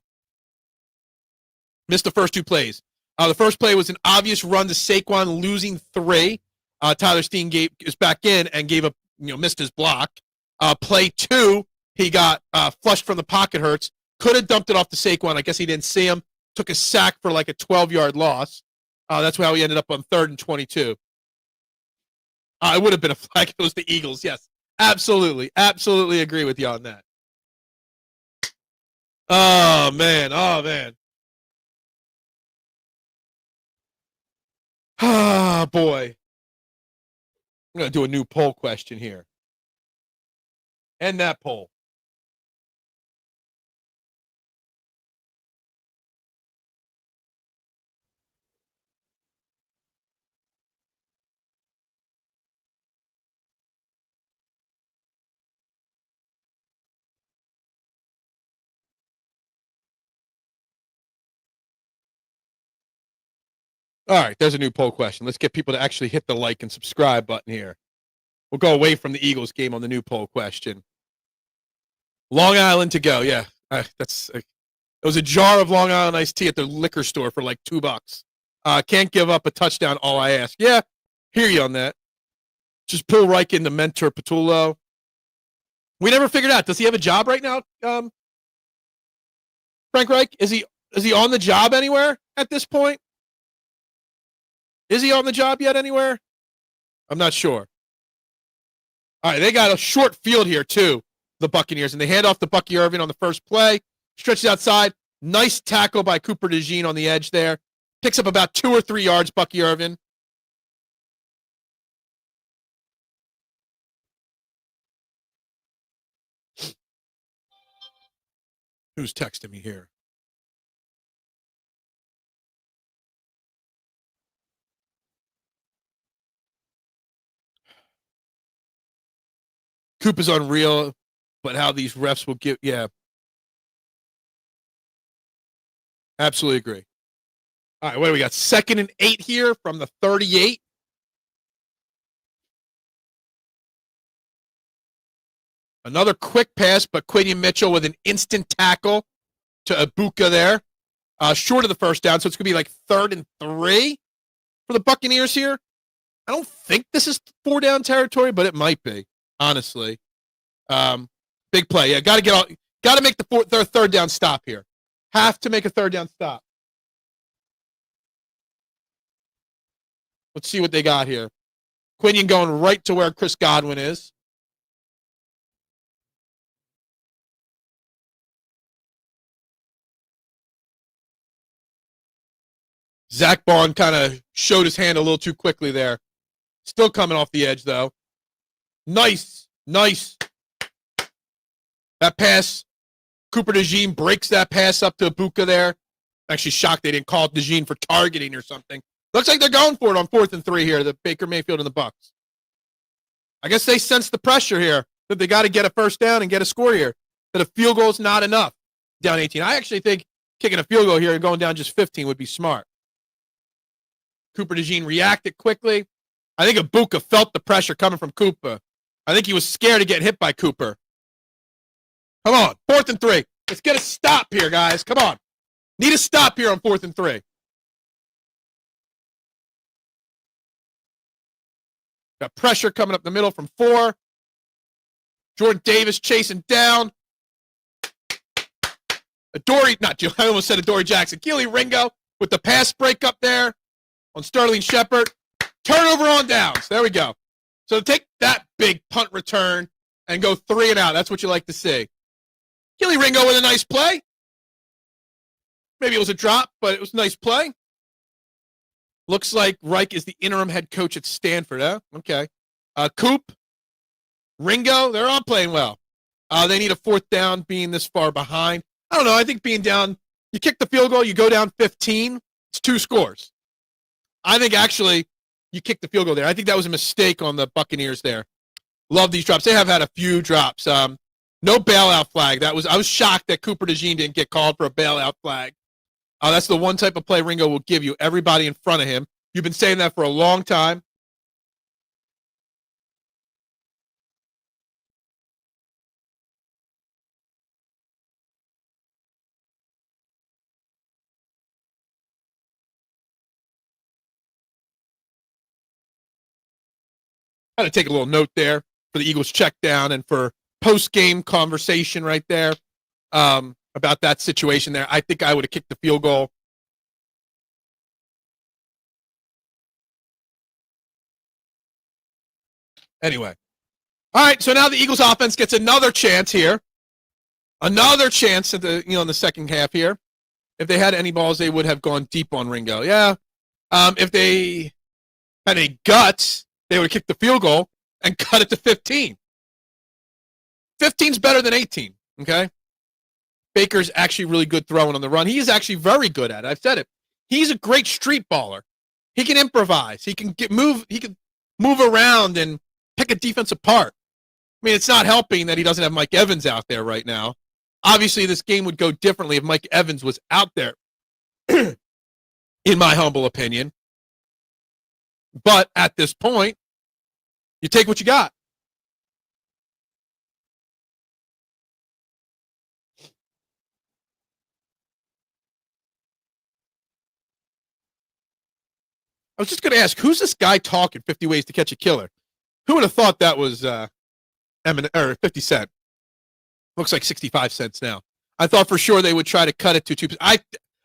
Missed the first 2 plays. The first play was an obvious run to Saquon, losing 3. Tyler Steen is back in and gave up, missed his block. Play 2, he got flushed from the pocket. Hurts could have dumped it off to Saquon. I guess he didn't see him. Took a sack for a 12-yard loss. That's how he ended up on 3rd and 22. It would have been a flag. It was the Eagles. Yes, absolutely agree with you on that. Oh, man. Oh, man. Ah, boy. I'm going to do a new poll question here. End that poll. All right, there's a new poll question. Let's get people to actually hit the like and subscribe button here. We'll go away from the Eagles game on the new poll question. Long Island to go. Yeah, it was a jar of Long Island iced tea at the liquor store for like $2. Can't give up a touchdown. All I ask. Yeah, hear you on that. Just pull Reich into mentor Patullo. We never figured out. Does he have a job right now? Frank Reich, is he on the job anywhere at this point? Is he on the job yet anywhere? I'm not sure. All right, they got a short field here too, the Buccaneers, and they hand off to Bucky Irvin on the first play. Stretches outside. Nice tackle by Cooper DeJean on the edge there. Picks up about 2 or 3 yards, Bucky Irvin. Who's texting me here? Coop is unreal, but how these refs will give, yeah. Absolutely agree. All right, what do we got? 2nd and 8 here from the 38. Another quick pass, but Quinion Mitchell with an instant tackle to Ibuka there. Short of the first down, so it's going to be like 3rd and 3 for the Buccaneers here. I don't think this is 4-down territory, but it might be, honestly. Big play. Yeah, got to make the 3rd down stop here. Have to make a 3rd down stop. Let's see what they got here. Quinion going right to where Chris Godwin is. Zach Bond kind of showed his hand a little too quickly there. Still coming off the edge, though. Nice. That pass. Cooper DeJean breaks that pass up to Ibuka there. Actually shocked they didn't call DeJean for targeting or something. Looks like they're going for it on 4th and 3 here, the Baker Mayfield and the Bucs. I guess they sense the pressure here that they got to get a 1st down and get a score here. That a field goal is not enough. Down 18. I actually think kicking a field goal here and going down just 15 would be smart. Cooper DeJean reacted quickly. I think Ibuka felt the pressure coming from Cooper. I think he was scared of getting hit by Cooper. Come on, 4th and 3. Let's get a stop here, guys. Come on. Need a stop here on 4th and 3. Got pressure coming up the middle from 4. Jordan Davis chasing down. I almost said Adoree Jackson. Keely Ringo with the pass break up there on Sterling Shepard. Turnover on downs. There we go. So take that big punt return and go 3 and out. That's what you like to see. Keely Ringo with a nice play. Maybe it was a drop, but it was a nice play. Looks like Reich is the interim head coach at Stanford. Huh? Okay. Coop, Ringo, they're all playing well. They need a 4th down being this far behind. I don't know. I think being down, you kick the field goal, you go down 15. It's 2 scores. I think actually you kick the field goal there. I think that was a mistake on the Buccaneers there. Love these drops. They have had a few drops. No bailout flag. I was shocked that Cooper DeJean didn't get called for a bailout flag. That's the one type of play Ringo will give you. Everybody in front of him. You've been saying that for a long time. I had to take a little note there for the Eagles check down and for post-game conversation right there about that situation there. I think I would have kicked the field goal. Anyway. All right, so now the Eagles offense gets another chance here. Another chance at the in the second half here. If they had any balls, they would have gone deep on Ringo. Yeah. If they had any guts, they would kick the field goal and cut it to 15. 15's better than 18. Okay. Baker's actually really good throwing on the run. He is actually very good at it. I've said it. He's a great street baller. He can improvise. He can move. He can move around and pick a defense apart. I mean, it's not helping that he doesn't have Mike Evans out there right now. Obviously, this game would go differently if Mike Evans was out there, in my humble opinion. But at this point, you take what you got. I was just going to ask, who's this guy talking 50 Ways to Catch a Killer? Who would have thought that was 50 Cent? Looks like 65 cents now. I thought for sure they would try to cut it to two. I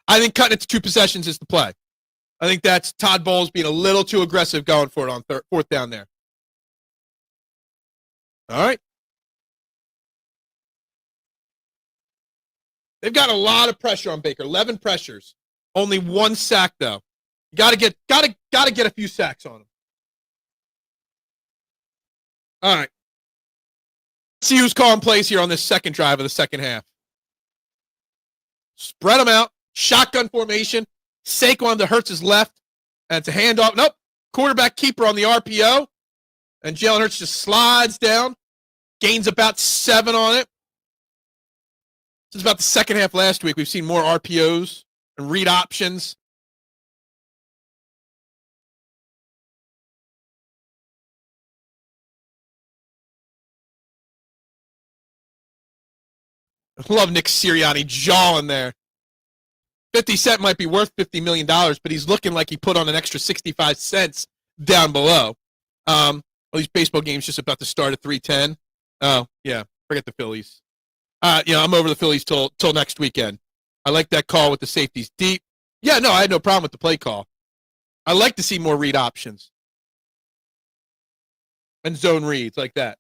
think cutting it to 2 possessions is the play. I think that's Todd Bowles being a little too aggressive going for it on fourth down there. All right. They've got a lot of pressure on Baker. 11 pressures. Only 1 sack, though. You gotta get a few sacks on him. All right. Let's see who's calling plays here on this second drive of the second half. Spread them out. Shotgun formation. Saquon to Hurts' left. And it's a handoff. Nope. Quarterback keeper on the RPO. And Jalen Hurts just slides down. Gains about 7 on it. This is about the second half last week. We've seen more RPOs and read options. I love Nick Sirianni jawing there. 50 Cent might be worth $50 million, but he's looking like he put on an extra 65 cents down below. All these baseball games just about to start at 3:10. Oh, yeah, forget the Phillies. I'm over the Phillies till next weekend. I like that call with the safeties deep. Yeah, no, I had no problem with the play call. I like to see more read options and zone reads like that.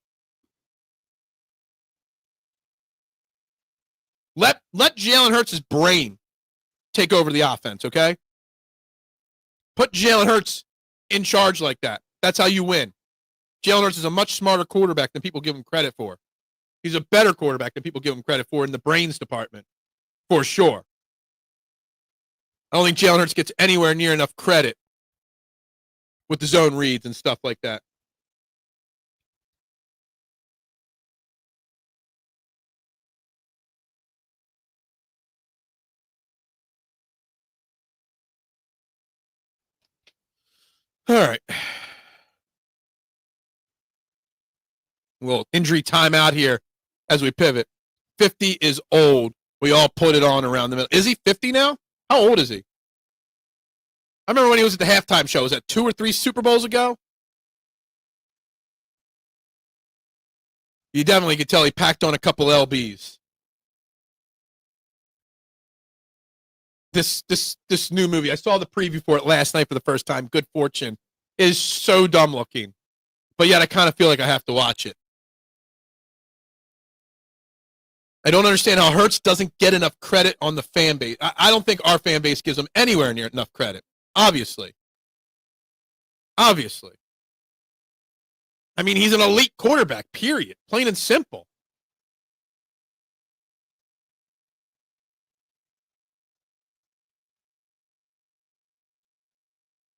Let Jalen Hurts' brain take over the offense, okay? Put Jalen Hurts in charge like that. That's how you win. Jalen Hurts is a much smarter quarterback than people give him credit for. He's a better quarterback than people give him credit for in the brains department, for sure. I don't think Jalen Hurts gets anywhere near enough credit with the zone reads and stuff like that. All right. Well, injury timeout here as we pivot. 50 is old. We all put it on around the middle. Is he 50 now? How old is he? I remember when he was at the halftime show. Was that 2 or 3 Super Bowls ago? You definitely could tell he packed on a couple LBs. This new movie, I saw the preview for it last night for the first time. Good Fortune is so dumb looking, but yet I kind of feel like I have to watch it. I don't understand how Hurts doesn't get enough credit on the fan base. I don't think our fan base gives him anywhere near enough credit. Obviously. I mean, he's an elite quarterback, period. Plain and simple.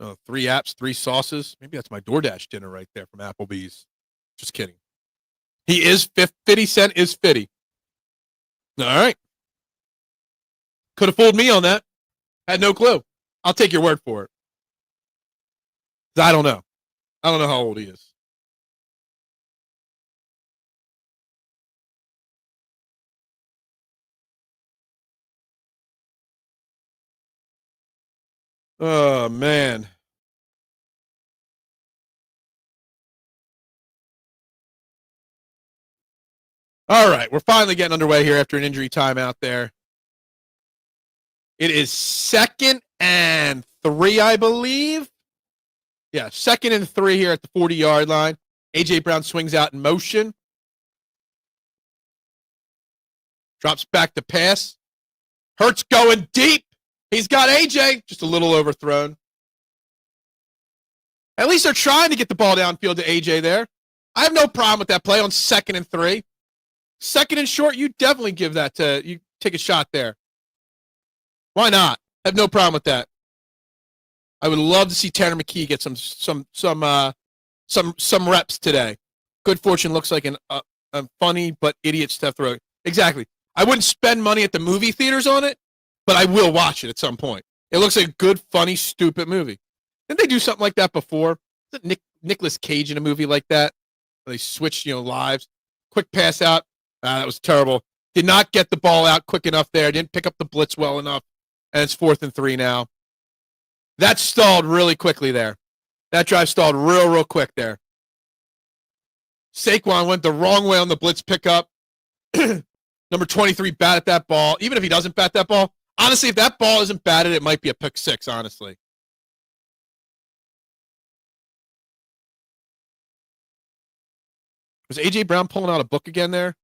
Oh, 3 apps, 3 sauces. Maybe that's my DoorDash dinner right there from Applebee's. Just kidding. He is 50 Cent is 50. All right. Could have fooled me on that. Had no clue. I'll take your word for it. I don't know. I don't know how old he is. Oh, man. All right. We're finally getting underway here after an injury timeout there. It is 2nd and 3, I believe. Yeah, 2nd and 3 here at the 40-yard line. A.J. Brown swings out in motion. Drops back to pass. Hurts going deep. He's got AJ. Just a little overthrown. At least they're trying to get the ball downfield to AJ there. I have no problem with that play on 2nd and 3. 2nd and short, you definitely give that to, you take a shot there. Why not? I have no problem with that. I would love to see Tanner McKee get some reps today. Good fortune looks like a funny but idiot Steph Rowe. Exactly. I wouldn't spend money at the movie theaters on it, but I will watch it at some point. It looks like a good, funny, stupid movie. Didn't they do something like that before? Isn't Nicolas Cage in a movie like that? Where they switched, lives. Quick pass out. That was terrible. Did not get the ball out quick enough there. Didn't pick up the blitz well enough. And it's 4th and 3 now. That stalled really quickly there. That drive stalled real quick there. Saquon went the wrong way on the blitz pickup. Number 23 batted that ball. Even if he doesn't bat that ball, honestly, if that ball isn't batted, it might be a pick 6, honestly. Was A.J. Brown pulling out a book again there?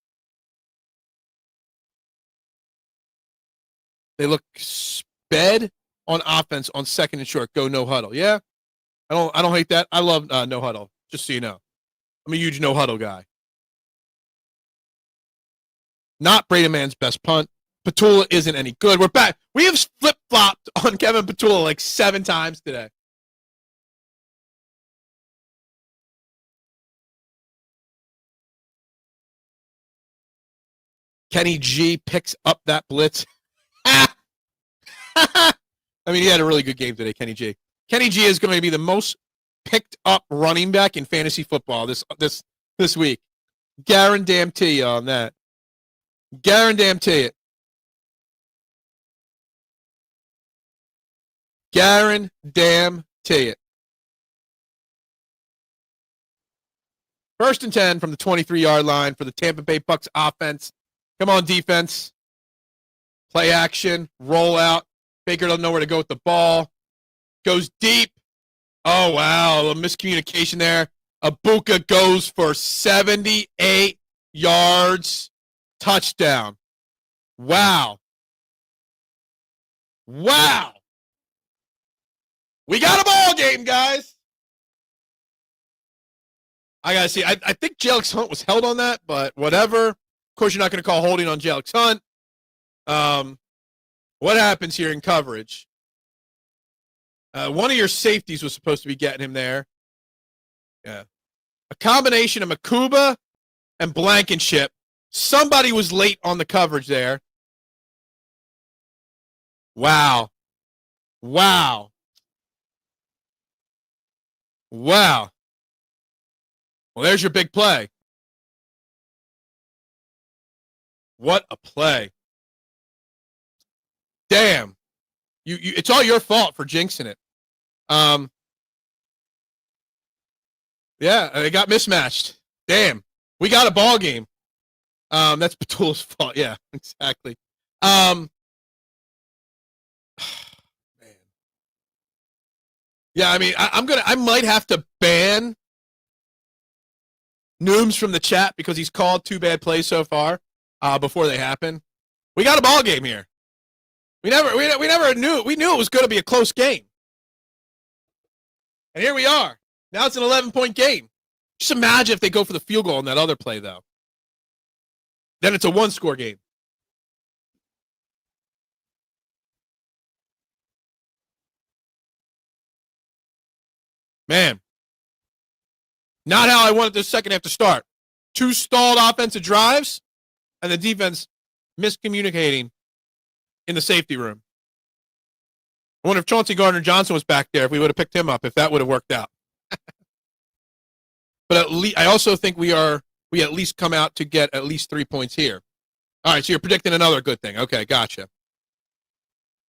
They look sped on offense on 2nd and short. Go no huddle. Yeah, I don't hate that. I love no huddle. Just so you know, I'm a huge no huddle guy. Not Braden Mann's best punt. Petula isn't any good. We're back. We have flip flopped on Kevin Petula like 7 times today. Kenny G picks up that blitz. I mean, he had a really good game today, Kenny G. Kenny G is going to be the most picked up running back in fantasy football this week. Guarantee you on that. Guarantee it. Guarantee it. 1st and 10 from the 23-yard line for the Tampa Bay Bucs offense. Come on, defense. Play action. Roll out. Baker doesn't know where to go with the ball. Goes deep. Oh, wow. A miscommunication there. Abuka goes for 78 yards. Touchdown. Wow. Wow. We got a ball game, guys. I got to see. I think Jalen Hunt was held on that, but whatever. Of course, you're not going to call holding on Jalen Hunt. What happens here in coverage? One of your safeties was supposed to be getting him there. Yeah. A combination of Makuba and Blankenship. Somebody was late on the coverage there. Wow. Wow. Wow. Well, there's your big play. What a play. Damn. You it's all your fault for jinxing it. Yeah, they got mismatched. Damn. We got a ball game. That's Petula's fault. Yeah, exactly. Man. Yeah, I mean, I might have to ban Nooms from the chat because he's called 2 bad plays so far before they happen. We got a ball game here. We never knew. We knew it was going to be a close game. And here we are. Now it's an 11-point game. Just imagine if they go for the field goal on that other play, though. Then it's a 1-score game. Man. Not how I wanted the second half to start. 2 stalled offensive drives, and the defense miscommunicating in the safety room. I wonder if Chauncey Gardner-Johnson was back there, if we would have picked him up, if that would have worked out. But at least, I also think we at least come out to get at least 3 points here. All right, so you're predicting another good thing. Okay, gotcha.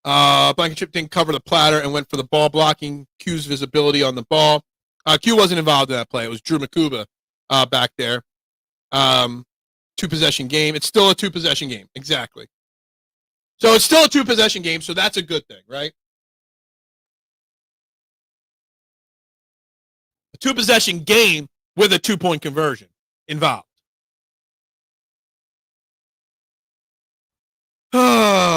Blankenship didn't cover the platter and went for the ball blocking. Q's visibility on the ball. Q wasn't involved in that play. It was Drew Makuba back there. 2-possession game. It's still a 2-possession game. Exactly. So it's still a 2-possession game, so that's a good thing, right? A 2-possession game with a 2-point conversion involved.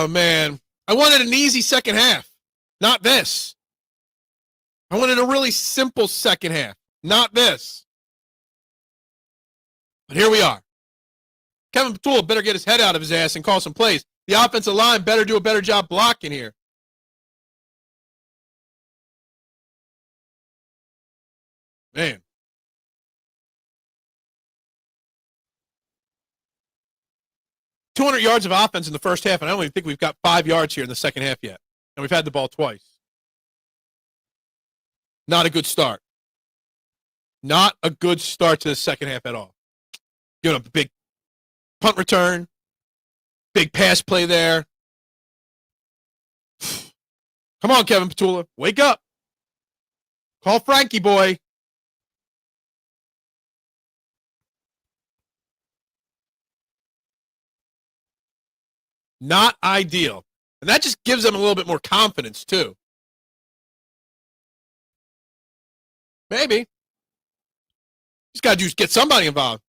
Oh, man. I wanted an easy second half, not this. I wanted a really simple second half, not this. But here we are. Kevin Petula better get his head out of his ass and call some plays. The offensive line better do a better job blocking here. Man. .200 yards of offense in the first half, and I don't even think we've got 5 yards here in the second half yet. And we've had the ball twice. Not a good start. Not a good start to the second half at all. Giving up a big punt return, big pass play there. Come on, Kevin Petula. Wake up. Call Frankie, boy. Not ideal. And that just gives them a little bit more confidence, too. Maybe. Just got to just get somebody involved.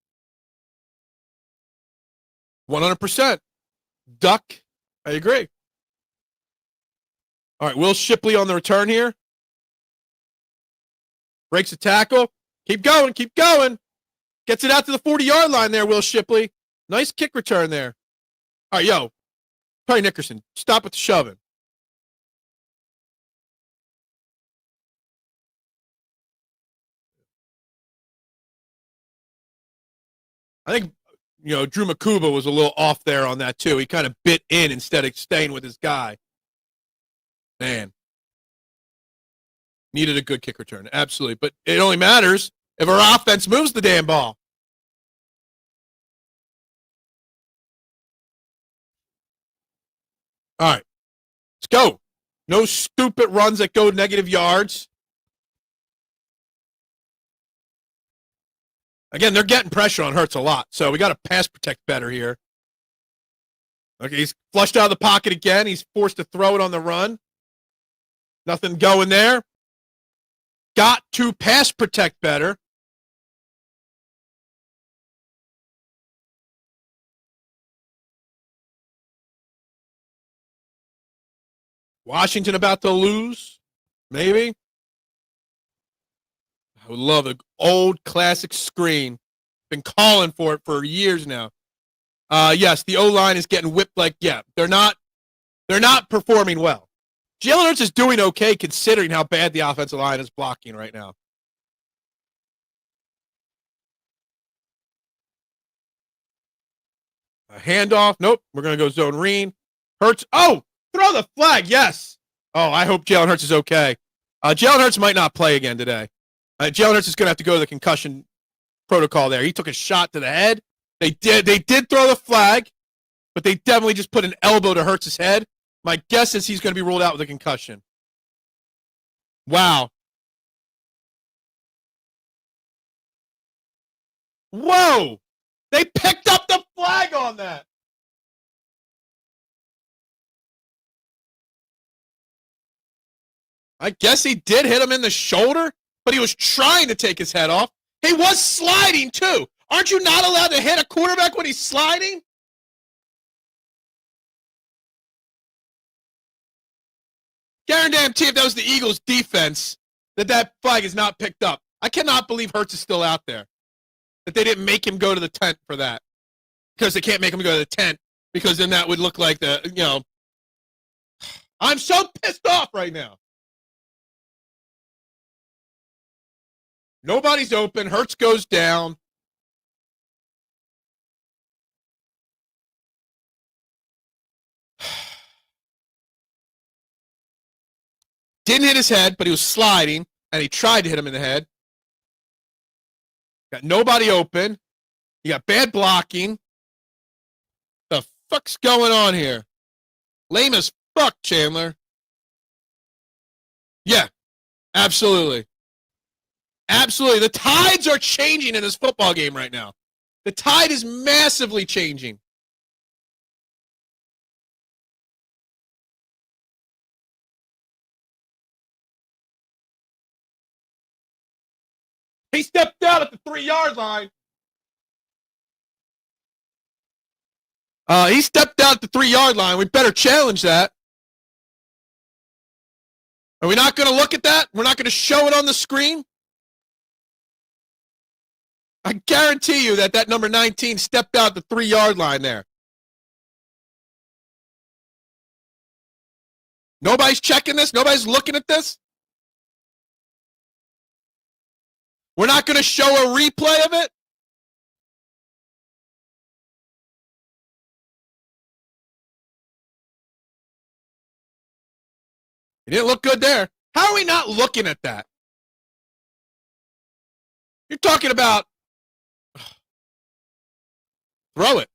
100%. Duck. I agree. All right, Will Shipley on the return here. Breaks a tackle. Keep going, keep going. Gets it out to the 40-yard line there, Will Shipley. Nice kick return there. All right, yo. Perry Nickerson, stop with the shoving. I think, Drew Makuba was a little off there on that, too. He kind of bit in instead of staying with his guy. Man. Needed a good kick return. Absolutely. But it only matters if our offense moves the damn ball. All right. Let's go. No stupid runs that go negative yards. Again, they're getting pressure on Hurts a lot, so we got to pass protect better here. Okay, he's flushed out of the pocket again. He's forced to throw it on the run. Nothing going there. Got to pass protect better. Washington about to lose, maybe. I would love an old classic screen. Been calling for it for years now. Yes, the O-line is getting whipped they're not performing well. Jalen Hurts is doing okay considering how bad the offensive line is blocking right now. A handoff. Nope. We're going to go zone read. Hurts. Oh, throw the flag. Yes. Oh, I hope Jalen Hurts is okay. Jalen Hurts might not play again today. Jalen Hurts is going to have to go to the concussion protocol there. He took a shot to the head. They did throw the flag, but they definitely just put an elbow to Hurts' head. My guess is he's going to be ruled out with a concussion. Wow. Whoa! They picked up the flag on that. I guess he did hit him in the shoulder, but he was trying to take his head off. He was sliding, too. Aren't you not allowed to hit a quarterback when he's sliding? Guarantee if that was the Eagles' defense, that flag is not picked up. I cannot believe Hurts is still out there. That they didn't make him go to the tent for that. Because they can't make him go to the tent, because then that would look like I'm so pissed off right now. Nobody's open. Hurts goes down. Didn't hit his head, but he was sliding, and he tried to hit him in the head. Got nobody open. You got bad blocking. The fuck's going on here? Lame as fuck, Chandler. Yeah, absolutely. Absolutely. The tides are changing in this football game right now. The tide is massively changing. He stepped out at the 3-yard line. He stepped out at the 3-yard line. We better challenge that. Are we not going to look at that? We're not going to show it on the screen? I guarantee you that number 19 stepped out at the 3-yard line there. Nobody's checking this? Nobody's looking at this? We're not going to show a replay of it? It didn't look good there. How are we not looking at that? You're talking about throw it.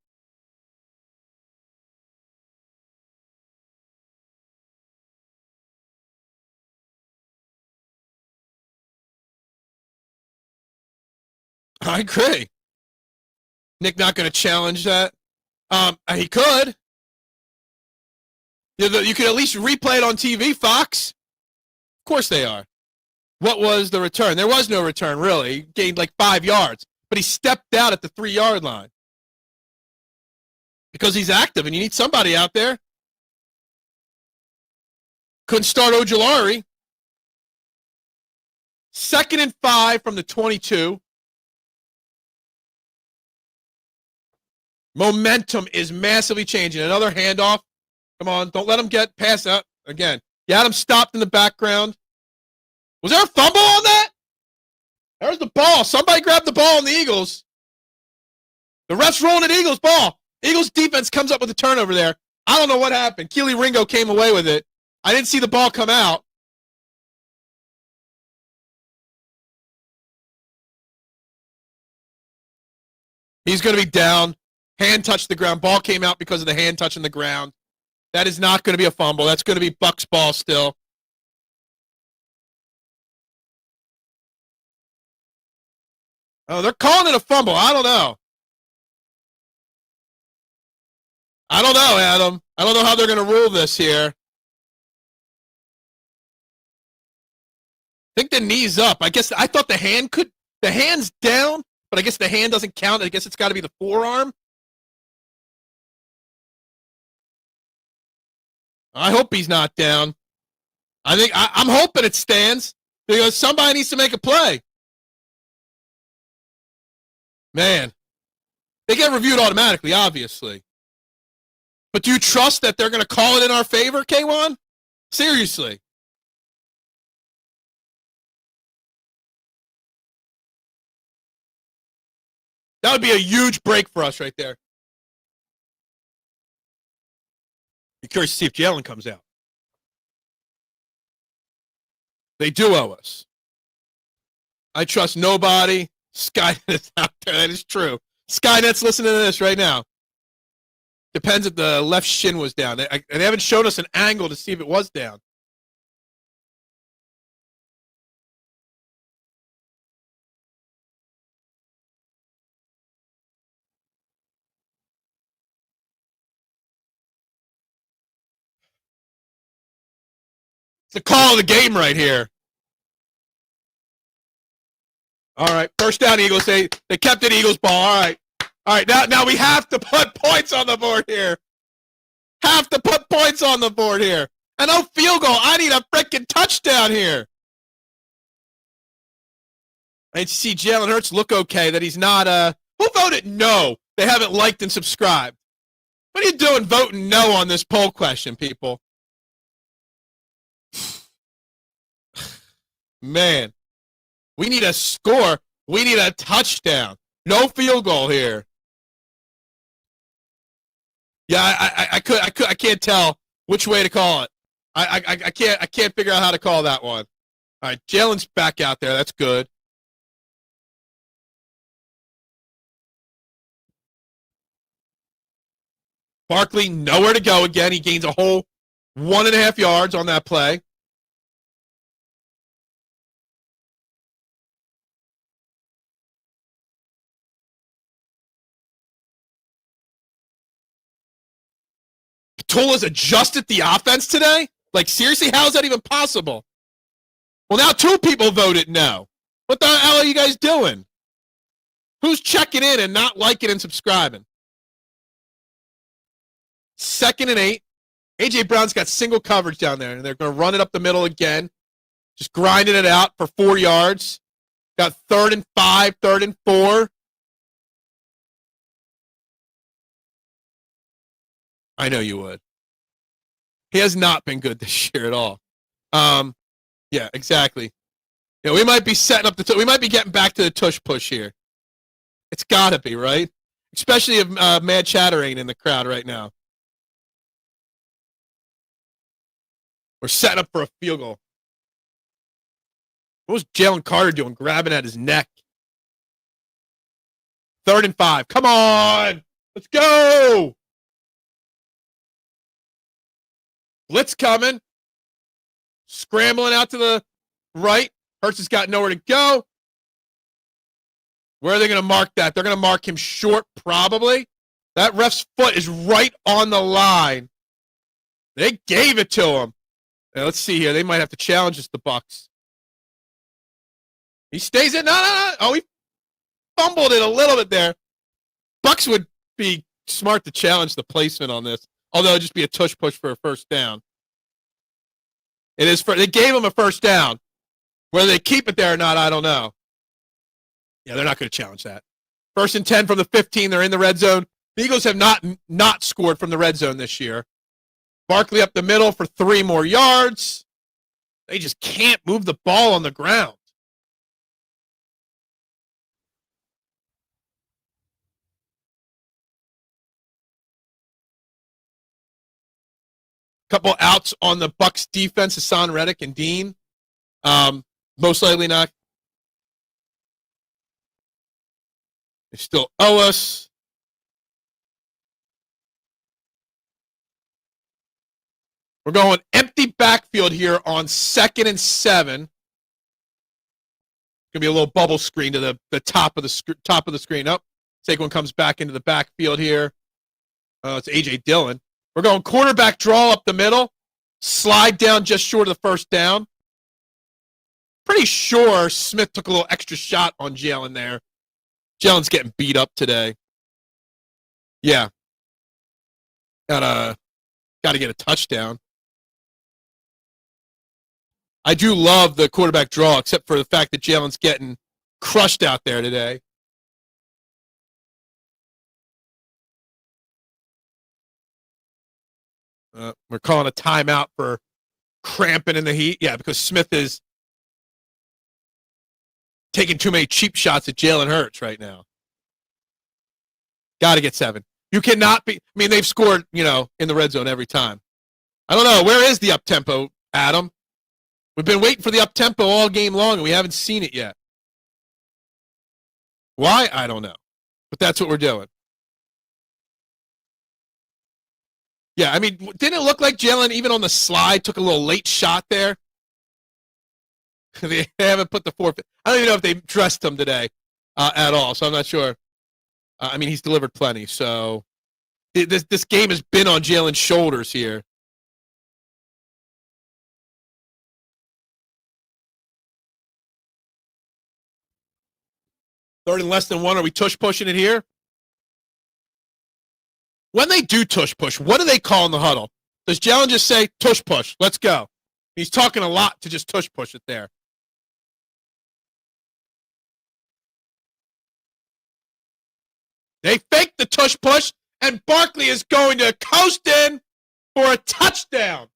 I agree. Nick not going to challenge that. He could. You could at least replay it on TV, Fox. Of course they are. What was the return? There was no return, really. He gained like 5 yards, but he stepped out at the 3-yard line because he's active, and you need somebody out there. Couldn't start Ojulari. 2nd and 5 from the 22. Momentum is massively changing. Another handoff. Come on, don't let him get past that again. You had him stopped in the background. Was there a fumble on that? There's the ball. Somebody grabbed the ball on the Eagles. The ref's rolling an Eagles ball. Eagles defense comes up with a turnover there. I don't know what happened. Keely Ringo came away with it. I didn't see the ball come out. He's going to be down. Hand touched the ground. Ball came out because of the hand touching the ground. That is not going to be a fumble. That's going to be Bucs ball still. Oh, they're calling it a fumble. I don't know. Adam. I don't know how they're going to rule this here. I think the knee's up. I thought the hand's down, but I guess the hand doesn't count. I guess it's got to be the forearm. I hope he's not down. I'm hoping it stands because somebody needs to make a play. Man, they get reviewed automatically, obviously. But do you trust that they're going to call it in our favor, K1? Seriously. That would be a huge break for us right there. Be curious to see if Jalen comes out. They do owe us. I trust nobody. Skynet's out there. That is true. Skynet's listening to this right now. Depends if the left shin was down. They haven't shown us an angle to see if it was down. It's the call of the game right here. All right, first down, Eagles. They kept it Eagles ball. All right. Now we have to put points on the board here. Have to put points on the board here. And no field goal. I need a freaking touchdown here. I need to see Jalen Hurts look okay. That he's not. Who voted no? They haven't liked and subscribed. What are you doing voting no on this poll question, people? Man. We need a score. We need a touchdown. No field goal here. Yeah, I can't tell which way to call it. I can't figure out how to call that one. All right, Jalen's back out there. That's good. Barkley nowhere to go again. He gains a whole 1.5 yards on that play. Tula's adjusted the offense today? Like, seriously, how is that even possible? Well, now 2 people voted no. What the hell are you guys doing? Who's checking in and not liking and subscribing? 2nd and 8. A.J. Brown's got single coverage down there, and they're going to run it up the middle again. Just grinding it out for 4 yards. Got 3rd and 5, 3rd and 4. I know you would. He has not been good this year at all. Yeah, exactly. Yeah, we might be setting up we might be getting back to the tush push here. It's got to be, right? Especially if Mad Chatter ain't in the crowd right now. We're setting up for a field goal. What was Jalen Carter doing, grabbing at his neck? 3rd and 5. Come on! Let's go! Blitz coming. Scrambling out to the right. Hurts has got nowhere to go. Where are they going to mark that? They're going to mark him short, probably. That ref's foot is right on the line. They gave it to him. Now, let's see here. They might have to challenge us, the Bucs. He stays in. No. Oh, he fumbled it a little bit there. Bucs would be smart to challenge the placement on this. Although it'd just be a tush push for a first down. It is they gave him a first down. Whether they keep it there or not, I don't know. Yeah, they're not going to challenge that. 1st and 10 from the 15. They're in the red zone. The Eagles have not scored from the red zone this year. Barkley up the middle for 3 more yards. They just can't move the ball on the ground. Couple outs on the Bucs defense, Hassan Reddick and Dean. Most likely not. They still owe us. We're going empty backfield here on 2nd and 7. Going to be a little bubble screen to the top of the screen. Oh, Saquon comes back into the backfield here. It's A.J. Dillon. We're going quarterback draw up the middle. Slide down just short of the first down. Pretty sure Smith took a little extra shot on Jalen there. Jalen's getting beat up today. Yeah. Got to get a touchdown. I do love the quarterback draw, except for the fact that Jalen's getting crushed out there today. We're calling a timeout for cramping in the heat. Yeah, because Smith is taking too many cheap shots at Jalen Hurts right now. Got to get 7. You cannot be. I mean, they've scored, in the red zone every time. I don't know. Where is the up-tempo, Adam? We've been waiting for the up-tempo all game long, and we haven't seen it yet. Why? I don't know. But that's what we're doing. Yeah, I mean, didn't it look like Jalen, even on the slide, took a little late shot there? They haven't put the forfeit. I don't even know if they dressed him today at all, so I'm not sure. I mean, he's delivered plenty, so this game has been on Jalen's shoulders here. Third and less than 1. Are we tush pushing it here? When they do tush push, what do they call in the huddle? Does Jalen just say, tush push, let's go? He's talking a lot to just tush push it there. They fake the tush push, and Barkley is going to coast in for a touchdown.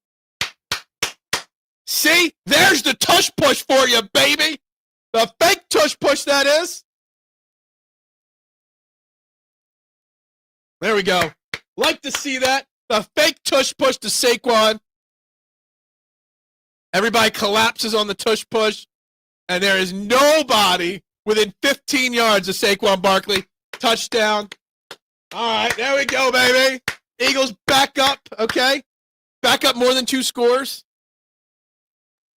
See? There's the tush push for you, baby. The fake tush push, that is. There we go. Like to see that. The fake tush push to Saquon. Everybody collapses on the tush push, and there is nobody within 15 yards of Saquon Barkley. Touchdown. All right, there we go, baby. Eagles back up, okay? Back up more than 2 scores.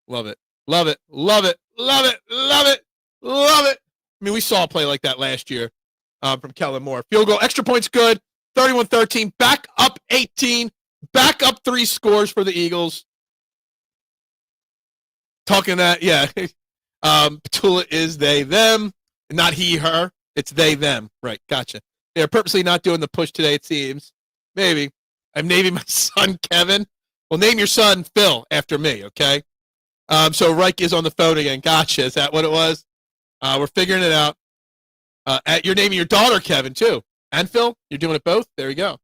Love it. Love it. Love it. Love it. Love it. Love it. I mean, we saw a play like that last year from Kellen Moore. Field goal, extra points good. 31-13, back up 18, back up 3 scores for the Eagles. Talking that, yeah. Petula is they, them, not he, her. It's they, them. Right, gotcha. They're purposely not doing the push today, it seems. Maybe. I'm naming my son Kevin. Well, name your son Phil after me, okay? So Reich is on the phone again. Gotcha. Is that what it was? We're figuring it out. You're naming your daughter Kevin, too. And Phil? You're doing it both? There you go.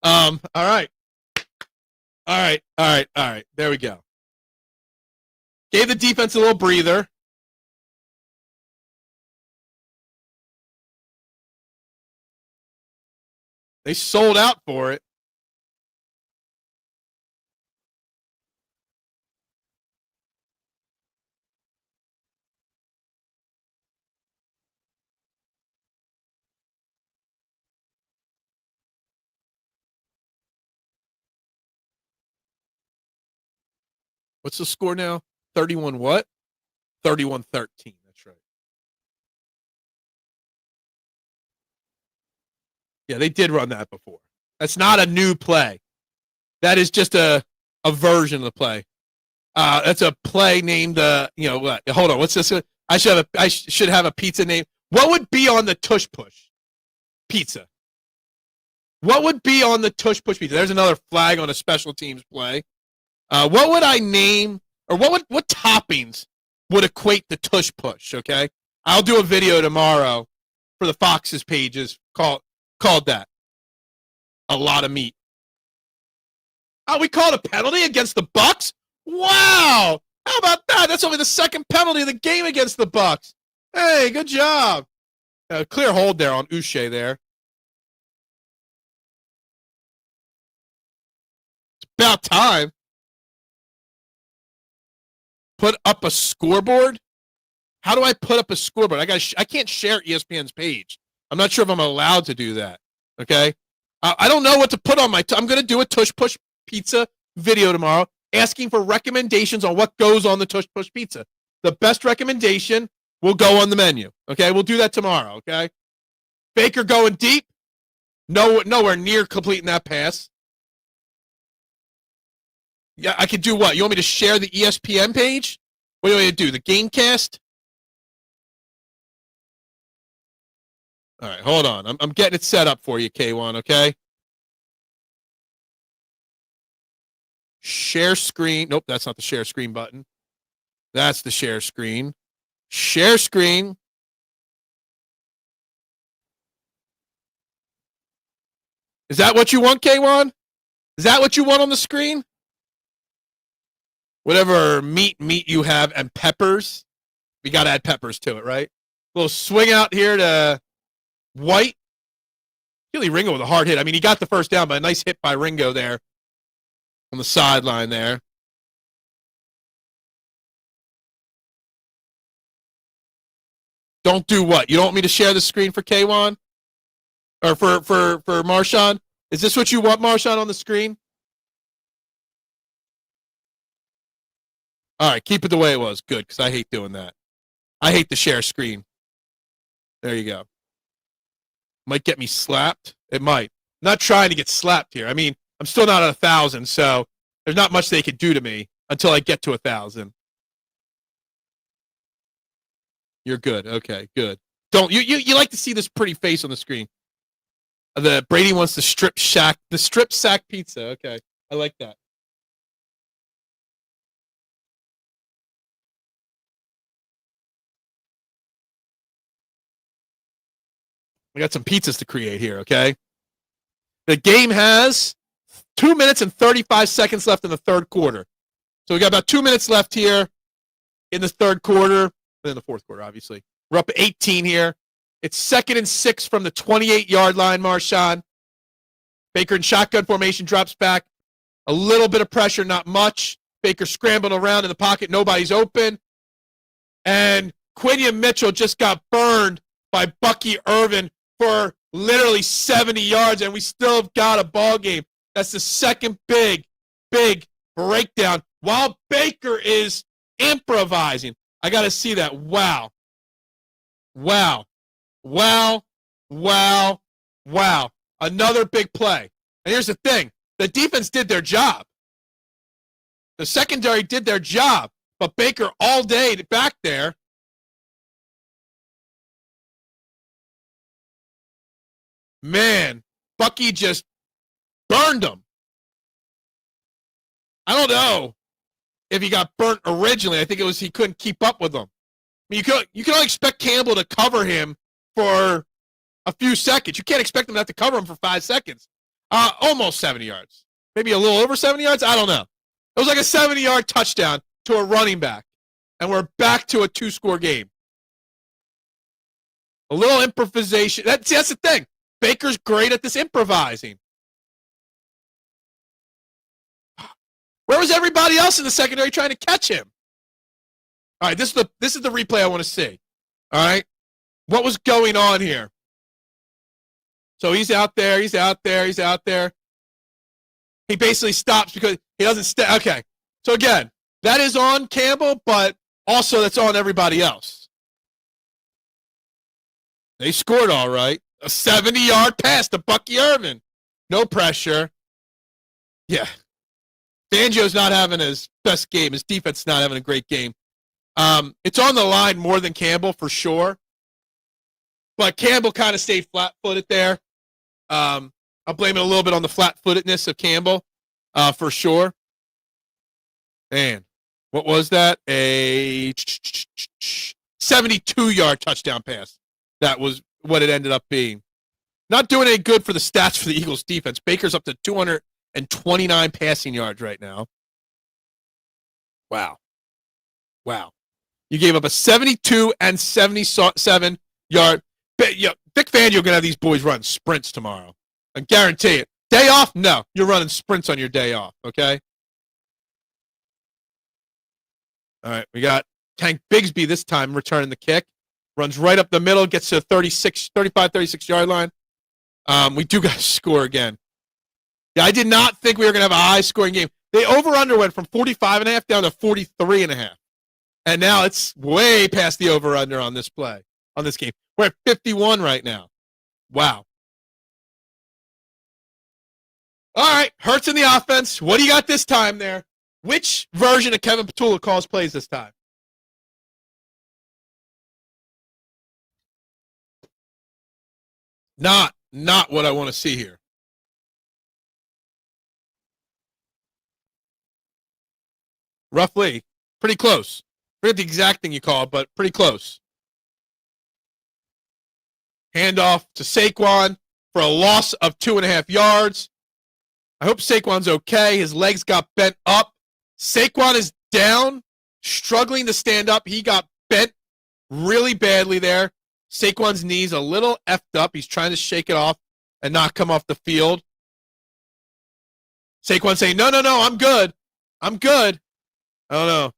All right. All right. There we go. Gave the defense a little breather. They sold out for it. What's the score now? 31 what? 31-13. That's right. Yeah, they did run that before. That's not a new play. That is just a version of the play. That's a play named what? Hold on. What's this? I should have a pizza name. What would be on the tush push pizza? What would be on the tush push pizza? There's another flag on a special teams play. What would I name, or what toppings would equate the tush push? Okay, I'll do a video tomorrow for the Fox's pages called that. A lot of meat. Oh, we called a penalty against the Bucs? Wow! How about that? That's only the second penalty of the game against the Bucs. Hey, good job. Clear hold there on Uche there. It's about time. Put up a scoreboard? How do I put up a scoreboard? I can't share ESPN's page. I'm not sure if I'm allowed to do that. Okay? I don't know what to put on my I'm going to do a tush push pizza video tomorrow asking for recommendations on what goes on the tush push pizza. The best recommendation will go on the menu. Okay? We'll do that tomorrow. Okay? Baker going deep. Nowhere near completing that pass. Yeah, I could do what? You want me to share the ESPN page? What do you want me to do? The Gamecast? All right, hold on. I'm getting it set up for you, K1, okay? Share screen. Nope, that's not the share screen button. That's the share screen. Share screen. Is that what you want, K1? Is that what you want on the screen? Whatever meat you have and peppers. We got to add peppers to it, right? A little swing out here to White. Really, Ringo with a hard hit. I mean, he got the first down, but a nice hit by Ringo there on the sideline there. Don't do what? You don't want me to share the screen for K1? Or for Marshawn? Is this what you want, Marshawn, on the screen? All right, keep it the way it was. Good, because I hate doing that. I hate the share screen. There you go. Might get me slapped. It might. I'm not trying to get slapped here. I mean, I'm still not at 1,000, so there's not much they could do to me until I get to 1,000. You're good. Okay, good. Don't you like to see this pretty face on the screen? The Brady wants the strip sack pizza. Okay, I like that. We got some pizzas to create here. Okay. The game has 2 minutes and 35 seconds left in the third quarter. So we got about 2 minutes left here in the third quarter. And in the fourth quarter, obviously. We're up 18 here. It's 2nd and 6 from the 28-yard line, Marshawn. Baker in shotgun formation drops back. A little bit of pressure, not much. Baker scrambling around in the pocket. Nobody's open. And Quinion Mitchell just got burned by Bucky Irvin for literally 70 yards, and we still have got a ball game. That's the second big breakdown while Baker is improvising. I got to see that. Wow. Another big play. And here's the thing. The defense did their job. The secondary did their job. But Baker all day back there. Man, Bucky just burned him. I don't know if he got burnt originally. I think it was he couldn't keep up with them. I mean, you can only expect Campbell to cover him for a few seconds. You can't expect him not to cover him for 5 seconds. Almost 70 yards. Maybe a little over 70 yards. I don't know. It was like a 70-yard touchdown to a running back. And we're back to a 2-score game. A little improvisation. That's the thing. Baker's great at this improvising. Where was everybody else in the secondary trying to catch him? All right, this is the replay I want to see. All right, what was going on here? So he's out there. He basically stops because he doesn't stay. Okay, so again, that is on Campbell, but also that's on everybody else. They scored all right. A 70-yard pass to Bucky Irvin. No pressure. Yeah. Fangio's not having his best game. His defense is not having a great game. It's on the line more than Campbell for sure. But Campbell kind of stayed flat-footed there. I'll blame it a little bit on the flat-footedness of Campbell for sure. Man, what was that? A 72-yard touchdown pass. That was what it ended up being. Not doing any good for the stats for the Eagles defense. Baker's up to 229 passing yards right now. Wow. You gave up a 72 and 77 yard. Vic Fangio going to have these boys run sprints tomorrow. I guarantee it. Day off? No. You're running sprints on your day off, okay? All right, we got Tank Bigsby this time returning the kick. Runs right up the middle, gets to the 35-36-yard line. We do got to score again. Yeah, I did not think we were going to have a high-scoring game. The over-under went from 45.5 down to 43.5. And now it's way past the over-under on this play, on this game. We're at 51 right now. Wow. All right, Hurts in the offense. What do you got this time there? Which version of Kevin Petula calls plays this time? Not what I want to see here. Roughly. Pretty close. Forget the exact thing you call it, but pretty close. Handoff to Saquon for a loss of 2.5 yards. I hope Saquon's okay. His legs got bent up. Saquon is down, struggling to stand up. He got bent really badly there. Saquon's knee's a little effed up. He's trying to shake it off and not come off the field. Saquon saying, no, I'm good. I don't know.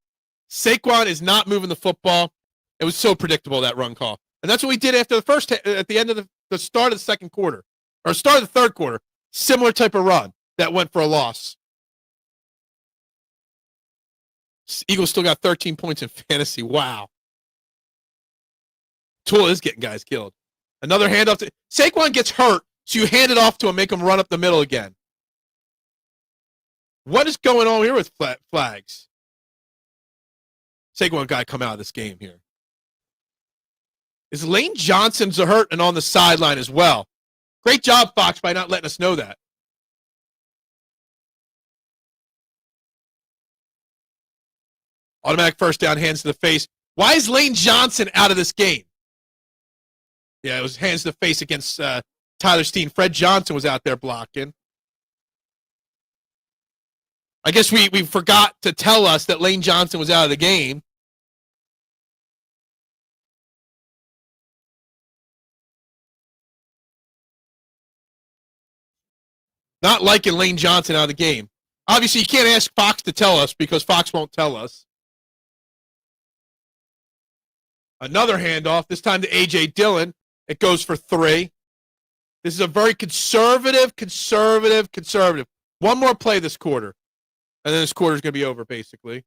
Saquon is not moving the football. It was so predictable, that run call. And that's what we did after at the end of the start of the second quarter, or start of the third quarter. Similar type of run that went for a loss. Eagles still got 13 points in fantasy. Wow. Tua is getting guys killed. Another handoff. Saquon gets hurt, so you hand it off to him, make him run up the middle again. What is going on here with flags? Saquon got to come out of this game here. Is Lane Johnson hurt and on the sideline as well? Great job, Fox, by not letting us know that. Automatic first down, hands to the face. Why is Lane Johnson out of this game? Yeah, it was hands to the face against Tyler Steen. Fred Johnson was out there blocking. I guess we forgot to tell us that Lane Johnson was out of the game. Not liking Lane Johnson out of the game. Obviously, you can't ask Fox to tell us because Fox won't tell us. Another handoff, this time to A.J. Dillon. It goes for 3. This is a very conservative. One more play this quarter. And then this quarter is going to be over, basically.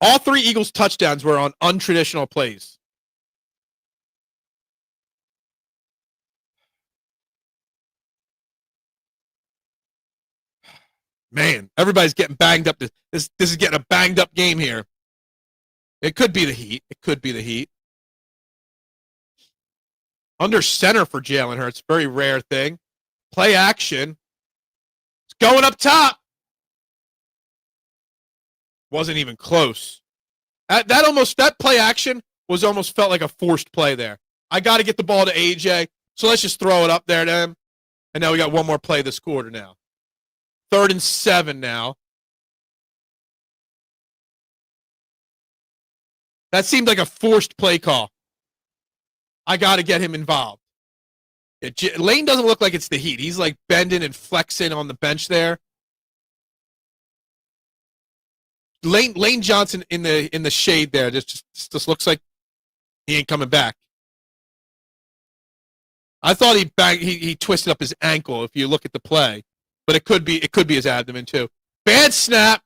All 3 Eagles touchdowns were on untraditional plays. Man, everybody's getting banged up. This is getting a banged up game here. It could be the heat. Under center for Jalen Hurts. Very rare thing. Play action. It's going up top. Wasn't even close. That play action was almost felt like a forced play there. I got to get the ball to AJ, so let's just throw it up there to him. And now we got one more play this quarter now. 3rd and 7 now. That seemed like a forced play call. I got to get him involved. Lane doesn't look like it's the heat. He's like bending and flexing on the bench there. Lane Johnson in the shade there just looks like he ain't coming back. I thought he twisted up his ankle if you look at the play, but it could be his abdomen too. Bad snap.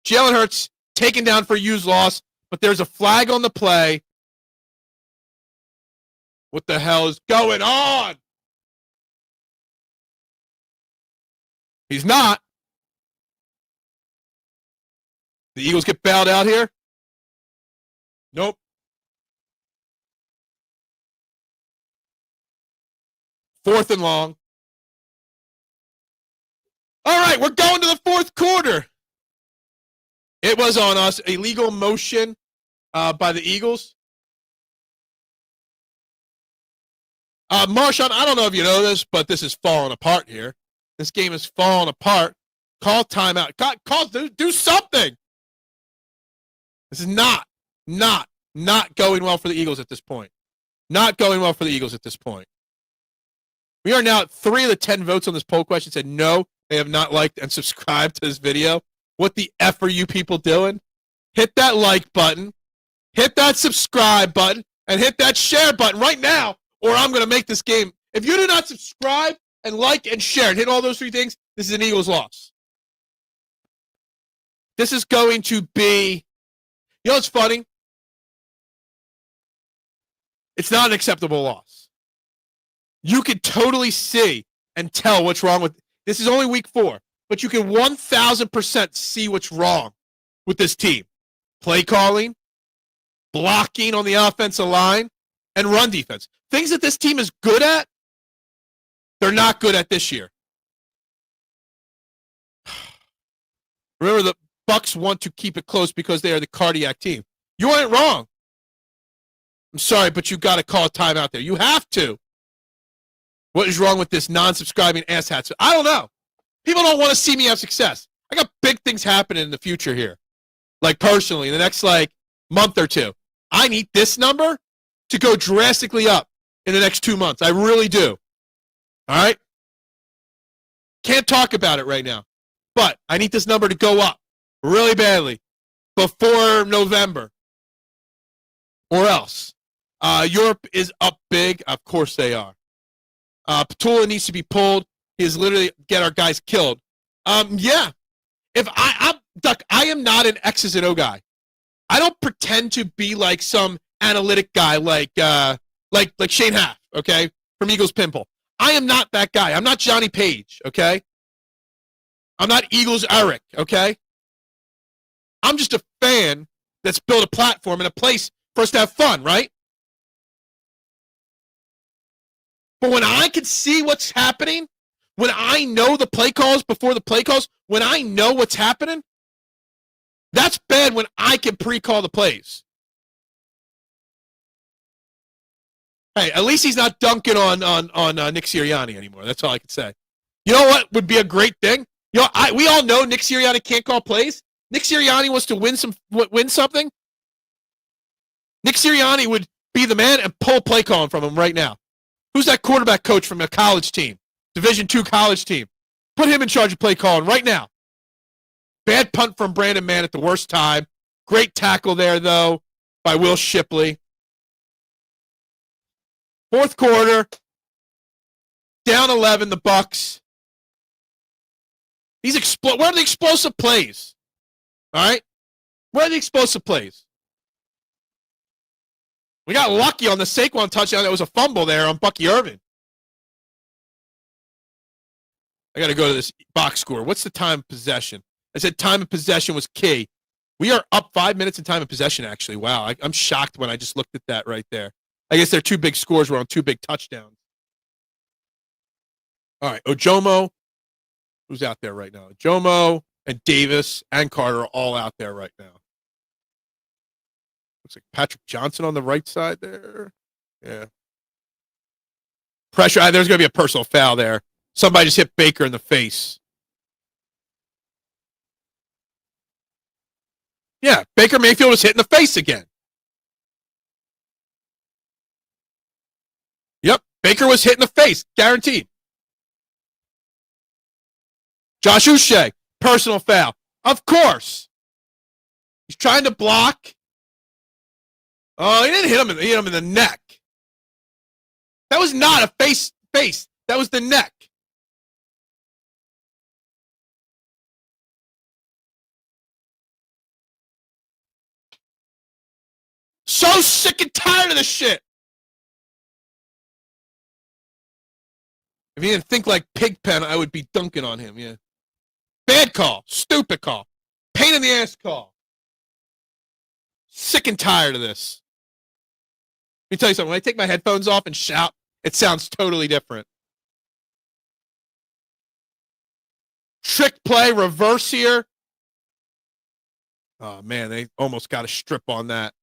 Jalen Hurts taken down for use loss, but there's a flag on the play. What the hell is going on? He's not. The Eagles get bailed out here? Nope. Fourth and long. All right, we're going to the fourth quarter. It was on us. Illegal motion by the Eagles. Marshawn, I don't know if you know this, but this is falling apart here. This game is falling apart. Call timeout. Do something. This is not going well for the Eagles at this point. Not going well for the Eagles at this point. We are now at 3 of the 10 votes on this poll question said no, they have not liked and subscribed to this video. What the F are you people doing? Hit that like button, hit that subscribe button, and hit that share button right now, or I'm going to make this game. If you do not subscribe and like and share and hit all those 3 things, this is an Eagles loss. This is going to be, you know what's funny? It's not an acceptable loss. You can totally see and tell what's wrong with, this is only week 4, but you can 1,000% see what's wrong with this team. Play calling, blocking on the offensive line, and run defense. Things that this team is good at, they're not good at this year. Remember, the Bucs want to keep it close because they are the cardiac team. You aren't wrong. I'm sorry, but you got to call a timeout there. You have to. What is wrong with this non-subscribing asshats? I don't know. People don't want to see me have success. I got big things happening in the future here. Like personally, in the next month or 2. I need this number to go drastically up in the next 2 months. I really do. All right? Can't talk about it right now. But I need this number to go up really badly before November. Or else. Europe is up big. Of course they are. Petula needs to be pulled. He is literally get our guys killed. Yeah. If I'm Duck, I am not an X's and O guy. I don't pretend to be like some analytic guy like Shane Haff, okay, from Eagles Pimple. I am not that guy. I'm not Johnny Page, okay? I'm not Eagles Eric, okay? I'm just a fan that's built a platform and a place for us to have fun, right? But when I can see what's happening, when I know the play calls before the play calls, when I know what's happening, that's bad when I can pre-call the plays. Hey, at least he's not dunking on Nick Sirianni anymore. That's all I can say. You know what would be a great thing? You know, we all know Nick Sirianni can't call plays. Nick Sirianni wants to win something. Nick Sirianni would be the man and pull play calling from him right now. Who's that quarterback coach from a college team? Division II college team. Put him in charge of play calling right now. Bad punt from Brandon Mann at the worst time. Great tackle there, though, by Will Shipley. Fourth quarter. Down 11, the Bucs. Where are the explosive plays? All right? Where are the explosive plays? We got lucky on the Saquon touchdown. That was a fumble there on Bucky Irvin. I got to go to this box score. What's the time of possession? I said time of possession was key. We are up 5 minutes in time of possession, actually. Wow, I'm shocked when I just looked at that right there. I guess their two big scores were on two big touchdowns. All right, Ojomo, who's out there right now? Ojomo and Davis and Carter are all out there right now. Looks like Patrick Johnson on the right side there. Yeah. Pressure. There's going to be a personal foul there. Somebody just hit Baker in the face. Yeah, Baker Mayfield was hit in the face again. Yep, Baker was hit in the face, guaranteed. Josh Uche, personal foul. Of course. He's trying to block. Oh, he didn't hit him. He hit him in the neck. That was not a face. That was the neck. So sick and tired of this shit. If he didn't think like Pigpen, I would be dunking on him, yeah. Bad call. Stupid call. Pain in the ass call. Sick and tired of this. Let me tell you something. When I take my headphones off and shout, it sounds totally different. Trick play, reverse here. Oh, man, they almost got a strip on that.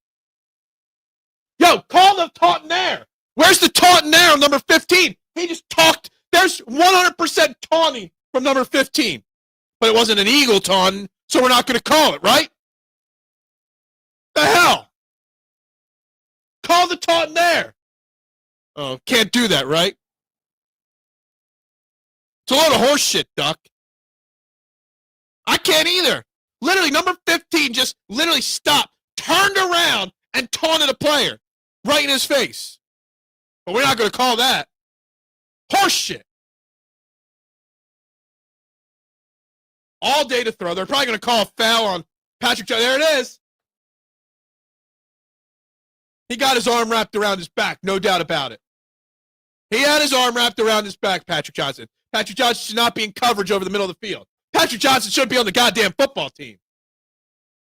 Yo, call the taunting there. Where's the taunting there on number 15? He just talked. There's 100% taunting from number 15. But it wasn't an Eagle taunting, so we're not going to call it, right? The hell? Call the taunting there. Oh, can't do that, right? It's a load of horse shit, Duck. I can't either. Literally, number 15 just literally stopped, turned around, and taunted a player right in his face. But we're not going to call that horse shit. All day to throw. They're probably going to call a foul on Patrick Johnson. There it is. He got his arm wrapped around his back, no doubt about it. He had his arm wrapped around his back, Patrick Johnson. Patrick Johnson should not be in coverage over the middle of the field. Patrick Johnson shouldn't be on the goddamn football team.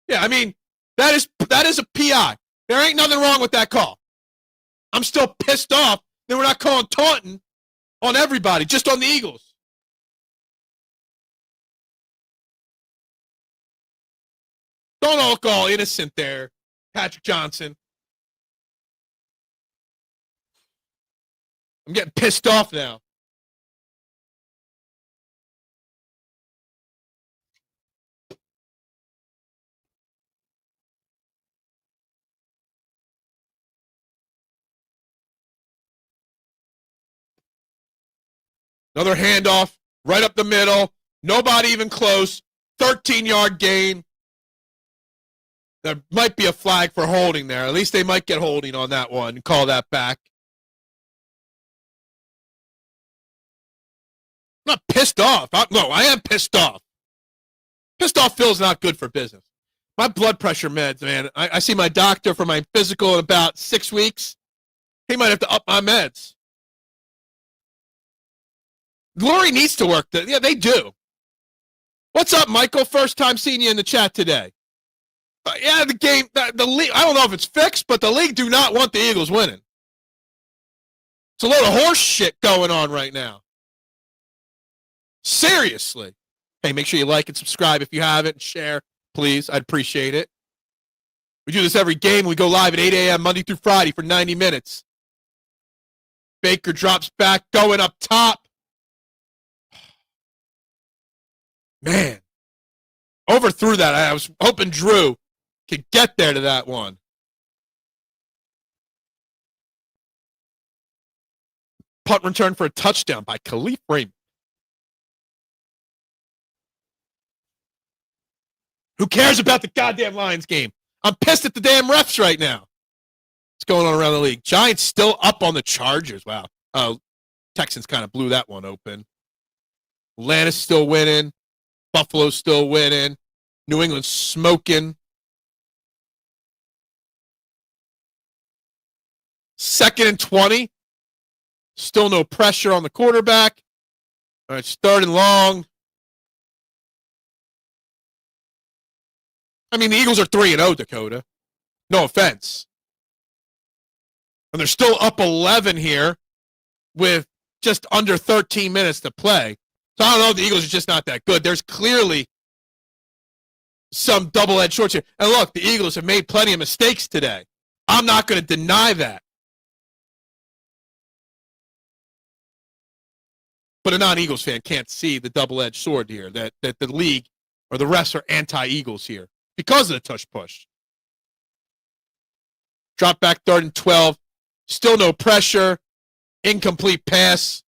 Yeah, I mean, that is a PI. There ain't nothing wrong with that call. I'm still pissed off that we're not calling taunting on everybody, just on the Eagles. Don't all call innocent there, Patrick Johnson. I'm getting pissed off now. Another handoff right up the middle. Nobody even close. 13-yard gain. There might be a flag for holding there. At least they might get holding on that one and call that back. I'm not pissed off. No, I am pissed off. Pissed off feels not good for business. My blood pressure meds, man. I see my doctor for my physical in about 6 weeks. He might have to up my meds. Glory needs to work. Yeah, they do. What's up, Michael? First time seeing you in the chat today. Yeah, the game, the league, I don't know if it's fixed, but the league do not want the Eagles winning. It's a load of horse shit going on right now. Seriously. Hey, make sure you like and subscribe if you haven't. Share, please. I'd appreciate it. We do this every game. We go live at 8 a.m. Monday through Friday for 90 minutes. Baker drops back, going up top. Man. Overthrew that. I was hoping Drew could get there to that one. Punt return for a touchdown by Khalif Raymond. Who cares about the goddamn Lions game? I'm pissed at the damn refs right now. What's going on around the league? Giants still up on the Chargers. Wow. Texans kind of blew that one open. Atlanta's still winning. Buffalo's still winning. New England's smoking. 2nd and 20. Still no pressure on the quarterback. All right, 3rd and long. I mean, the Eagles are 3-0, Dakota. No offense. And they're still up 11 here with just under 13 minutes to play. So I don't know if the Eagles are just not that good. There's clearly some double-edged swords here. And look, the Eagles have made plenty of mistakes today. I'm not going to deny that. But a non-Eagles fan can't see the double-edged sword here, that the league or the refs are anti-Eagles here because of the tush-push. Drop back 3rd and 12. Still no pressure. Incomplete pass.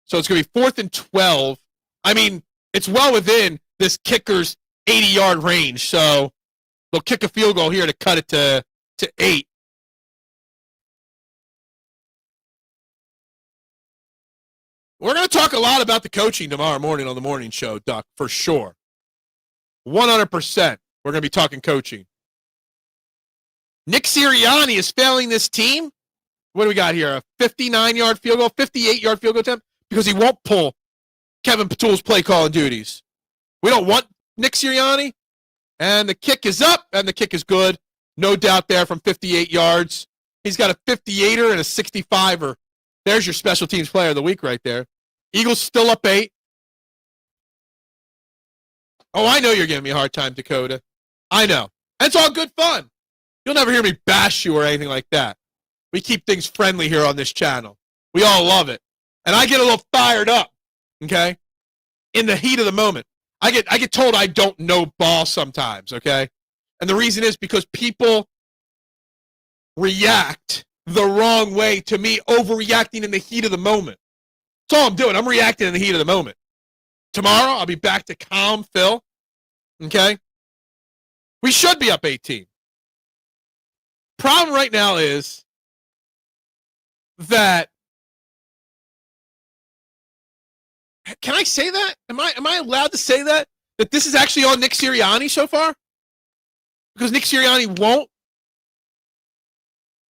So it's going to be 4th and 12. I mean, it's well within this kicker's 80-yard range. So they'll kick a field goal here to cut it to 8. We're going to talk a lot about the coaching tomorrow morning on the morning show, Duck, for sure. 100%. We're going to be talking coaching. Nick Sirianni is failing this team. What do we got here? A 59-yard field goal, 58-yard field goal attempt? Because he won't pull Kevin Patul's play calling duties. We don't want Nick Sirianni. And the kick is up, and the kick is good. No doubt there from 58 yards. He's got a 58er and a 65er. There's your special teams player of the week right there. Eagles still up 8. Oh, I know you're giving me a hard time, Dakota. I know. It's all good fun. You'll never hear me bash you or anything like that. We keep things friendly here on this channel. We all love it. And I get a little fired up, okay? In the heat of the moment. I get told I don't know ball sometimes, okay? And the reason is because people react the wrong way to me overreacting in the heat of the moment. That's all I'm doing. I'm reacting in the heat of the moment. Tomorrow, I'll be back to calm Phil, okay? We should be up 18. Problem right now is that, can I say that? Am I allowed to say that? That this is actually on Nick Sirianni so far? Because Nick Sirianni won't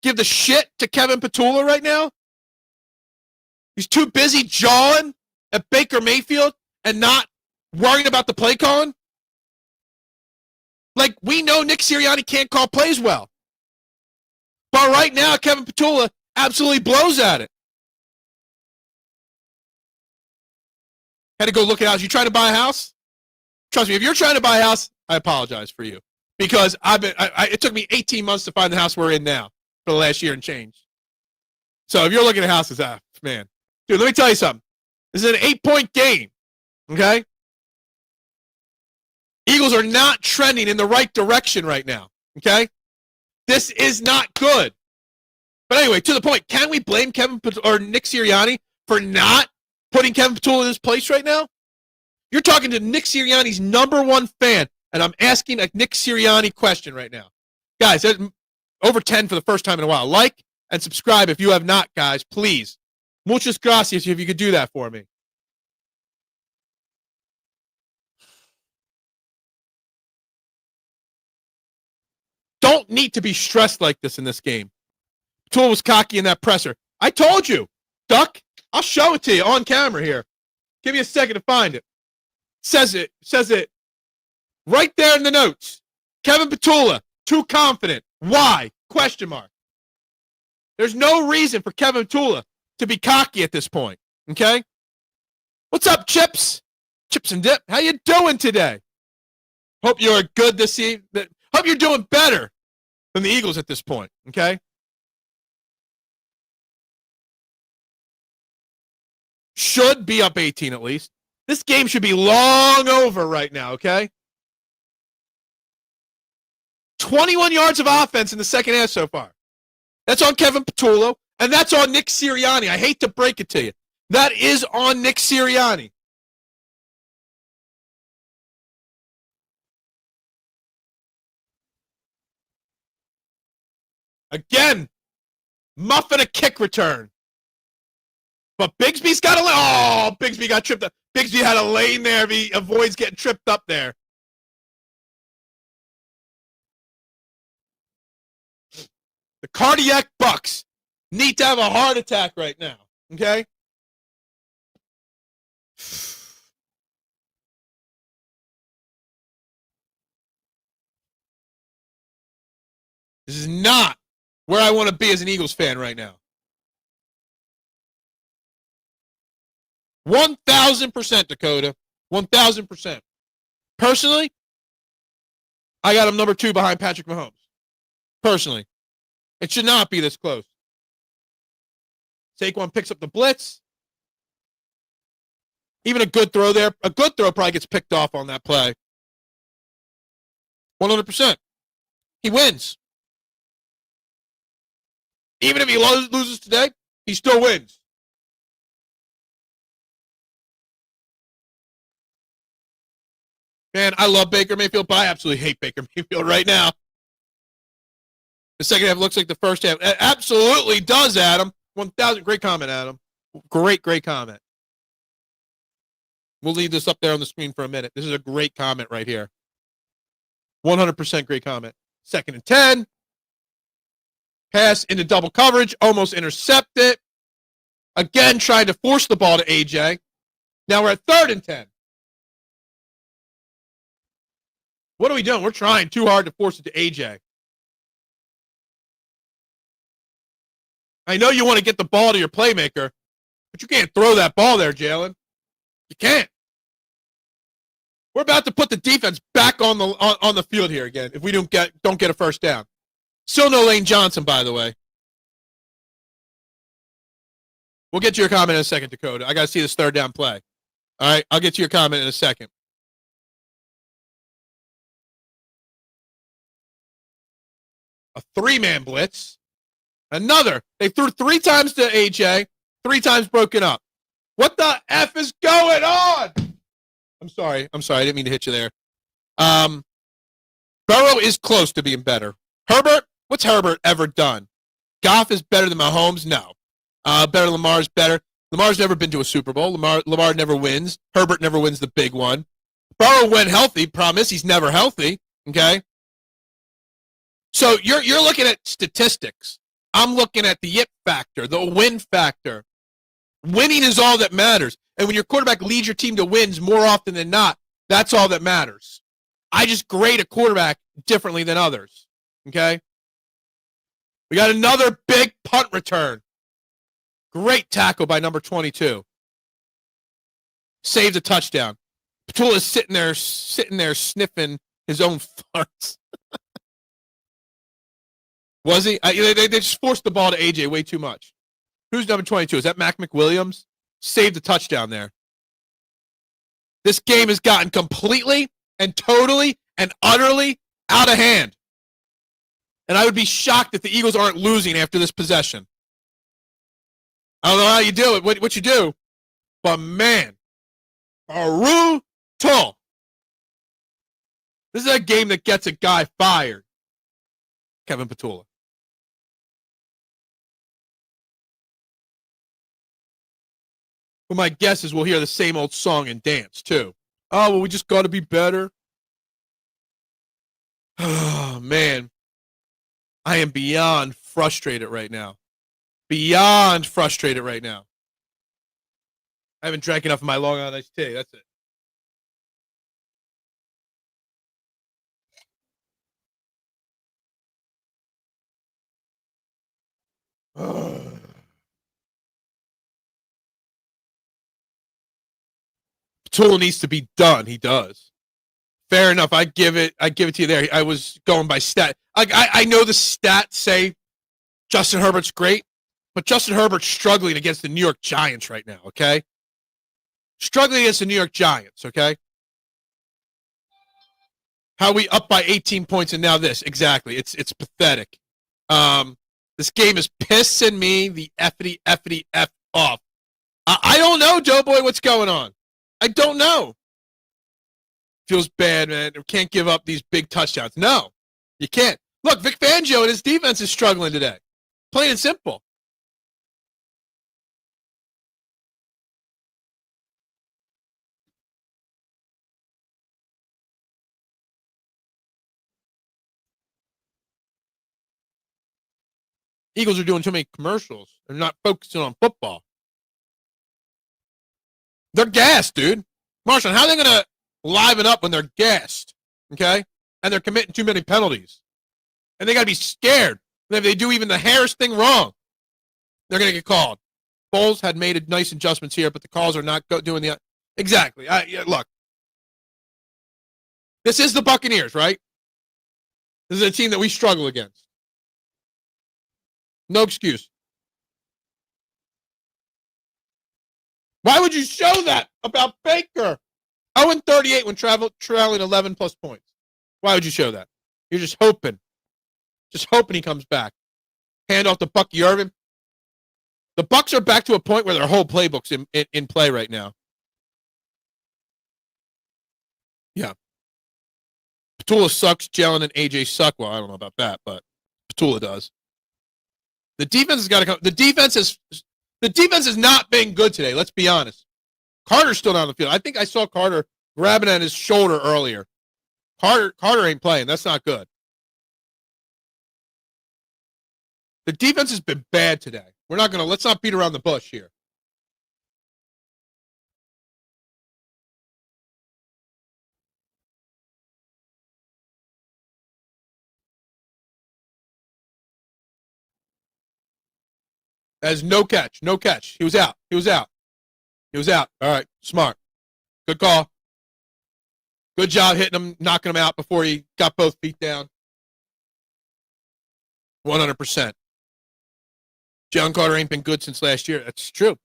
give the shit to Kevin Patula right now? He's too busy jawing at Baker Mayfield and not worrying about the play calling? Like, we know Nick Sirianni can't call plays well. But right now, Kevin Patula absolutely blows at it. Had to go look at a house. You trying to buy a house? Trust me, if you're trying to buy a house, I apologize for you. Because it took me 18 months to find the house we're in now for the last year and change. So if you're looking at houses, man. Dude, let me tell you something. This is an 8-point game, okay? Eagles are not trending in the right direction right now, okay? This is not good. But anyway, to the point, can we blame Nick Sirianni for not putting Kevin Patula in his place right now? You're talking to Nick Sirianni's #1 fan, and I'm asking a Nick Sirianni question right now. Guys, over 10 for the first time in a while. Like and subscribe if you have not, guys, please. Muchas gracias if you could do that for me. Don't need to be stressed like this in this game. Patula was cocky in that presser. I told you, Duck. I'll show it to you on camera here. Give me a second to find it. Says it right there in the notes. Kevin Patula, too confident. Why? Question mark. There's no reason for Kevin Patula to be cocky at this point, okay? What's up, Chips? Chips and Dip, how you doing today? Hope you're good this evening. Hope you're doing better than the Eagles at this point, okay? Should be up 18 at least. This game should be long over right now, okay? 21 yards of offense in the second half so far. That's on Kevin Patula, and that's on Nick Sirianni. I hate to break it to you. That is on Nick Sirianni. Again, muffin a kick return. But Bigsby's got a lane. Oh, Bigsby got tripped up. Bigsby had a lane there. He avoids getting tripped up there. The cardiac Bucks need to have a heart attack right now. Okay? This is not where I want to be as an Eagles fan right now. 1,000%, Dakota. 1,000%. Personally, I got him number 2 behind Patrick Mahomes. Personally. It should not be this close. Saquon picks up the blitz. Even a good throw there. A good throw probably gets picked off on that play. 100%. He wins. Even if he loses today, he still wins. Man, I love Baker Mayfield, but I absolutely hate Baker Mayfield right now. The second half looks like the first half. It absolutely does, Adam. 1,000. Great comment, Adam. Great comment. We'll leave this up there on the screen for a minute. This is a great comment right here. 100% great comment. 2nd and 10. Pass into double coverage. Almost intercepted. Again, trying to force the ball to AJ. Now we're at 3rd and 10. What are we doing? We're trying too hard to force it to AJ. I know you want to get the ball to your playmaker, but you can't throw that ball there, Jalen. You can't. We're about to put the defense back on the field here again if we don't get a first down. Still no Lane Johnson, by the way. We'll get to your comment in a second, Dakota. I got to see this 3rd down play. All right, I'll get to your comment in a second. A 3-man blitz. Another. They threw 3 times to AJ, 3 times broken up. What the F is going on? I'm sorry. I didn't mean to hit you there. Burrow is close to being better. Herbert, what's Herbert ever done? Goff is better than Mahomes? No. Better Lamar's better. Lamar's never been to a Super Bowl. Lamar never wins. Herbert never wins the big one. Burrow went healthy. Problem is he's never healthy. Okay? So you're looking at statistics. I'm looking at the it factor, the win factor. Winning is all that matters. And when your quarterback leads your team to wins more often than not, that's all that matters. I just grade a quarterback differently than others. Okay? We got another big punt return. Great tackle by number 22. Saved a touchdown. Petula's sitting there sniffing his own farts. Was he? They just forced the ball to AJ way too much. Who's number 22? Is that Mac McWilliams? Saved the touchdown there. This game has gotten completely and totally and utterly out of hand. And I would be shocked if the Eagles aren't losing after this possession. I don't know how you do it, what you do, but man, brutal. This is a game that gets a guy fired. Kevin Petula. Well, my guess is we'll hear the same old song and dance, too. Oh, well, we just got to be better. Oh, man. I am beyond frustrated right now. Beyond frustrated right now. I haven't drank enough of my Long Island iced tea. That's it. Tool needs to be done. He does. Fair enough. I give it to you there. I was going by stat. I know the stats say Justin Herbert's great, but Justin Herbert's struggling against the New York Giants right now, okay? Struggling against the New York Giants, okay? How we up by 18 points and now this. Exactly. It's pathetic. This game is pissing me the effity F off. I don't know, Doughboy, what's going on. I don't know. Feels bad, man. Can't give up these big touchdowns. No, you can't. Look, Vic Fangio and his defense is struggling today. Plain and simple. Eagles are doing too many commercials. They're not focusing on football. They're gassed, dude. Marshall, how are they going to liven up when they're gassed? Okay? And they're committing too many penalties. And they got to be scared. And if they do even the Harris thing wrong, they're going to get called. Foles had made nice adjustments here, but the calls are not doing the exactly. Look, this is the Buccaneers, right? This is a team that we struggle against. No excuse. Why would you show that about Baker? 0-38 when trailing 11 plus points. Why would you show that? You're just hoping. Just hoping he comes back. Hand off to Bucky Irvin. The Bucs are back to a point where their whole playbook's in play right now. Yeah. Petula sucks. Jalen and AJ suck. Well, I don't know about that, but Petula does. The defense has got to come. The defense has not been good today. Let's be honest. Carter's still down the field. I think I saw Carter grabbing at his shoulder earlier. Carter ain't playing. That's not good. The defense has been bad today. Let's not beat around the bush here. As no catch. He was out. All right, smart. Good call. Good job hitting him, knocking him out before he got both feet down. 100%. John Carter ain't been good since last year. That's true.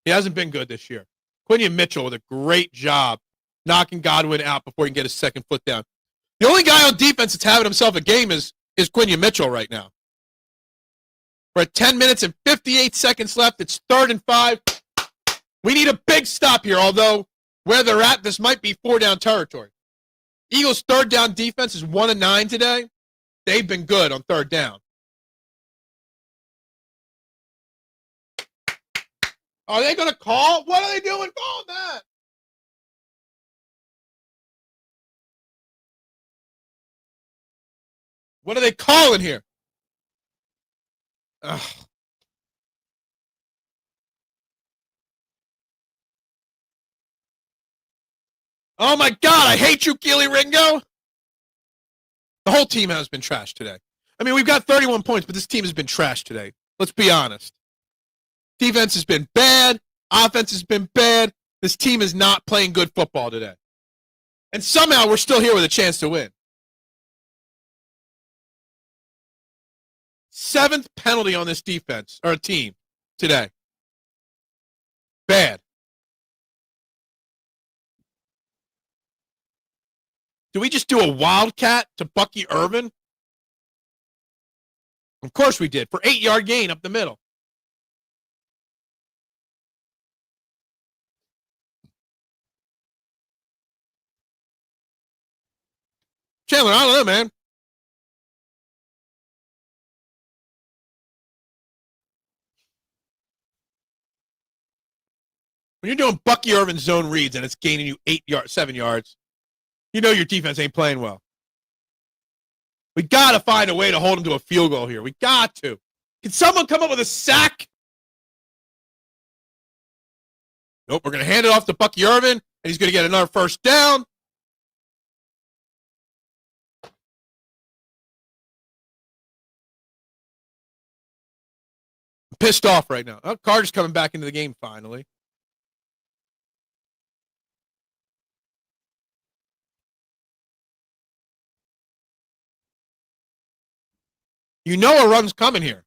He hasn't been good this year. Quinion Mitchell with a great job knocking Godwin out before he can get his second foot down. The only guy on defense that's having himself a game is Quinion Mitchell right now. We're at 10 minutes and 58 seconds left. It's 3rd and 5. We need a big stop here, although where they're at, this might be 4-down territory. Eagles' 3rd down defense is 1-9 today. They've been good on 3rd down. Are they going to call? What are they doing calling that? What are they calling here? Ugh. Oh, my God. I hate you, Keely Ringo. The whole team has been trashed today. I mean, we've got 31 points, but this team has been trashed today. Let's be honest. Defense has been bad. Offense has been bad. This team is not playing good football today. And somehow we're still here with a chance to win. 7th penalty on this defense, or team, today. Bad. Do we just do a wildcat to Bucky Irvin? Of course we did, for 8-yard gain up the middle. Chandler, I don't know, man. When you're doing Bucky Irvin zone reads and it's gaining you 7 yards, you know your defense ain't playing well. We got to find a way to hold him to a field goal here. We got to. Can someone come up with a sack? Nope, we're going to hand it off to Bucky Irvin, and he's going to get another 1st down. I'm pissed off right now. Oh, Carter's coming back into the game finally. You know a run's coming here.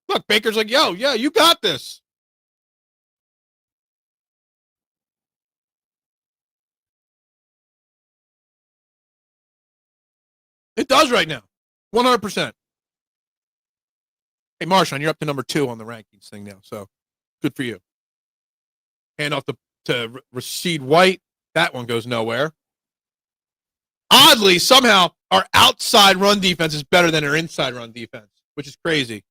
Look, Baker's like, yo, yeah, you got this. It does right now. 100%. Hey, Marshawn, you're up to number 2 on the rankings thing now, so good for you. Hand off to Rasheed White. That one goes nowhere. Oddly, somehow, our outside run defense is better than our inside run defense, which is crazy.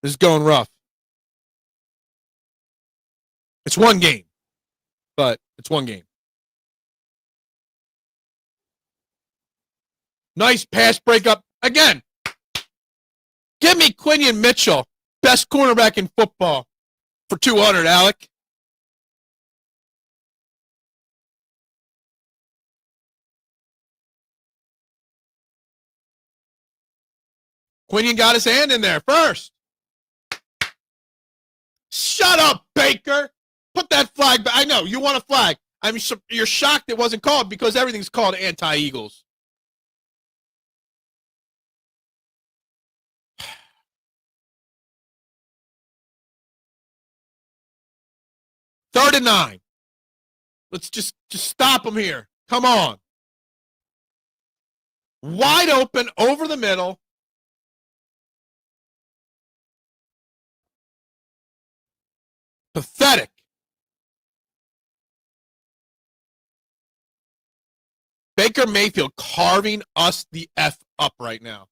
This is going rough. It's one game, but it's one game. Nice pass breakup. Again, give me Quinion Mitchell, best cornerback in football, for 200, Alec. Quinion got his hand in there first. Shut up, Baker. Put that flag back. I know, you want a flag. You're shocked it wasn't called because everything's called anti-Eagles. Third and 9. Let's just stop them here. Come on. Wide open over the middle. Pathetic. Baker Mayfield carving us the F up right now.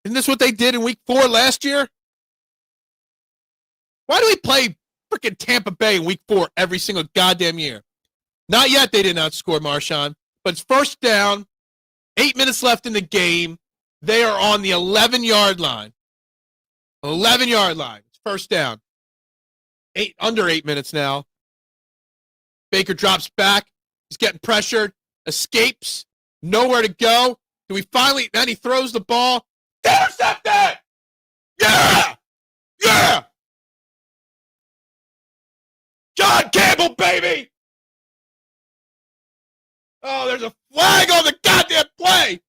Isn't this what they did in week 4 last year? Why do we play freaking Tampa Bay in week 4 every single goddamn year? Not yet they did not score, Marshawn, but it's first down, 8 minutes left in the game. They are on the 11-yard line. 11-yard line. It's first down. Under 8 minutes now. Baker drops back. He's getting pressured. Escapes. Nowhere to go. Do we finally... Then he throws the ball. Intercepted! Yeah! Yeah! John Campbell, baby! Oh, there's a flag on the goddamn play!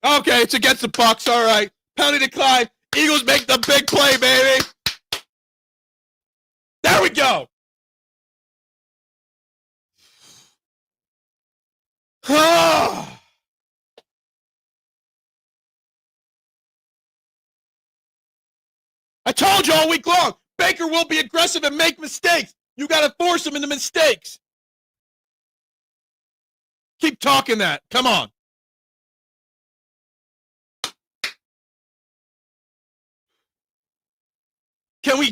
Okay, it's against the Bucs. All right. Penalty decline. Eagles make the big play, baby. There we go. I told you all week long, Baker will be aggressive and make mistakes. You got to force him into mistakes. Keep talking that. Come on. Can we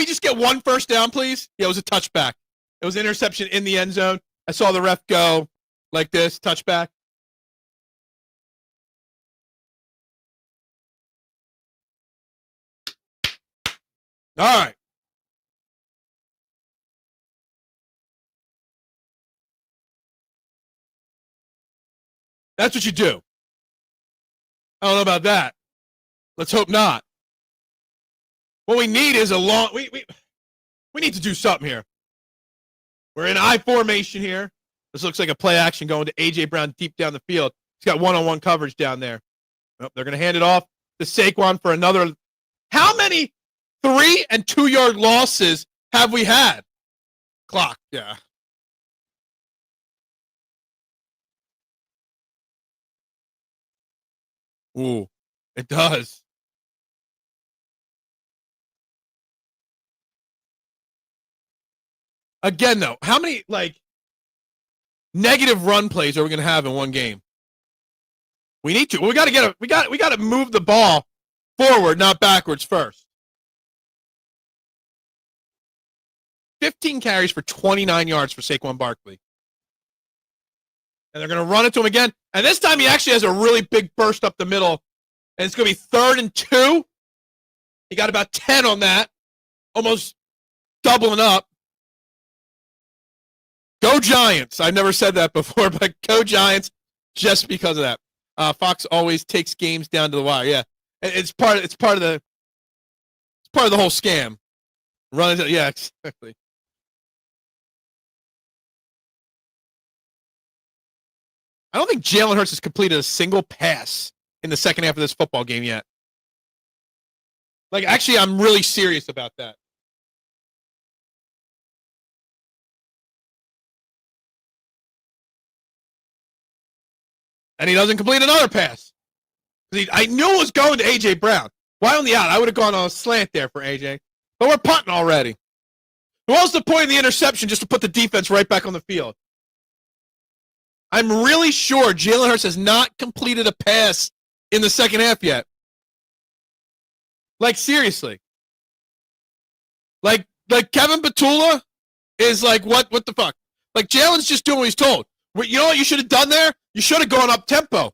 just get one first down, please? Yeah, it was a touchback. It was an interception in the end zone. I saw the ref go like this, touchback. All right. That's what you do. I don't know about that. Let's hope not. What we need is a long... We need to do something here. We're in I formation here. This looks like a play action going to A.J. Brown deep down the field. He's got one-on-one coverage down there. Oh, they're going to hand it off to Saquon for another... How many 3- and 2-yard losses have we had? Clock, yeah. Ooh, it does. Again, though, how many, negative run plays are we going to have in one game? We need to. We got to move the ball forward, not backwards first. 15 carries for 29 yards for Saquon Barkley. And they're going to run it to him again. And this time he actually has a really big burst up the middle. And it's going to be 3rd and 2. He got about 10 on that. Almost doubling up. Go Giants. I've never said that before, but go Giants just because of that. Fox always takes games down to the wire. Yeah. It's part of the whole scam. Run it. Yeah, exactly. I don't think Jalen Hurts has completed a single pass in the second half of this football game yet. Actually, I'm really serious about that. And he doesn't complete another pass. I knew it was going to A.J. Brown. Why on the out? I would have gone on a slant there for A.J. But we're punting already. What was the point of the interception just to put the defense right back on the field? I'm really sure Jalen Hurts has not completed a pass in the second half yet. Like, seriously. Like Kevin Petula is like, what the fuck? Like, Jalen's just doing what he's told. You know what you should have done there? You should have gone up tempo.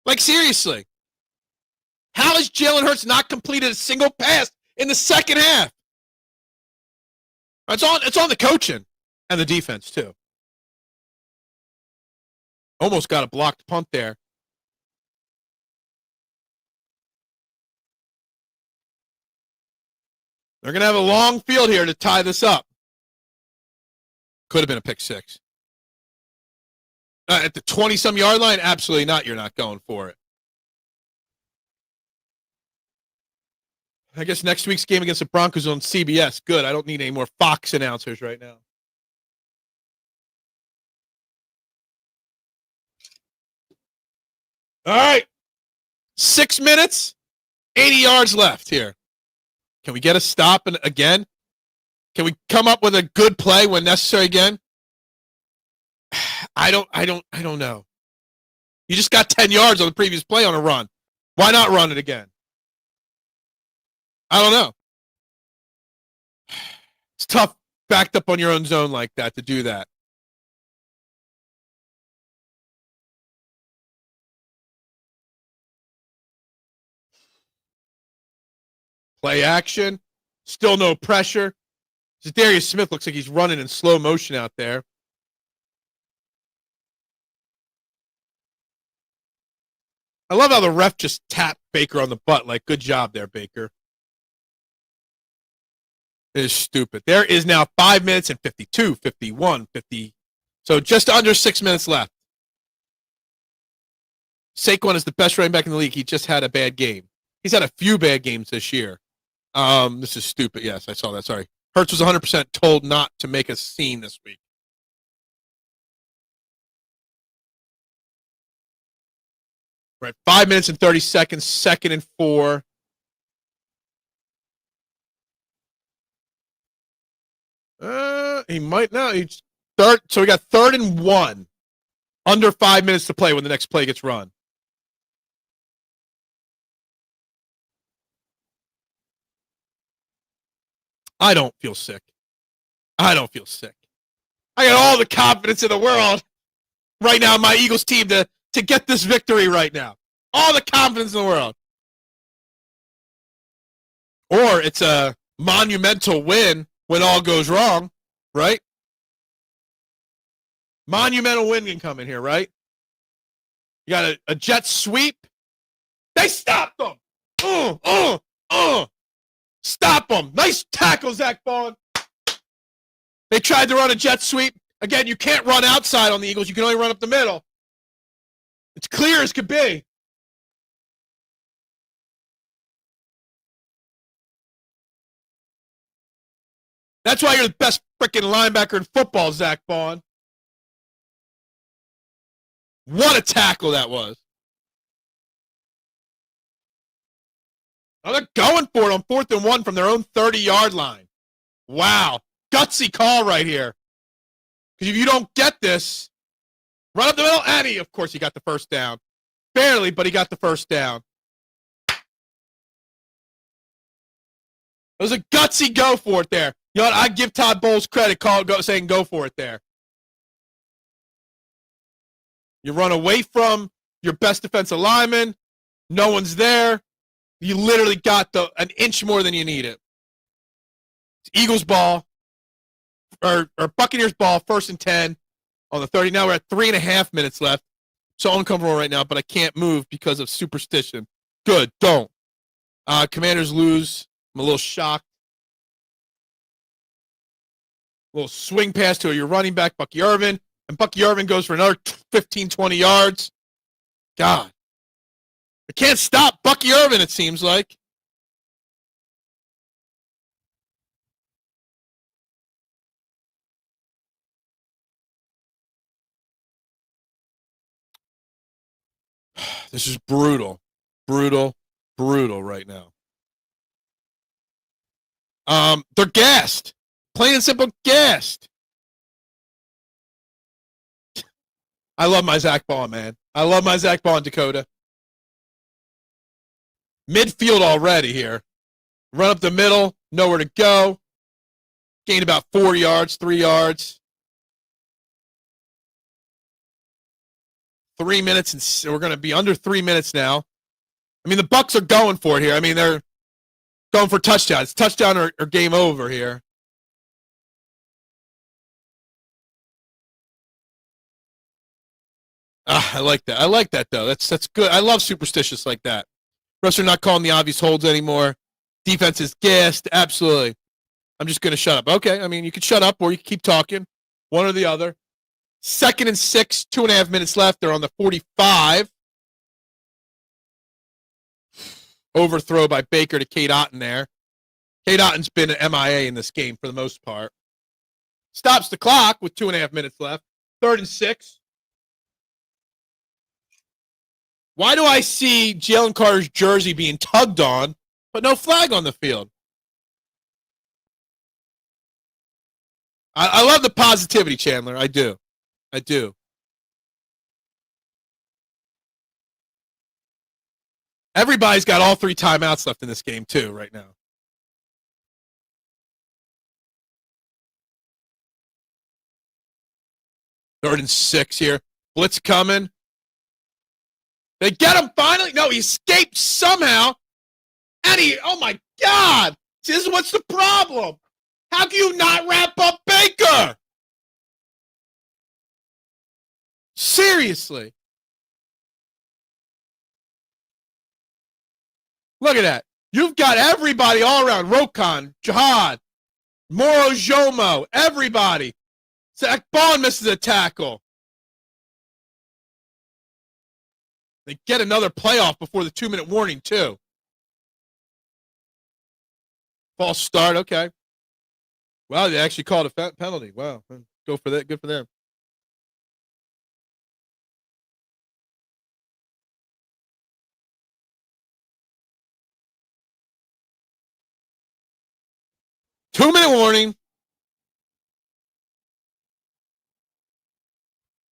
Like, seriously. How has Jalen Hurts not completed a single pass in the second half? It's on the coaching and the defense, too. Almost got a blocked punt there. They're going to have a long field here to tie this up. Could have been a pick six. At the 20-some yard line, absolutely not. You're not going for it. I guess next week's game against the Broncos on CBS. Good. I don't need any more Fox announcers right now. All right. 6 minutes, 80 yards left here. Can we get a stop again? Can we come up with a good play when necessary again? I don't know. You just got 10 yards on the previous play on a run. Why not run it again? I don't know. It's tough backed up on your own zone like that to do that. Play action. Still no pressure. Darius Smith looks like he's running in slow motion out there. I love how the ref just tapped Baker on the butt. Like, good job there, Baker. It is stupid. There is now 5 minutes and 52, 51, 50. So just under 6 minutes left. Saquon is the best running back in the league. He just had a bad game. He's had a few bad games this year. This is stupid. Yes, I saw that. Sorry. Hurts was 100% told not to make a scene this week. Right, 5 minutes and 30 seconds, 2nd and 4. He might not. He's third. So we got 3rd and 1. Under 5 minutes to play when the next play gets run. I don't feel sick. I don't feel sick. I got all the confidence in the world right now in my Eagles team to get this victory right now. All the confidence in the world. Or it's a monumental win when all goes wrong, right? Monumental win can come in here, right? You got a jet sweep. They stopped them. Stop them. Nice tackle, Zach Bond. They tried to run a jet sweep. Again, you can't run outside on the Eagles. You can only run up the middle. It's clear as could be. That's why you're the best freaking linebacker in football, Zach Bond. What a tackle that was. Oh, they're going for it on 4th and 1 from their own 30-yard line. Wow. Gutsy call right here. Because if you don't get this, run up the middle, and of course, he got the first down. Barely, but he got the first down. It was a gutsy go for it there. You know what? I give Todd Bowles credit saying go for it there. You run away from your best defensive lineman. No one's there. You literally got an inch more than you needed. It's Eagles ball, or Buccaneers ball, 1st and 10 on the 30. Now we're at 3.5 minutes left. So uncomfortable right now, but I can't move because of superstition. Good, don't. Commanders lose. I'm a little shocked. A little swing pass to your running back, Bucky Irvin. And Bucky Irvin goes for another 15, 20 yards. God. I can't stop Bucky Irvin, it seems like. This is brutal. Brutal right now. They're gassed. Plain and simple gassed. I love my Zach Bond, man. I love my Zach Bond, Dakota. Midfield already here. Run up the middle, nowhere to go. Gained about 4 yards, 3 yards. 3 minutes, and we're going to be under 3 minutes now. I mean, the Bucs are going for it here. I mean, they're going for touchdowns. Touchdown or game over here. I like that. I like that, though. That's good. I love superstitious like that. Refs are not calling the obvious holds anymore. Defense is gassed. Absolutely. I'm just going to shut up. Okay, I mean, you can shut up or you can keep talking. One or the other. 2nd and 6, 2.5 minutes left. They're on the 45. Overthrow by Baker to Kate Otten there. Kate Otten's been an MIA in this game for the most part. Stops the clock with 2.5 minutes left. 3rd and 6. Why do I see Jalen Carter's jersey being tugged on, but no flag on the field? I love the positivity, Chandler. I do. I do. Everybody's got all 3 timeouts left in this game, too, right now. Third and 6 here. Blitz coming. They get him finally. No, he escaped somehow. And oh my God. This is what's the problem. How can you not wrap up Baker? Seriously. Look at that. You've got everybody all around. Rokon, Jihad, Moro Jomo, everybody. Zach Bond misses a tackle. They get another playoff before the 2-minute warning, too. False start, okay. Wow, they actually called a penalty. Wow, go for that. Good for them. Two-minute warning.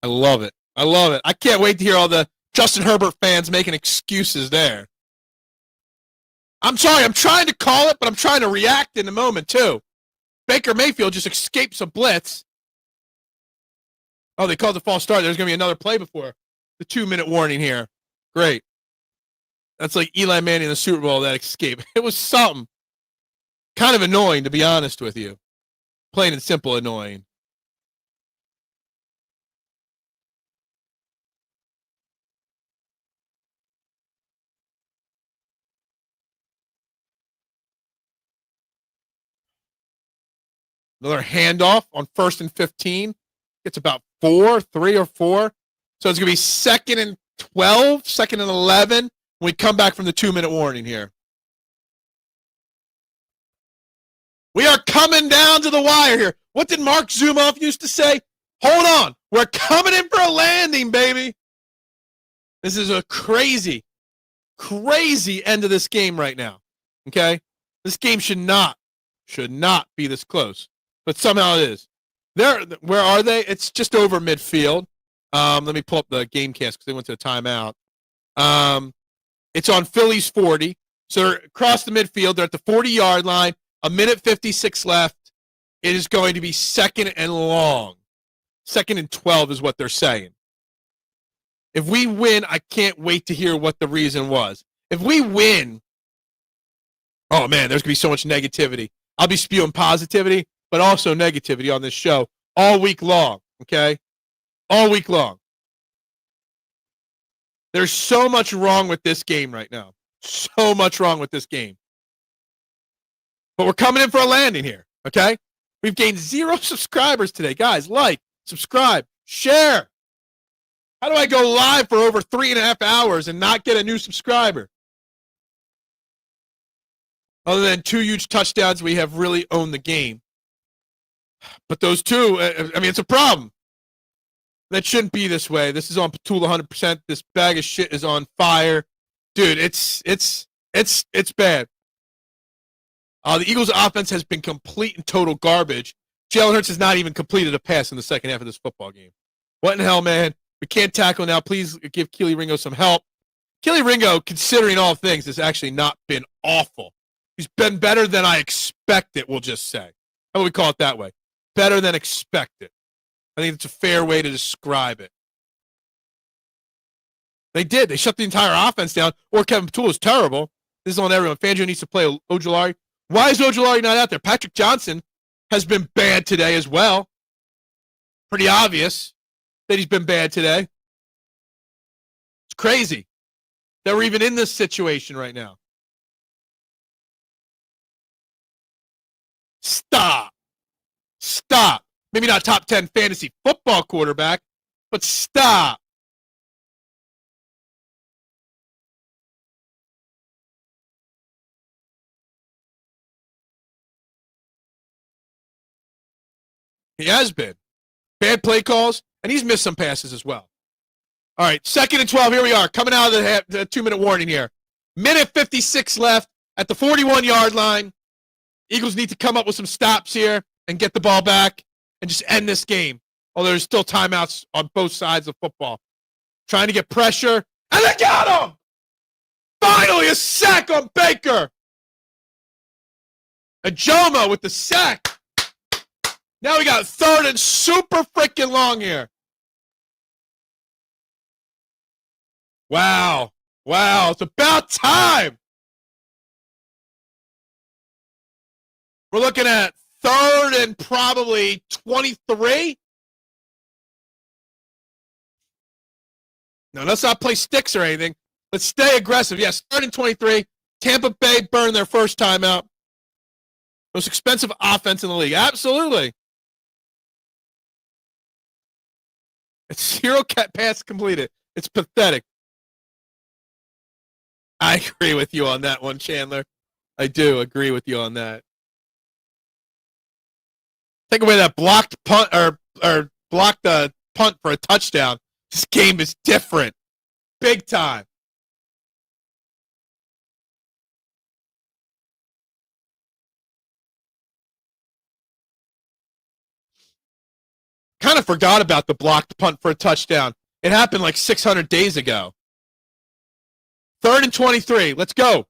I love it. I love it. I can't wait to hear all the Justin Herbert fans making excuses there. I'm sorry. I'm trying to call it, but I'm trying to react in the moment, too. Baker Mayfield just escapes a blitz. Oh, they called the false start. There's going to be another play before the 2-minute warning here. Great. That's like Eli Manning in the Super Bowl, that escape. It was something. Kind of annoying, to be honest with you. Plain and simple annoying. Another handoff on 1st and 15. It's about 3 or 4. So it's going to be 2nd and 12, 2nd and 11 when we come back from the 2-minute warning here. We are coming down to the wire here. What did Mark Zumoff used to say? Hold on. We're coming in for a landing, baby. This is a crazy, crazy end of this game right now. Okay? This game should not be this close. But somehow it is. Where are they? It's just over midfield. Let me pull up the game cast because they went to a timeout. It's on Philly's 40. So they're across the midfield. They're at the 40-yard line. 1:56 left. It is going to be 2nd and long. 2nd and 12 is what they're saying. If we win, I can't wait to hear what the reason was. If we win, oh, man, there's going to be so much negativity. I'll be spewing positivity, but also negativity on this show all week long, okay? All week long. There's so much wrong with this game right now. So much wrong with this game. But we're coming in for a landing here, okay? We've gained 0 subscribers today. Guys, like, subscribe, share. How do I go live for over 3.5 hours and not get a new subscriber? Other than 2 huge touchdowns, we have really owned the game. But those 2, I mean, it's a problem. That shouldn't be this way. This is on Patul 100%. This bag of shit is on fire. Dude, it's bad. The Eagles' offense has been complete and total garbage. Jalen Hurts has not even completed a pass in the second half of this football game. What in hell, man? We can't tackle now. Please give Keely Ringo some help. Keely Ringo, considering all things, has actually not been awful. He's been better than I expected, we'll just say. How do we call it that way? Better than expected. I think it's a fair way to describe it. They did. They shut the entire offense down. Or Kevin Patul is terrible. This is on everyone. Fangio needs to play Ojulari. Why is Ojulari not out there? Patrick Johnson has been bad today as well. Pretty obvious that he's been bad today. It's crazy that we're even in this situation right now. Stop. Maybe not top 10 fantasy football quarterback, but stop. He has been. Bad play calls, and he's missed some passes as well. All right, 2nd and 12. Here we are, coming out of the 2-minute warning here. Minute 56 left at the 41-yard line. Eagles need to come up with some stops here and get the ball back and just end this game. Although there's still timeouts on both sides of football. Trying to get pressure, and they got him! Finally, a sack on Baker. Ajoma with the sack. Now we got 3rd and super freaking long here. Wow. It's about time. We're looking at 3rd and probably 23. No, let's not play sticks or anything. Let's stay aggressive. Yes, 3rd and 23. Tampa Bay burned their first timeout. Most expensive offense in the league. Absolutely. It's 0 pass completed. It's pathetic. I agree with you on that one, Chandler. I do agree with you on that. Take away that blocked punt or blocked the punt for a touchdown. This game is different. Big time. Kind of forgot about the blocked punt for a touchdown. It happened like 600 days ago. 3rd and 23. Let's go.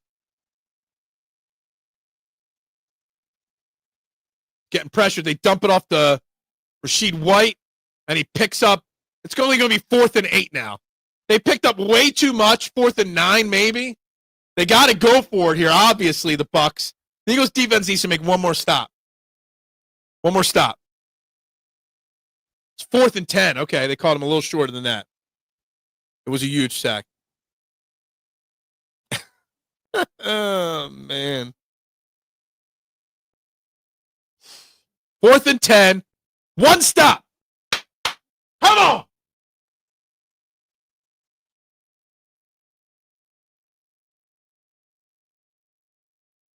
Getting pressured. They dump it off the Rashid White, and he picks up. It's only going to be 4th and 8 now. They picked up way too much. 4th and 9, maybe. They got to go for it here, obviously, the Bucs. The Eagles defense needs to make one more stop. One more stop. It's 4th and 10. Okay, they caught him a little shorter than that. It was a huge sack. Oh, man. 4th and 10. One stop. Come on.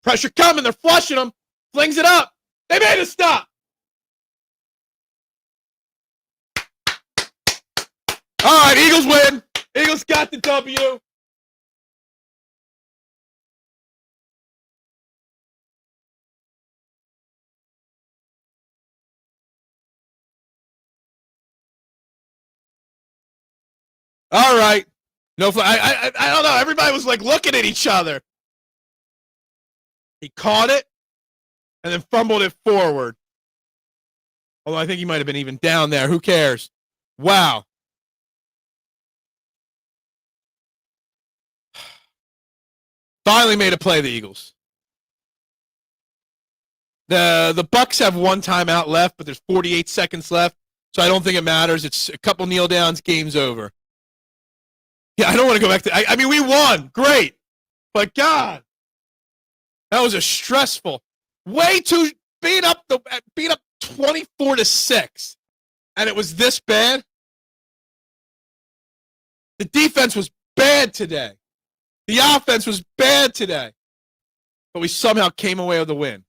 Pressure coming. They're flushing him. Flings it up. They made a stop. All right, Eagles win. Eagles got the W. All right. No, I don't know. Everybody was like looking at each other. He caught it and then fumbled it forward. Although I think he might have been even down there. Who cares? Wow. Finally made a play, the Eagles. The Bucs have one timeout left, but there's 48 seconds left, so I don't think it matters. It's a couple kneel downs, game's over. Yeah, I don't want to go back to. I mean, we won, great, but God, that was a stressful. Way too beat up 24-6, and it was this bad. The defense was bad today. The offense was bad today, but we somehow came away with a win.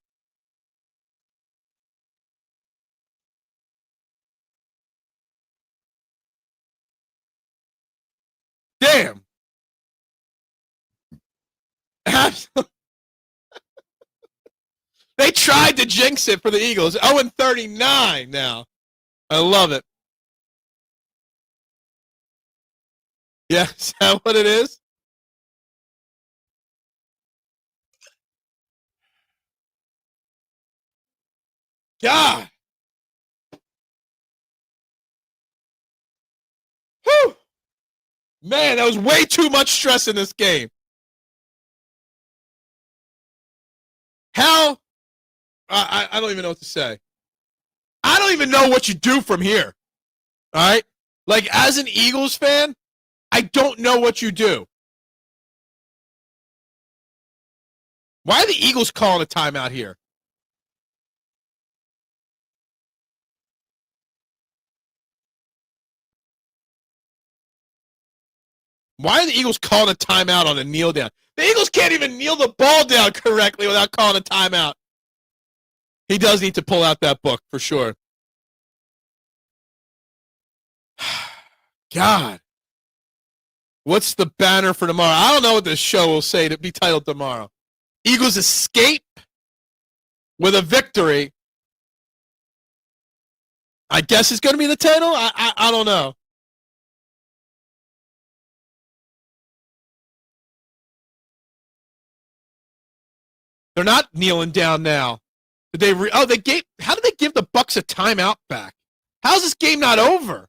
Damn. They tried to jinx it for the Eagles. 0-39 now. I love it. Yeah, is that what it is? God. Whew. Man, that was way too much stress in this game. How? I don't even know what to say. I don't even know what you do from here. All right? Like, as an Eagles fan, I don't know what you do. Why are the Eagles calling a timeout here? Why are the Eagles calling a timeout on a kneel down? The Eagles can't even kneel the ball down correctly without calling a timeout. He does need to pull out that book for sure. God. What's the banner for tomorrow? I don't know what this show will say to be titled tomorrow. Eagles escape with a victory. I guess it's going to be the title. I don't know. They're not kneeling down now. Did they? They gave. How did they give the Bucs a timeout back? How's this game not over?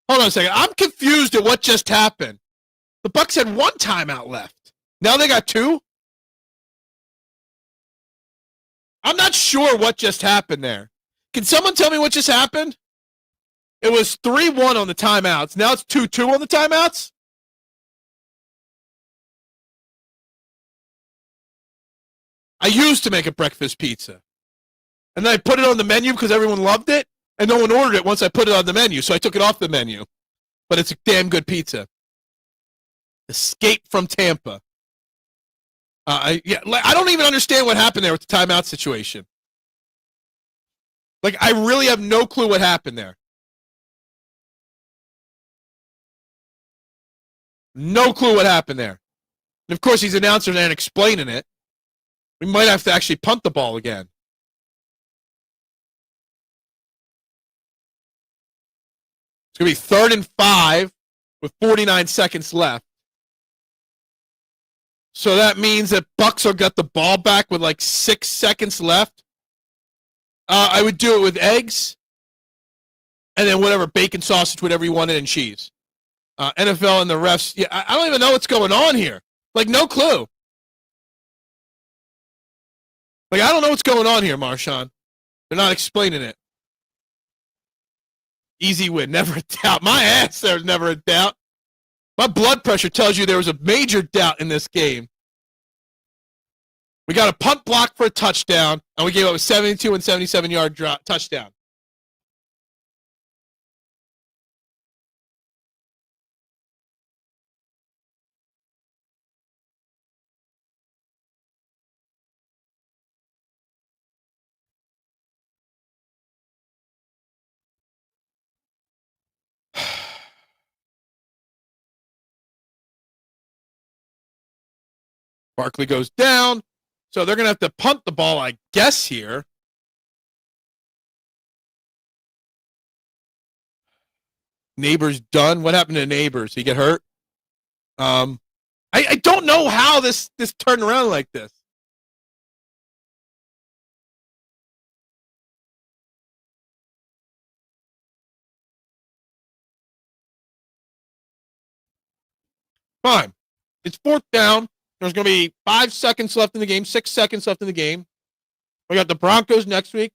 Hold on a second. I'm confused at what just happened. The Bucs had one timeout left. Now they got two. I'm not sure what just happened there. Can someone tell me what just happened? It was 3-1 on the timeouts. Now it's 2-2 on the timeouts? I used to make a breakfast pizza. And then I put it on the menu because everyone loved it. And no one ordered it once I put it on the menu. So I took it off the menu. But it's a damn good pizza. Escape from Tampa. I don't even understand what happened there with the timeout situation. Like, I really have no clue what happened there. No clue what happened there. And of course, he's announcing and explaining it. We might have to actually punt the ball again. It's going to be 3rd and 5 with 49 seconds left. So that means that Bucs will get the ball back with like 6 seconds left. I would do it with eggs and then whatever, bacon, sausage, whatever you wanted, and cheese. NFL and the refs, yeah, I don't even know what's going on here. Like, no clue. Like, I don't know what's going on here, Marshawn. They're not explaining it. Easy win, never a doubt. My ass, there's never a doubt. My blood pressure tells you there was a major doubt in this game. We got a punt block for a touchdown, and we gave up a 72 and 77-yard touchdown. Barkley goes down, so they're going to have to punt the ball, I guess, here. Neighbors done. What happened to Neighbors? He get hurt? I don't know how this turned around like this. Fine. It's 4th down. There's going to be 5 seconds left in the game, 6 seconds left in the game. We got the Broncos next week,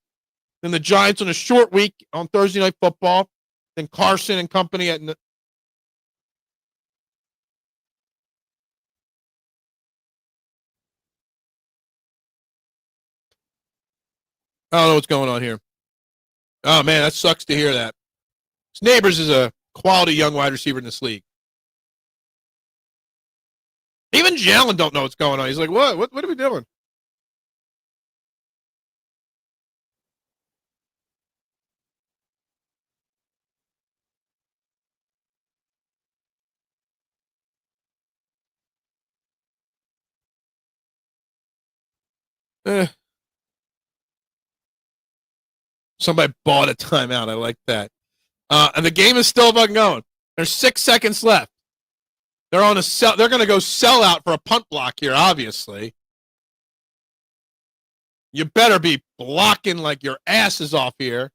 then the Giants on a short week on Thursday Night Football, then Carson and company at. I don't know what's going on here. Oh, man, that sucks to hear that. Neighbors is a quality young wide receiver in this league. Even Jalen don't know what's going on. He's like, what? What are we doing? Somebody bought a timeout. I like that. And the game is still fucking going. There's 6 seconds left. They're on a sell. They're going to go sell out for a punt block here, obviously. You better be blocking like your ass is off here.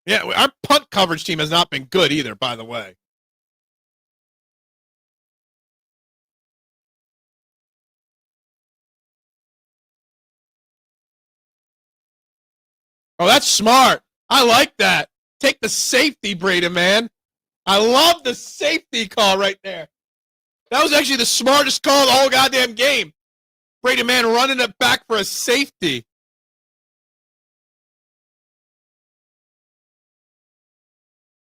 Yeah, our punt coverage team has not been good either, by the way. Oh, that's smart. I like that. Take the safety, Brady, man. I love the safety call right there. That was actually the smartest call of the whole goddamn game. Brady, man, running it back for a safety.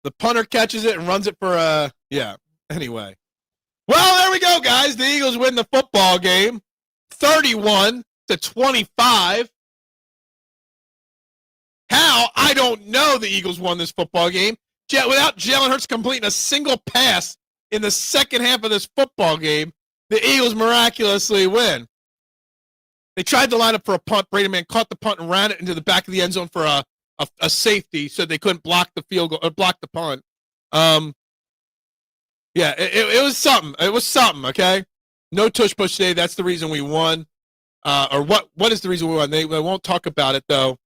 The punter catches it and runs it for a, yeah, anyway. Well, there we go, guys. The Eagles win the football game, 31-25. How? I don't know. The Eagles won this football game without Jalen Hurts completing a single pass in the second half of this football game. The Eagles miraculously win. They tried to line up for a punt. Brady, man, caught the punt and ran it into the back of the end zone for a safety, so they couldn't block the field goal or block the punt. Yeah, it was something. It was something. Okay, no tush push today. That's the reason we won. Or what is the reason we won? They won't talk about it though.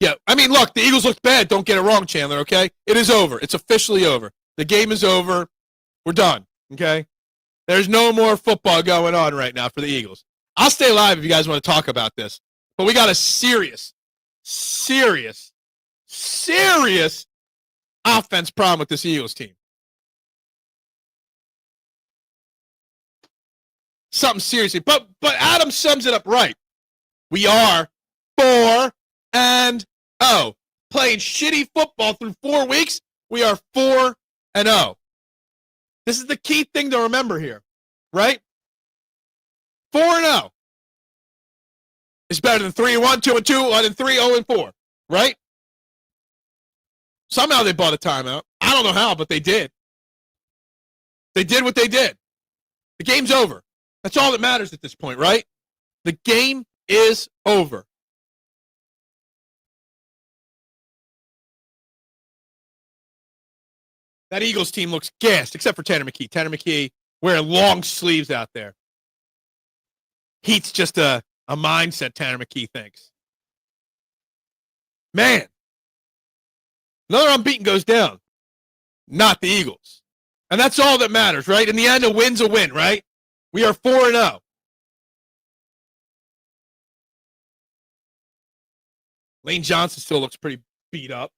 Yeah, I mean, look, the Eagles looked bad. Don't get it wrong, Chandler. Okay, it is over. It's officially over. The game is over. We're done. Okay, there's no more football going on right now for the Eagles. I'll stay live if you guys want to talk about this, but we got a serious offense problem with this Eagles team. Something seriously. But Adam sums it up right. We are 4-0. Playing shitty football through 4 weeks, we are 4-0. This is the key thing to remember here, right? 4-0 is better than 3-1, 2-2, 1-3, 0-4, right? Somehow they bought a timeout. I don't know how, but they did. They did what they did. The game's over. That's all that matters at this point, right? The game is over. That Eagles team looks gassed, except for Tanner McKee. Tanner McKee wearing long sleeves out there. Heat's just a mindset, Tanner McKee thinks. Man. Another unbeaten goes down. Not the Eagles. And that's all that matters, right? In the end, a win's a win, right? We are 4-0. Lane Johnson still looks pretty beat up.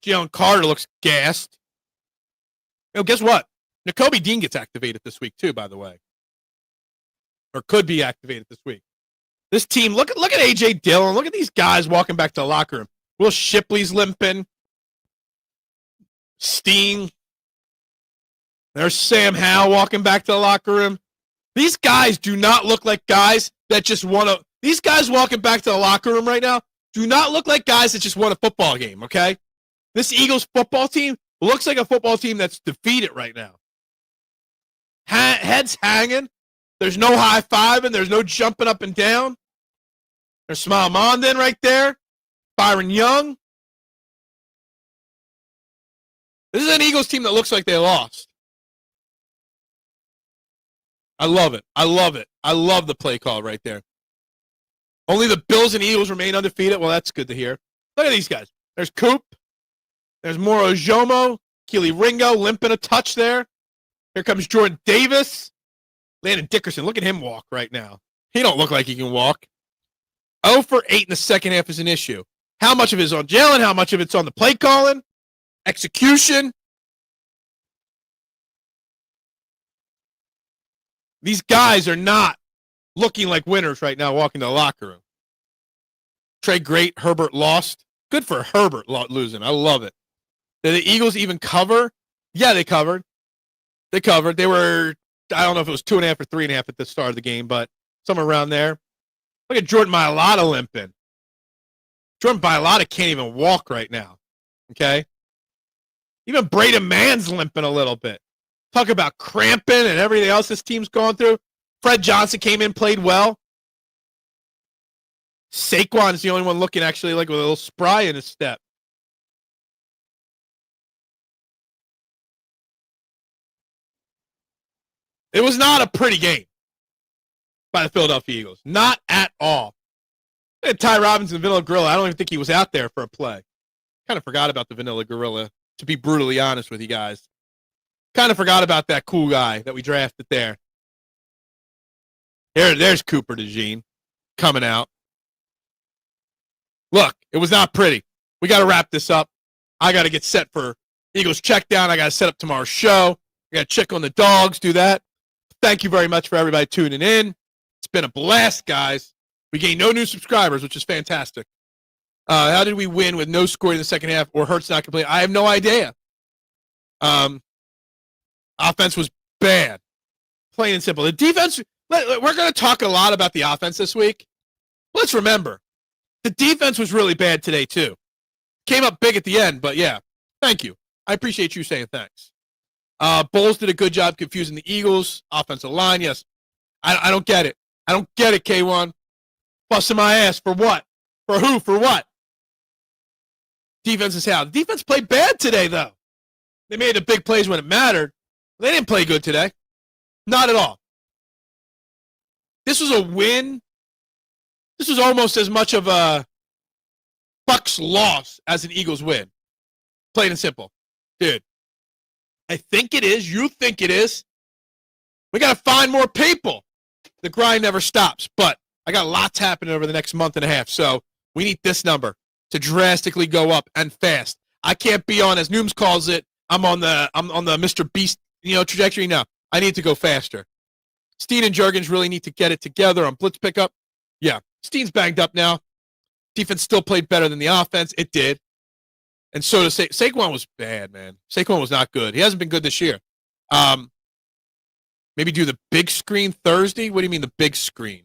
Jalen Carter looks gassed. Guess what? Nakobe Dean gets activated this week too, by the way. Or could be activated this week. This team, look at A.J. Dillon. Look at these guys walking back to the locker room. Will Shipley's limping. Steen. There's Sam Howell walking back to the locker room. These guys do not look like guys that just want to. These guys walking back to the locker room right now do not look like guys that just won a football game, okay? This Eagles football team looks like a football team that's defeated right now. Heads hanging. There's no high-fiving. There's no jumping up and down. There's Smile Mondin right there. Byron Young. This is an Eagles team that looks like they lost. I love it. I love it. I love the play call right there. Only the Bills and Eagles remain undefeated. Well, that's good to hear. Look at these guys. There's Coop. There's Moro Jomo. Keely Ringo limping a touch there. Here comes Jordan Davis. Landon Dickerson. Look at him walk right now. He don't look like he can walk. 0 for 8 in the second half is an issue. How much of it is on Jalen? How much of it's on the play calling? Execution? These guys are not looking like winners right now walking to the locker room. Trey Great, Herbert lost. Good for Herbert losing. I love it. Did the Eagles even cover? Yeah, they covered. They covered. They were, I don't know if it was 2.5 or 3.5 at the start of the game, but somewhere around there. Look at Jordan Mailata limping. Jordan Mailata can't even walk right now. Okay? Even Braden Mann's limping a little bit. Talk about cramping and everything else this team's gone through. Fred Johnson came in, played well. Saquon is the only one looking actually like with a little spry in his step. It was not a pretty game by the Philadelphia Eagles. Not at all. And Ty Robinson, Vanilla Gorilla, I don't even think he was out there for a play. Kind of forgot about the Vanilla Gorilla, to be brutally honest with you guys. Kind of forgot about that cool guy that we drafted there. There's Cooper DeJean coming out. Look, it was not pretty. We got to wrap this up. I got to get set for Eagles check down. I got to set up tomorrow's show. I got to check on the dogs, do that. Thank you very much for everybody tuning in. It's been a blast, guys. We gained no new subscribers, which is fantastic. How did we win with no scoring in the second half or Hurts not complete? I have no idea. Offense was bad. Plain and simple. The defense, we're going to talk a lot about the offense this week. Let's remember, the defense was really bad today, too. Came up big at the end, but yeah, thank you. I appreciate you saying thanks. Bowles did a good job confusing the Eagles. Offensive line, yes. I don't get it. I don't get it, K1. Busting my ass for what? For who? For what? Defense is how? The defense played bad today, though. They made the big plays when it mattered. They didn't play good today. Not at all. This was a win. This was almost as much of a Bucs loss as an Eagles win. Plain and simple. Dude, I think it is. You think it is. We got to find more people. The grind never stops, but I got lots happening over the next month and a half, so we need this number to drastically go up and fast. I can't be on, as Nooms calls it, I'm on the Mr. Beast, trajectory now. I need to go faster. Steen and Juergens really need to get it together on blitz pickup. Yeah, Steen's banged up now. Defense still played better than the offense. It did. And so does Saquon was bad, man. Saquon was not good. He hasn't been good this year. Maybe do the big screen Thursday? What do you mean the big screen?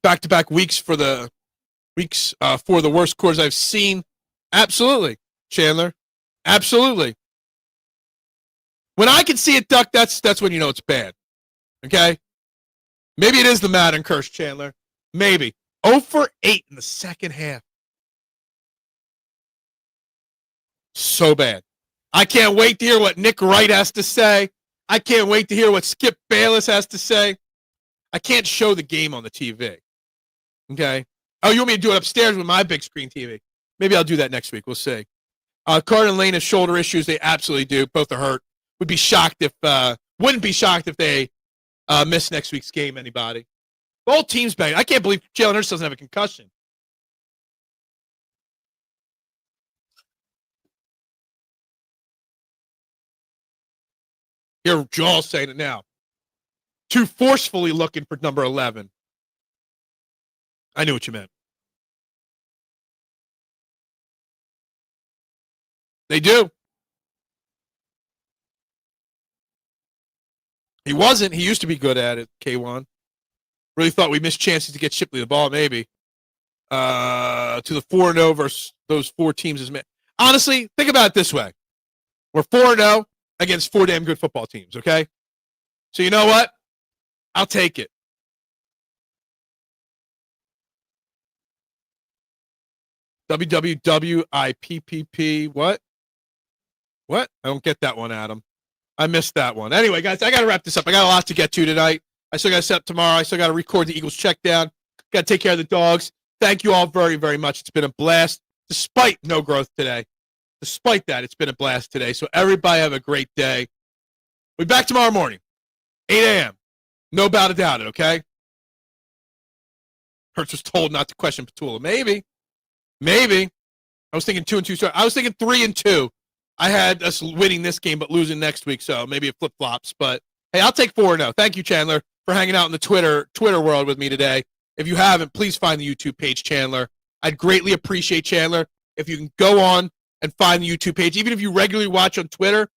Back-to-back weeks for the worst quarters I've seen. Absolutely, Chandler. Absolutely. When I can see it duck, that's when you know it's bad. Okay? Maybe it is the Madden curse, Chandler. Maybe. 0 for 8 in the second half. So bad. I can't wait to hear what Nick Wright has to say. I can't wait to hear what Skip Bayless has to say. I can't show the game on the TV. Okay? Oh, you want me to do it upstairs with my big screen TV? Maybe I'll do that next week. We'll see. Carter and Lane has shoulder issues. They absolutely do. Both are hurt. Wouldn't be shocked if they miss next week's game, anybody. The whole team's bad. I can't believe Jalen Hurts doesn't have a concussion. Here, Joel saying it now. Too forcefully looking for number 11. I knew what you meant. They do. He wasn't. He used to be good at it, K1. Really thought we missed chances to get Shipley the ball, maybe. To the 4-0 versus those four teams. Honestly, think about it this way. We're 4-0 against 4 damn good football teams, okay? So you know what? I'll take it. WWWIPPP. What? What? I don't get that one, Adam. I missed that one. Anyway, guys, I got to wrap this up. I got a lot to get to tonight. I still got to set up tomorrow. I still got to record the Eagles check down. Got to take care of the dogs. Thank you all very, very much. It's been a blast, despite no growth today. Despite that, it's been a blast today. So everybody have a great day. We'll be back tomorrow morning, 8 a.m. No doubt about it, okay? Hurts was told not to question Petula. Maybe. I was thinking 2-2. I was thinking 3-2. I had us winning this game but losing next week, so maybe it flip-flops. But, hey, I'll take 4-0. Thank you, Chandler, for hanging out in the Twitter world with me today. If you haven't, please find the YouTube page, Chandler. I'd greatly appreciate, Chandler, if you can go on and find the YouTube page. Even if you regularly watch on Twitter,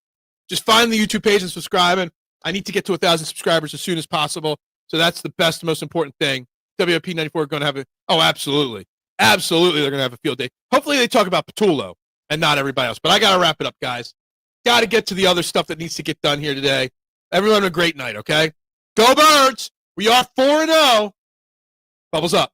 just find the YouTube page and subscribe. And I need to get to 1,000 subscribers as soon as possible. So that's the best, most important thing. WP94 are going to have it. Oh, absolutely. Absolutely, they're going to have a field day. Hopefully they talk about Petullo and not everybody else. But I got to wrap it up, guys. Got to get to the other stuff that needs to get done here today. Everyone have a great night, okay? Go Birds! We are 4-0. Bubbles up.